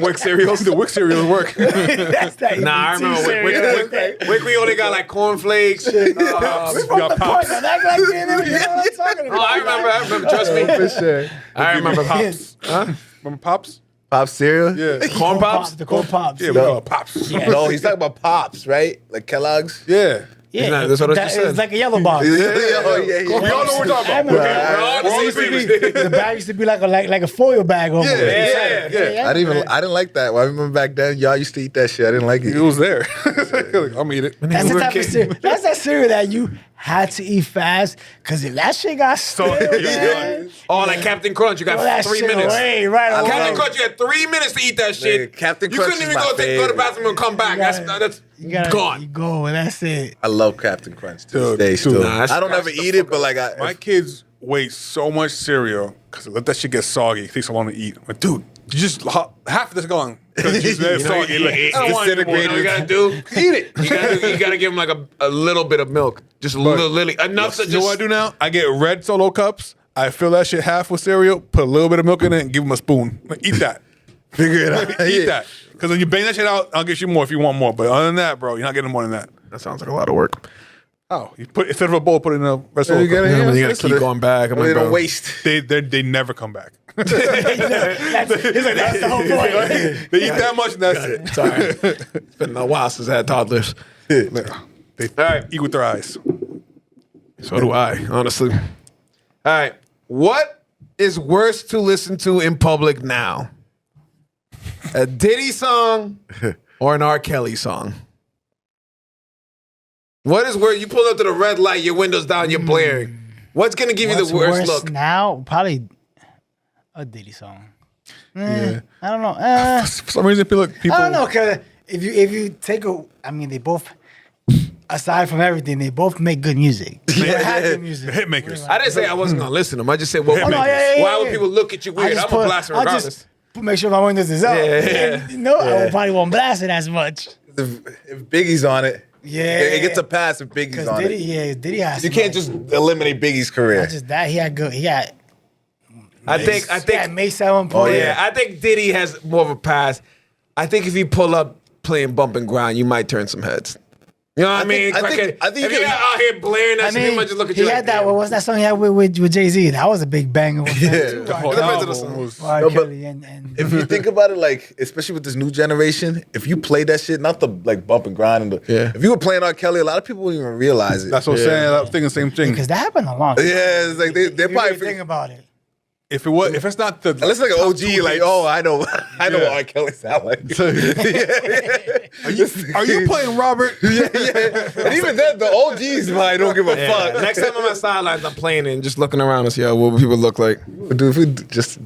Wick cereals. The Wick cereals work. That's that Nah, I EBT remember cereal. Wick. We only got like cornflakes. You got pops. Act like you know what I'm talking about. Oh, I remember. Trust me. For sure. I remember Pops. Huh? Remember Pops? Pop cereal? Yeah. Corn pops. The corn pops. Yeah, we call it Pops. Yeah. No, he's talking about Pops, right? Like Kellogg's? Yeah. Yeah, That's what I just said. it's like a yellow box. Yeah. We all know what we're talking I about. remember We're all the used same to page. be- the bag used to be like a foil bag almost. Yeah. I didn't like that. I remember back then, y'all used to eat that shit. I didn't like it. It was there. I'm eat it. That's We the were type of kids. cereal. That's that cereal that you had to eat fast because if that shit got stale, man. Oh, like Captain Crunch, you got Throw that 3 shit minutes. away, right away. Captain Crunch, you had 3 minutes to eat that shit. Captain you Crunch couldn't is even my go to the favorite. bathroom and come back. You That's You gone. go, and that's it. I love Captain Crunch to this Dude, day dude. still. Nah, that's- I don't ever that's the eat it, fuck but like My kids waste so much cereal because let that shit get soggy. It takes so long to eat. I'm like, dude, you just half of this gone. It's just that soggy. Like, I don't want it anymore. You know what you gotta do? Eat it. You gotta give them like a little bit of milk. Just a little, enough to You know what I just. do now? I get red Solo cups. I fill that shit half with cereal, put a little bit of milk in it, and give them a spoon. Like, eat that. figure it out. Eat that. Because when you bang that shit out, I'll get you more if you want more. But other than that, bro, you're not getting more than that. That sounds like a lot of work. Oh, you put instead of a bowl, put it in a red Solo You cup. gotta, You gotta keep going back. I'm They like, don't bro. waste. They never come back. That's the whole point. They eat that much and that's it. Sorry. It's been a while since I had toddlers. They right. eat with their eyes. So do I, honestly. All right. What is worse to listen to in public now? A Diddy song or an R. Kelly song? What is where you pull up to the red light, your windows down, you're blaring? What's gonna give you What's the worst worse look? now? Probably a Diddy song. I don't know. For some reason, people. I don't know, cause if you take they both, aside from everything, they both make good music. They have good music. Hit makers. I didn't say I wasn't gonna listen to them. I just said, well, Oh, no, yeah, why would yeah. people look at you weird? I'm gonna blast it I'll regardless. just make sure my windows is up. Yeah. I probably won't blast it as much. If Biggie's on it, Yeah. it gets a pass if Biggie's Because on Diddy, it. Diddy has. You can't just eliminate Biggie's career. Not just that. He had good. He had. I think He had Mace at one point. yeah, I think Diddy has more of a pass. I think if you pull up playing bump and grind, you might turn some heads. You know what I mean? I think if you're out here blaring that shit, he might just look at you he like had that. damn. What was that song he had with Jay-Z? That was a big banger. Yeah. The whole Depends on the album song. was- R. No, but Kelly and If you think about it, like especially with this new generation, if you play that shit, not the like bump and grind, and Yeah. if you were playing R. Kelly, a lot of people wouldn't even realize it. That's what I'm saying. I was thinking the same thing. because that happened a long time. yeah, it's like they're If you probably really think about it. If it's not the unless like an top OG, two like hits. oh I know what Yeah. R. Kelly sound like. Are you playing Robert? yeah. And even then, the OGs probably don't give a Yeah. fuck. Next time I'm at sidelines, I'm playing it and just looking around and see what people look like. Dude, if we just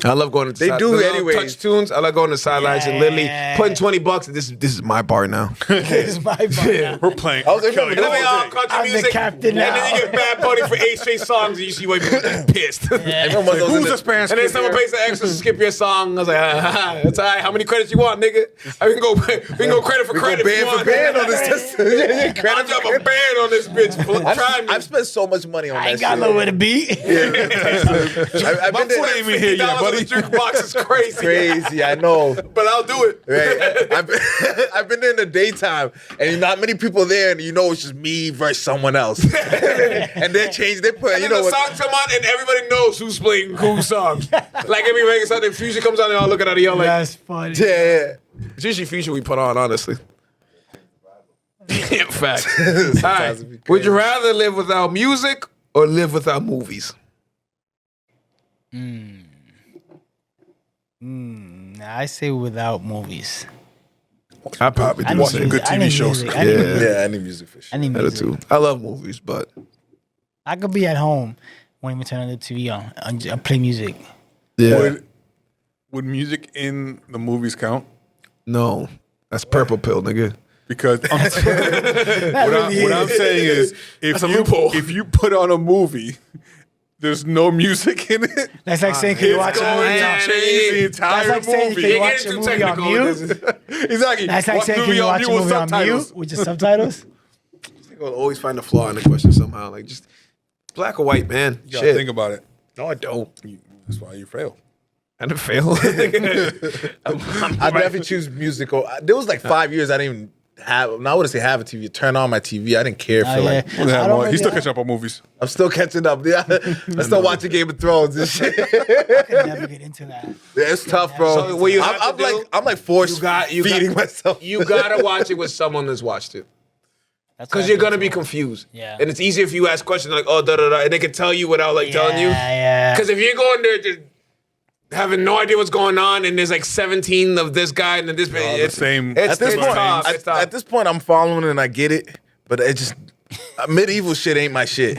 I love going to They do the little anyways. touch tunes. I like going to sidelines and literally Yeah. putting $20. This is my bar now. This is my part. We're playing. I was like, Kelly. Let me all all country I'm the music, captain and now. then you get Bad Bunny for 8 straight songs, and you see white people get pissed. everyone was in Who's the- the Spanish? And then kid someone here? pays the extra to skip your song. I was like, that's all right. How many credits you want, nigga? We can go credit for we go credit. if you band for want. band on this. Yeah, I'll credit drop for a band. band on this bitch. Try me. I've spent so much money on I that ain't got shit. nowhere to be. I've My been there. foot ain't even here yet, $50 on buddy. the jukebox is crazy. Crazy, I know. But I'll do it. Right. I've been there in the daytime, and not many people there, and you know it's just me versus someone else. And they change. They put, And you then know the what? songs come on, and everybody knows who's playing whose songs. Like every reggae song, if Future comes on, they all look at it, yell like, That's funny. Yeah, it's usually Future we put on, honestly. Yeah, fact. All right. it'd be Would you rather live without music or live without movies? I say without movies. I probably I do need the same. music. good I TV need shows. music. I need music. yeah. I need music for I sure. need I do music. too. I love movies, but I could be at home when we turn on the TV on and play music. yeah, Would music in the movies count? no, that's purple pill, nigga. Because what I'm saying is, That's a loophole. if you put on a movie, there's no music in it. That's like saying, can you watch a going movie to on? change the entire That's like saying, movie. can you You're watch a getting too movie on technical. mute? Exactly. That's like Watch saying, the can movie you watch a with movie on subtitles. mute with just subtitles? I'll always find a flaw in the question somehow. Like just black or white, man. You gotta Shit. think about it. No, I don't. That's why you fail. I didn't fail. I definitely choose music. There was like 5 years I didn't even have. Now I wouldn't say have a TV. Turn on my TV. I didn't care for like. We'll have I don't more. He's still really- catching up on movies. I'm still catching up. Yeah, I'm still watching Game of Thrones and shit. I could never get into that. Yeah, it's tough, bro. So what you have I'm to do- like forced you feeding got- myself. You gotta watch it with someone that's watched it. That's Because what I you're think gonna be too. confused. Yeah. And it's easier if you ask questions like, oh, da da da, and they can tell you without like telling you. Yeah. Because if you're going there just having no idea what's going on, and there's like 17 of this guy and then this, the same- It's, At this it's point, tough. It's tough. at this point, I'm following and I get it, but it just medieval shit ain't my shit.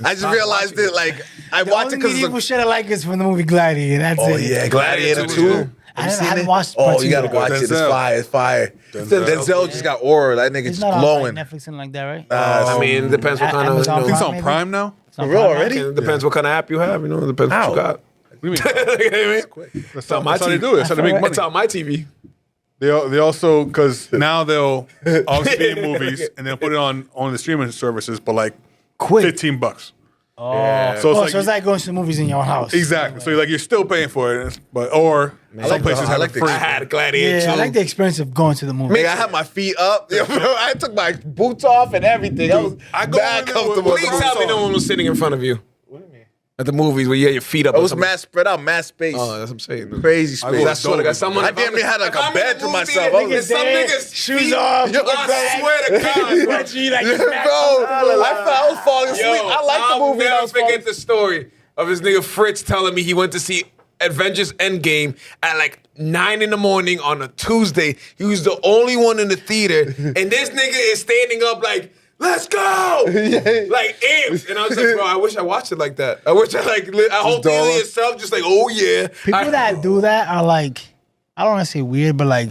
I just realized that like I The watch only it because medieval shit I like is from the movie Gladiator. That's oh it. yeah, Gladiator Gladiator 2. too. I haven't watched Oh, part you two gotta yet. watch it. It's Denzel. fire. It's fire. Denzel just got aura. That nigga It's just not on glowing. like, Netflix and like that, right? I mean, it depends what kind of. Amazon You I know, think it's Prime, on maybe? Prime now. It's on For real Prime now? already? it depends what kind of app you have. You know, it depends what you got. What do you mean? You know what I mean? That's on my how they TV. do it. That's how they make money. It's on my TV. They also because now they'll obviously be in movies and they'll put it on the streaming services, but like Quick. $15. Yeah. So Oh, it's so it's like like going to the movies in your house. exactly. So like you're still paying for it, but or some places I have like it the- free. I had Gladiator Yeah, too. I like the experience of going to the movie. Nigga, I had my feet up. Yo, bro, I took my boots off and everything. I was I go mad in there comfortable. with Please boots tell me on. no one was sitting in front of you. At the movies where you had your feet up. I or was something. mass spread out, mass space. Oh, that's what I'm saying. Crazy I go space. I swear to God, someone. I damn near had like if I'm a in bed the to movie myself. and I was there's some dead, niggas shoes feet- off, Yo, I swear to God, bro. I was falling asleep. I like the movie. I'll never forget the story of this nigga Fritz telling me he went to see Avengers Endgame at like 9 in the morning on a Tuesday. He was the only one in the theater, and this nigga is standing up like, let's go! Like amped. And I was like, bro, I wish I watched it like that. I wish I I hope dolo. you yourself just like, oh yeah. People that do that are like, I don't want to say weird, but like,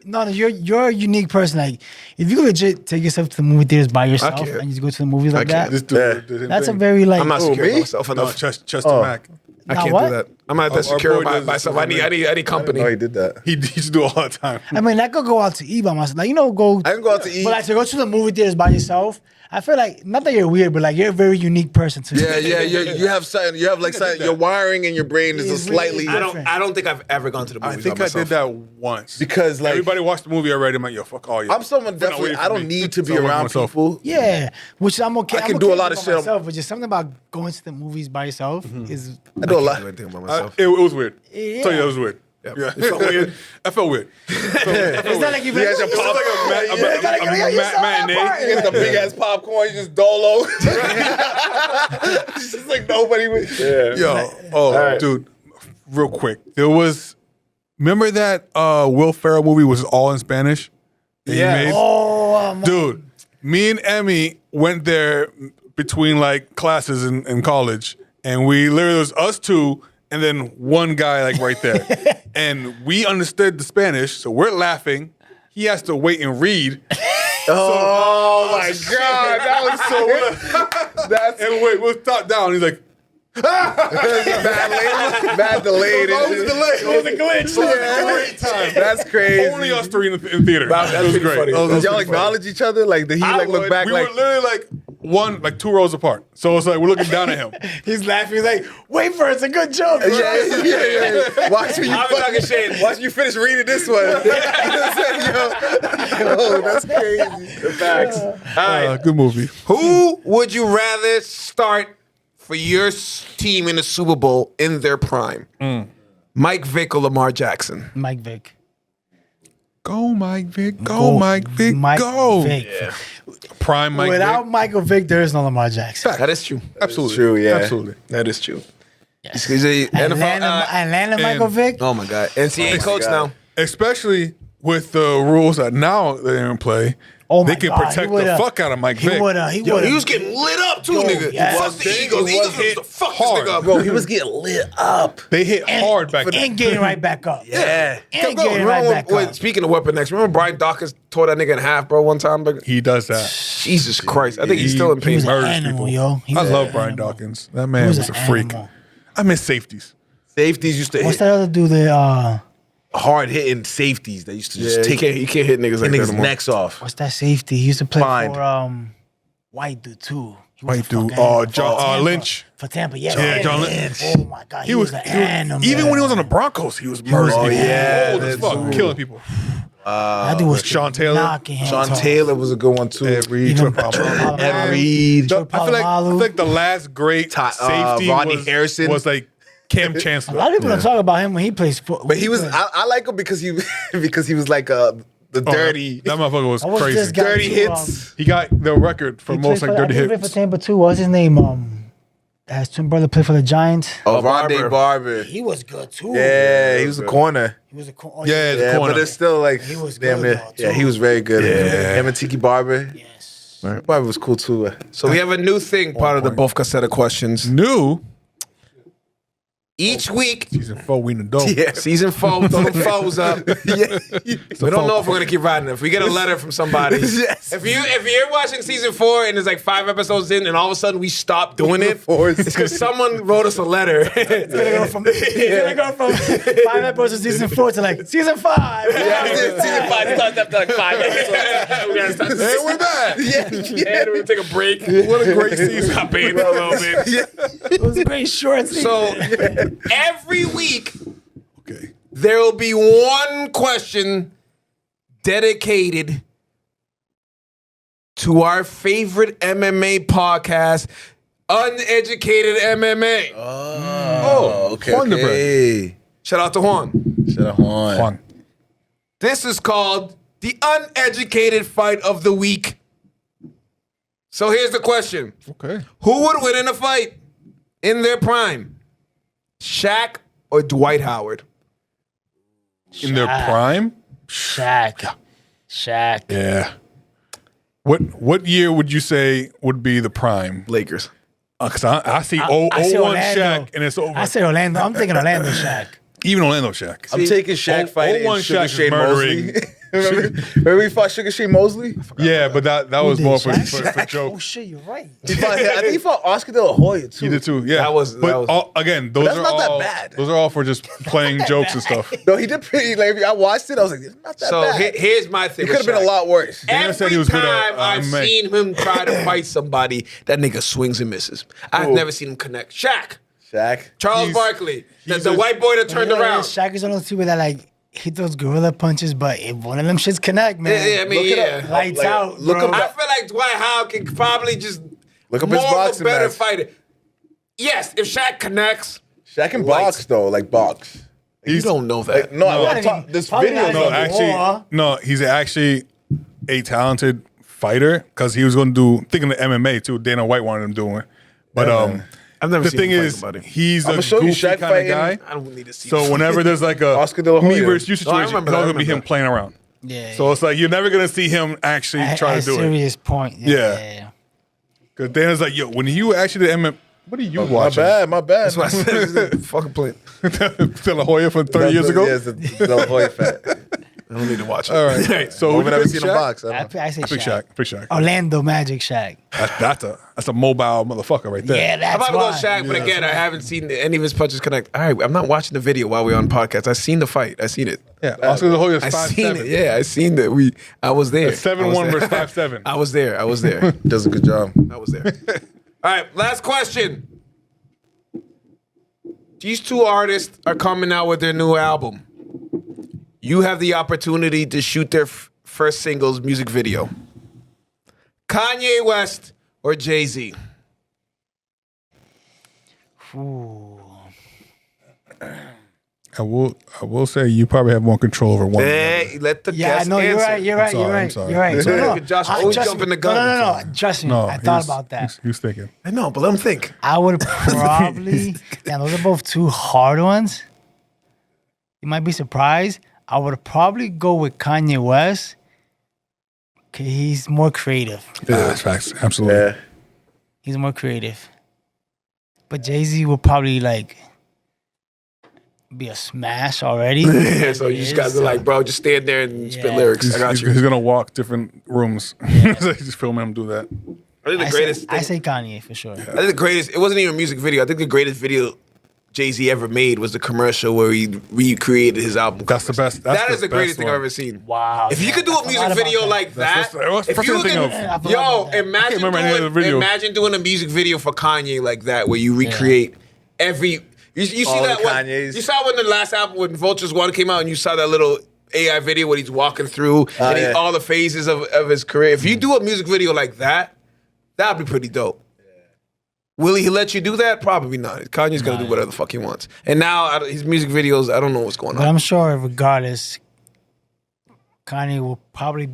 no, you're a unique person. Like, if you legit take yourself to the movie theaters by yourself can't. and you just go to the movies like can't. that, This dude Yeah. did his that's a thing. very like. I'm not secure me? about myself No, enough. Chester Mack. I Now can't what? do that. I'm not that Our secure boy by does myself. this I need company. Oh, he did that. He used to do it all the time. I mean, I could go out to eat by myself. Like, go. I can go out to eat. But like to go to the movie theaters by yourself, I feel like not that you're weird, but like you're a very unique person too. Yeah, you have something. You have like something. Your wiring in your brain is a It's really slightly. different. I don't think I've ever gone to the I movies think by I myself. did that once Because, like- everybody watched the movie already. I'm like, yo, fuck all you. I'm someone We're not definitely. waiting I for don't me. need to be So I'm around myself. people. Yeah, which I'm okay. I can I'm do okay a lot with of by shit. myself, but just something about going to the movies by yourself is. I do a lot. I think about I- myself. it was weird. Yeah. Tell you, it was weird. Yep. Yeah, It felt weird. I felt weird. It's not like you. You guys are It's like a matinee. You get the big ass popcorn. You just dolo. It's just like nobody would. Yeah. Yo, dude, real quick. There was, remember that Will Ferrell movie was all in Spanish? That he Yeah. made? Oh, Dude, me and Emmy went there between like classes in college, and we literally, it was us two and then one guy like right there. And we understood the Spanish, so we're laughing. He has to wait and read. Oh my god, that was so. That's And wait, we'll top down. He's like, bad delayed. it was delayed. It was a glitch. Great time. That's crazy. Only us three in theater. That's It was pretty great. funny. It was Did y'all pretty funny. acknowledge each other? Like, did he like look back? We Like, were literally like 2 rows apart. So it's like we're looking down at him. he's laughing. He's like, "Wait for it. It's a good joke." bro." yeah. Watch when you I was talking shit. Watch you finish reading this one. Yo, that's crazy. Facts. All right. Good movie. Who would you rather start for your team in the Super Bowl in their prime? Mike Vick or Lamar Jackson? Mike Vick. Go, Mike Vick. Go, Mike Vick. Mike Go. Vick. Prime Mike Without Vick. Michael Vick, there is no Lamar Jackson. That is true. Absolutely. true, yeah. Absolutely. That is true. Yes. He's a NFL, Atlanta Michael Vick. oh my God. NCAA coach God. now. Especially with the rules that now they're in play. Oh They my can God, protect he the would've- fuck out of Mike Vick. He would have. Yo, he was getting lit up too, Yo, nigga. yes. Fuck the Eagles. The Eagles was the fuck hard. this nigga up. Bro, he was getting lit up. They hit hard back then. and getting right back up. Yeah. And Go. getting right Remember back when, up. speaking of Weapon X, remember Brian Dawkins tore that nigga in half, bro, one time? But He does that. Jesus Christ. I think he's still in He pain. was an Murders animal, people. yo. He I was love an Brian animal. Dawkins. That man was was an a freak. animal. I miss safeties. Safeties used to What's hit that other dude? The hard hitting safeties. They used to just Yeah, take he can't hit niggas like that niggas' no more. necks off. what's that safety? He used to play Fine. for white dude too. He was White a dude. fucking animal. John For Tampa. Lynch. For Tampa, yeah. Yeah, John Lynch. Oh my God, he was an animal. Even when he was on the Broncos, he was murdering Oh, people. yeah, Old as that's fuck, true. killing people. that dude was Sean Taylor. knocking him Sean off. Taylor was a good one too. Ed Reed, Even Troy Troy Polamalu. Polamalu. Ed Reed. I feel like the last great safety Rodney was, Harrison. was like Cam A Chancellor. lot of people don't talk about him when he plays football. But he was. I like him because he because he was like The dirty. That motherfucker was I was crazy. just got Dirty to, hits. He got the record for he most played like for- dirty I think he played hits. for Tampa too. What's his name? His twin brother played for the Giants. Oh, Barber. Rondé Barber. He was good too. Yeah, he was a corner. He was a oh, Yeah, the Yeah, corner. but it's still like He was damn good, near. though, Yeah, too. he was very good. Yeah. Him and Tiki Barber. Yes. Barber was cool too. So we have a new thing, part of the Bofka Set of Questions. New Each week, season 4, we in the dope. Yeah. season 4, throw the foes up. We don't know if we're gonna keep riding it. If we get a letter from somebody, Yes. if you're watching season 4 and there's like 5 episodes in, and all of a sudden we stop doing it, it's because someone wrote us a letter. It's gonna go from 5 episodes of season 4 to like season 5. Season 5, you started after like 5 episodes. We gotta start. Hey, we're back. And we're gonna take a break. What a great season. Stop paying for a little bit. It was a great short season. So every week Okay. there will be one question dedicated to our favorite MMA podcast, Uneducated MMA. Oh, okay. Juan the Okay. Shout out to Juan. Shout out Juan. Juan. This is called the Uneducated Fight of the Week. So here's the question. Okay. Who would win in a fight in their prime? Shaq or Dwight Howard? In their prime? Shaq. Yeah. What year would you say would be the prime? Lakers. Because I see I say 01 Orlando. Shaq and it's over. I say Orlando. I'm thinking Orlando Shaq. Even Orlando Shaq. I'm taking Shaq fighting 01 Sugar Shaq is Shane murdering. Mosley. Remember we fought Sugar Shane Mosley? Yeah, but that was did, more for Shaq? Oh jokes. shit, you're right. He fought, I think he fought Oscar De La Hoya too. He did too. Yeah, That was- again. Those that's are not that all bad. Those are all for just playing jokes and stuff. No, he did pretty. Like I watched it, I was like, it's not that So bad. here's my thing. It could have been a lot worse. Dana Every said he was good time at, I've MMA. seen him try to fight somebody, that nigga swings and misses. I've Who? never seen him connect. Shaq, Shaq. Charles He's- Barkley, the he's a- white boy that turned around. Shaq is one of those people that like hit those gorilla punches, but if one of them shits connect, man. Yeah, I mean, Look it yeah. up. Lights Like, out. look bro. up I feel like Dwight Howard can probably just Look up more his of a boxing better match. fighter. Yes, if Shaq connects, Shaq can Lights. box though, like box. you don't know that. Like, no, Probably I'm not talking. even- This probably video. not No, even- actually, War. no. He's actually a talented fighter because he was going to do thinking of MMA too. Dana White wanted him doing, but I've never the seen thing him fight is, somebody. he's I'ma a show you goofy Shaq kind of guy. fighting- I don't need to see. So whenever there's like a Oscar De La Hoya. me versus you No, I situation, it's remember that, I going to be remember him that. playing around. Yeah. So it's like you're never going to see him actually try to do it. Serious point. Yeah. Because Dana's like, yo, when you actually did MMA, what are you My watching? bad, my bad. That's what I said. Fucking play. De La Hoya from 30 years ago? Yeah, it's the De La Hoya fat. I don't need to watch it. All right. So We've who never you seen pick, him Shaq? box. I don't know. I say Big Shaq. Shaq. Big Shaq. Orlando Magic Shaq. That's a mobile motherfucker right there. Yeah, that's I'm about to go why. Shaq, but again, I haven't seen any of his punches connect. All right, I'm not watching the video while we're on podcast. I seen the fight. I seen it. Yeah. Oscar De La Hoya is I 5'7". seen it. Yeah, I seen that. I was there. 7'1" versus 5'7". I was there. I was there. Does a good job. I was there. All right, last question. These two artists are coming out with their new album. You have the opportunity to shoot their first singles music video. Kanye West or Jay-Z? Ooh. I will say you probably have more control over one. Hey, let the Yeah, guest no, you're answer. right. You're right. sorry, You're I'm right. sorry. You're right. No, no. Josh always trust jumping me. the gun. No. Trust me. No, I thought about that. He was thinking. I know, but let him think. I would probably. Yeah, those are both two hard ones. You might be surprised. I would probably go with Kanye West. Cause he's more creative. Yeah, that's facts. Absolutely. Yeah. He's more creative. But Jay-Z will probably like be a smash already. Yeah, so you just guys are like, bro, just stand there and spit Yeah. lyrics. I got He's, you. he's gonna walk different rooms. Just filming him do that. I think the greatest. I say Kanye for sure. I think the greatest. It wasn't even a music video. I think the greatest video Jay-Z ever made was the commercial where he recreated his album. That's the covers. best. That's That is the best greatest thing I've one. ever seen. Wow. If you could do a music video like that, That's if first you thing I think could, of. yo, I imagine remember any of the video. imagine doing a music video for Kanye like that, where you recreate every. You see All that the one? Kanyes. You saw when the last album when Vultures One came out, and you saw that little AI video where he's walking through and yeah. all the phases of his career. If you do a music video like that, that'd be pretty dope. Will he let you do that? Probably not. Kanye's gonna do whatever the fuck he wants. And now his music videos, I don't know what's going But on. I'm sure regardless, Kanye will probably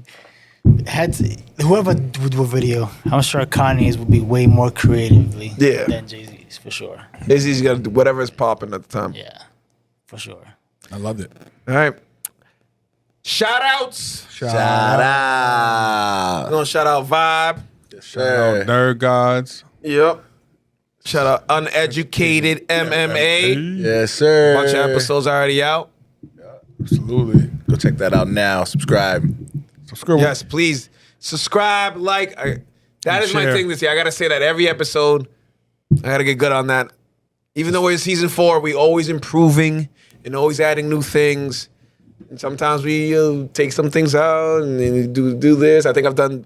whoever would do a video. I'm sure Kanye's would be way more creatively than Jay-Z's for sure. Jay-Z's got to do whatever is popping at the time. Yeah, for sure. I loved it. All right. Shout outs. Shout out. I'm gonna shout out Vibe. Shout out Nerd Gods. Yep. Shout out Uneducated MMA. Yes, sir. Bunch of episodes already out. Absolutely. Go check that out now. Subscribe. Subscribe. Yes, please subscribe, like. That is my share. thing this year. I gotta say that every episode. I gotta get good on that. Even though we're in season 4, we always improving and always adding new things. And sometimes we take some things out and then do this. I think I've done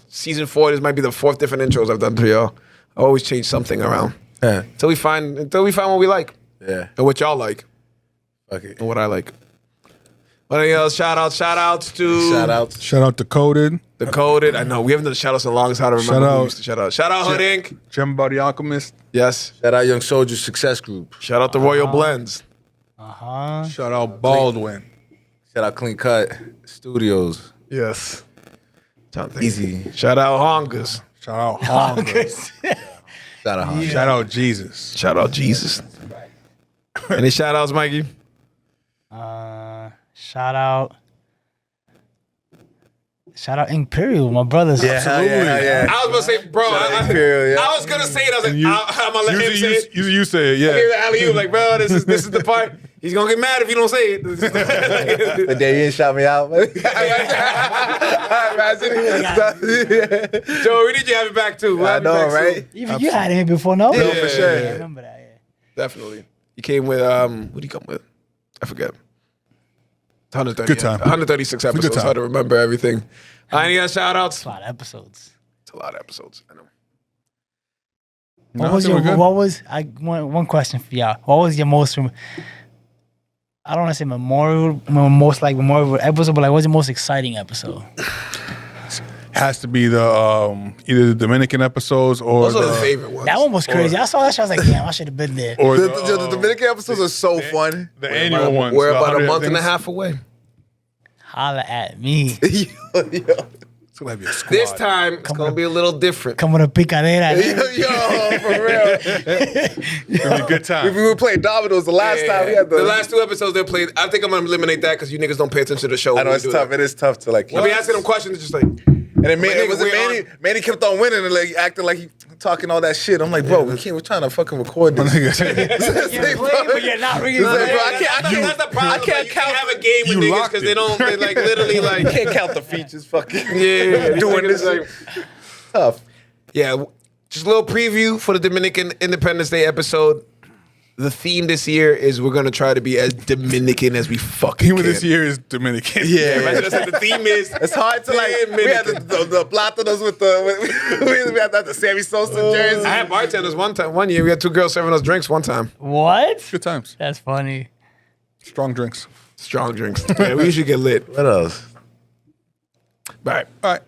season 4. This might be the 4th different intros I've done to y'all. I always change something around until we find what we like. Yeah. And what y'all like. Okay. And what I like. What else? Shout outs to Shout out. Shout out to Coded. Decoded. I know we haven't done shout outs in a long time. I don't remember who we used to shout out. Shout out Hood Inc. Gem Body Alchemist. Yes. Shout out Young Soldiers Success Group. Shout out to Royal Blends. Shout out Baldwin. Shout out Clean Cut Studios. Yes. Easy. Shout out Hongas. Shout out Hunger. Shout out Hon. Shout out Jesus. Shout out Jesus. Any shout outs, Mikey? Shout out Imperial, my brothers. Yeah, yeah. I was gonna say, bro. Imperial, yeah. I was gonna say it. I was like, I'm gonna let him say it. You say it, yeah. Give the alley-oop, like, bro, this is the part. He's gonna get mad if you don't say it. But then you didn't shout me out. Joe, we need you to have it back too. We'll I have you know, back soon. right? You had him before, no? Yeah, for sure. Yeah, I remember that. Yeah. Definitely. He came with what did he come with? I forget. 130. Good time. 136 episodes. Good time. Hard to remember everything. Any other shout outs? It's a lot of episodes. It's a lot of episodes. I know. One question for y'all. What was your most, I don't want to say memorable episode, but like, what was your most exciting episode? Has to be the either the Dominican episodes or Those are the favorite ones. That one was crazy. I saw that shit, I was like, damn, I should have been there. or The Dominican episodes are so fun. the annual ones. We're the about a 100 month and a things. half away. Holla at me. It's gonna be a squad. This time, it's going to be a little different. Come with a picadera. Yo, for real. It's gonna be a good time. We were playing dominoes the last time. We had the last 2 episodes they played, I think I'm going to eliminate that because you niggas don't pay attention to the show. I know when it's we do tough. that. It is tough to like. I'll be asking them questions, it's just like, And then Like, nigga, Manny kept on winning and like acting like he talking all that shit. I'm like, bro, we're trying to fucking record this. You're playing, but you're not really It's like, bro, playing. that's the problem. I can't you count. can't have a game with You niggas locked because they it. don't, they like literally like, I can't count the features. Fucking doing this. like tough. Yeah, just a little preview for the Dominican Independence Day episode. The theme this year is we're gonna try to be as Dominican as we fucking Theme can. of this year is Dominican. Yeah. Imagine that's what the theme is. It's hard to like. We had the platanos with we had the Sammy Sosa jersey. I had bartenders one year. We had 2 girls serving us drinks one time. What? Good times. That's funny. Strong drinks. Strong drinks. Yeah, we usually get lit. What else? All right. All right.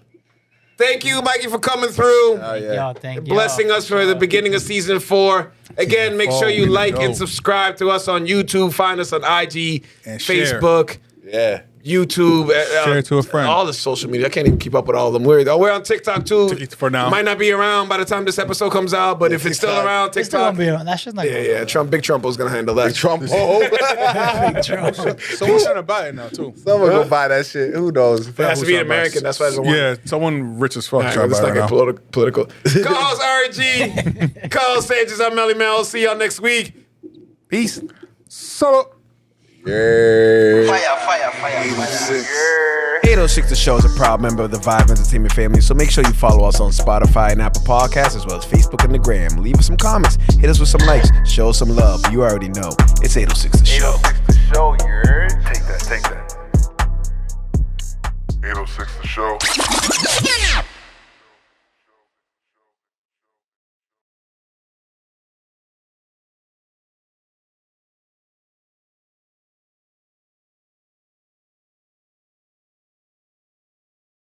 Thank you, Mikey, for coming through. Y'all, thank you. Blessing us for the beginning of season 4. Again, make sure you like and subscribe to us on YouTube. Find us on IG, And share. Facebook, Yeah. YouTube. Share it to a friend. All the social media. I can't even keep up with all of them. We're on TikTok too. For now. Might not be around by the time this episode comes out, but if it's still TikTok. around, It's still gonna TikTok. be on. That shit's not Yeah. Big Trumpo's gonna handle that. Trump. Someone's trying to buy it now too. Someone go buy that shit. Who knows? It has to be an American. That's why it's Yeah, someone rich as fuck All right, trying to let's buy not it get now. political. Co-host RG, co-host Sages, I'm Melly Mel. I'll see y'all next week. Peace. So. Yeah. 806 The Show is a proud member of the Vibe Entertainment family, so make sure you follow us on Spotify and Apple Podcasts, as well as Facebook and the Gram. Leave us some comments, hit us with some likes, show us some love. You already know. It's 806 The Show. 806 The Show, you're. Take that. 806 The Show.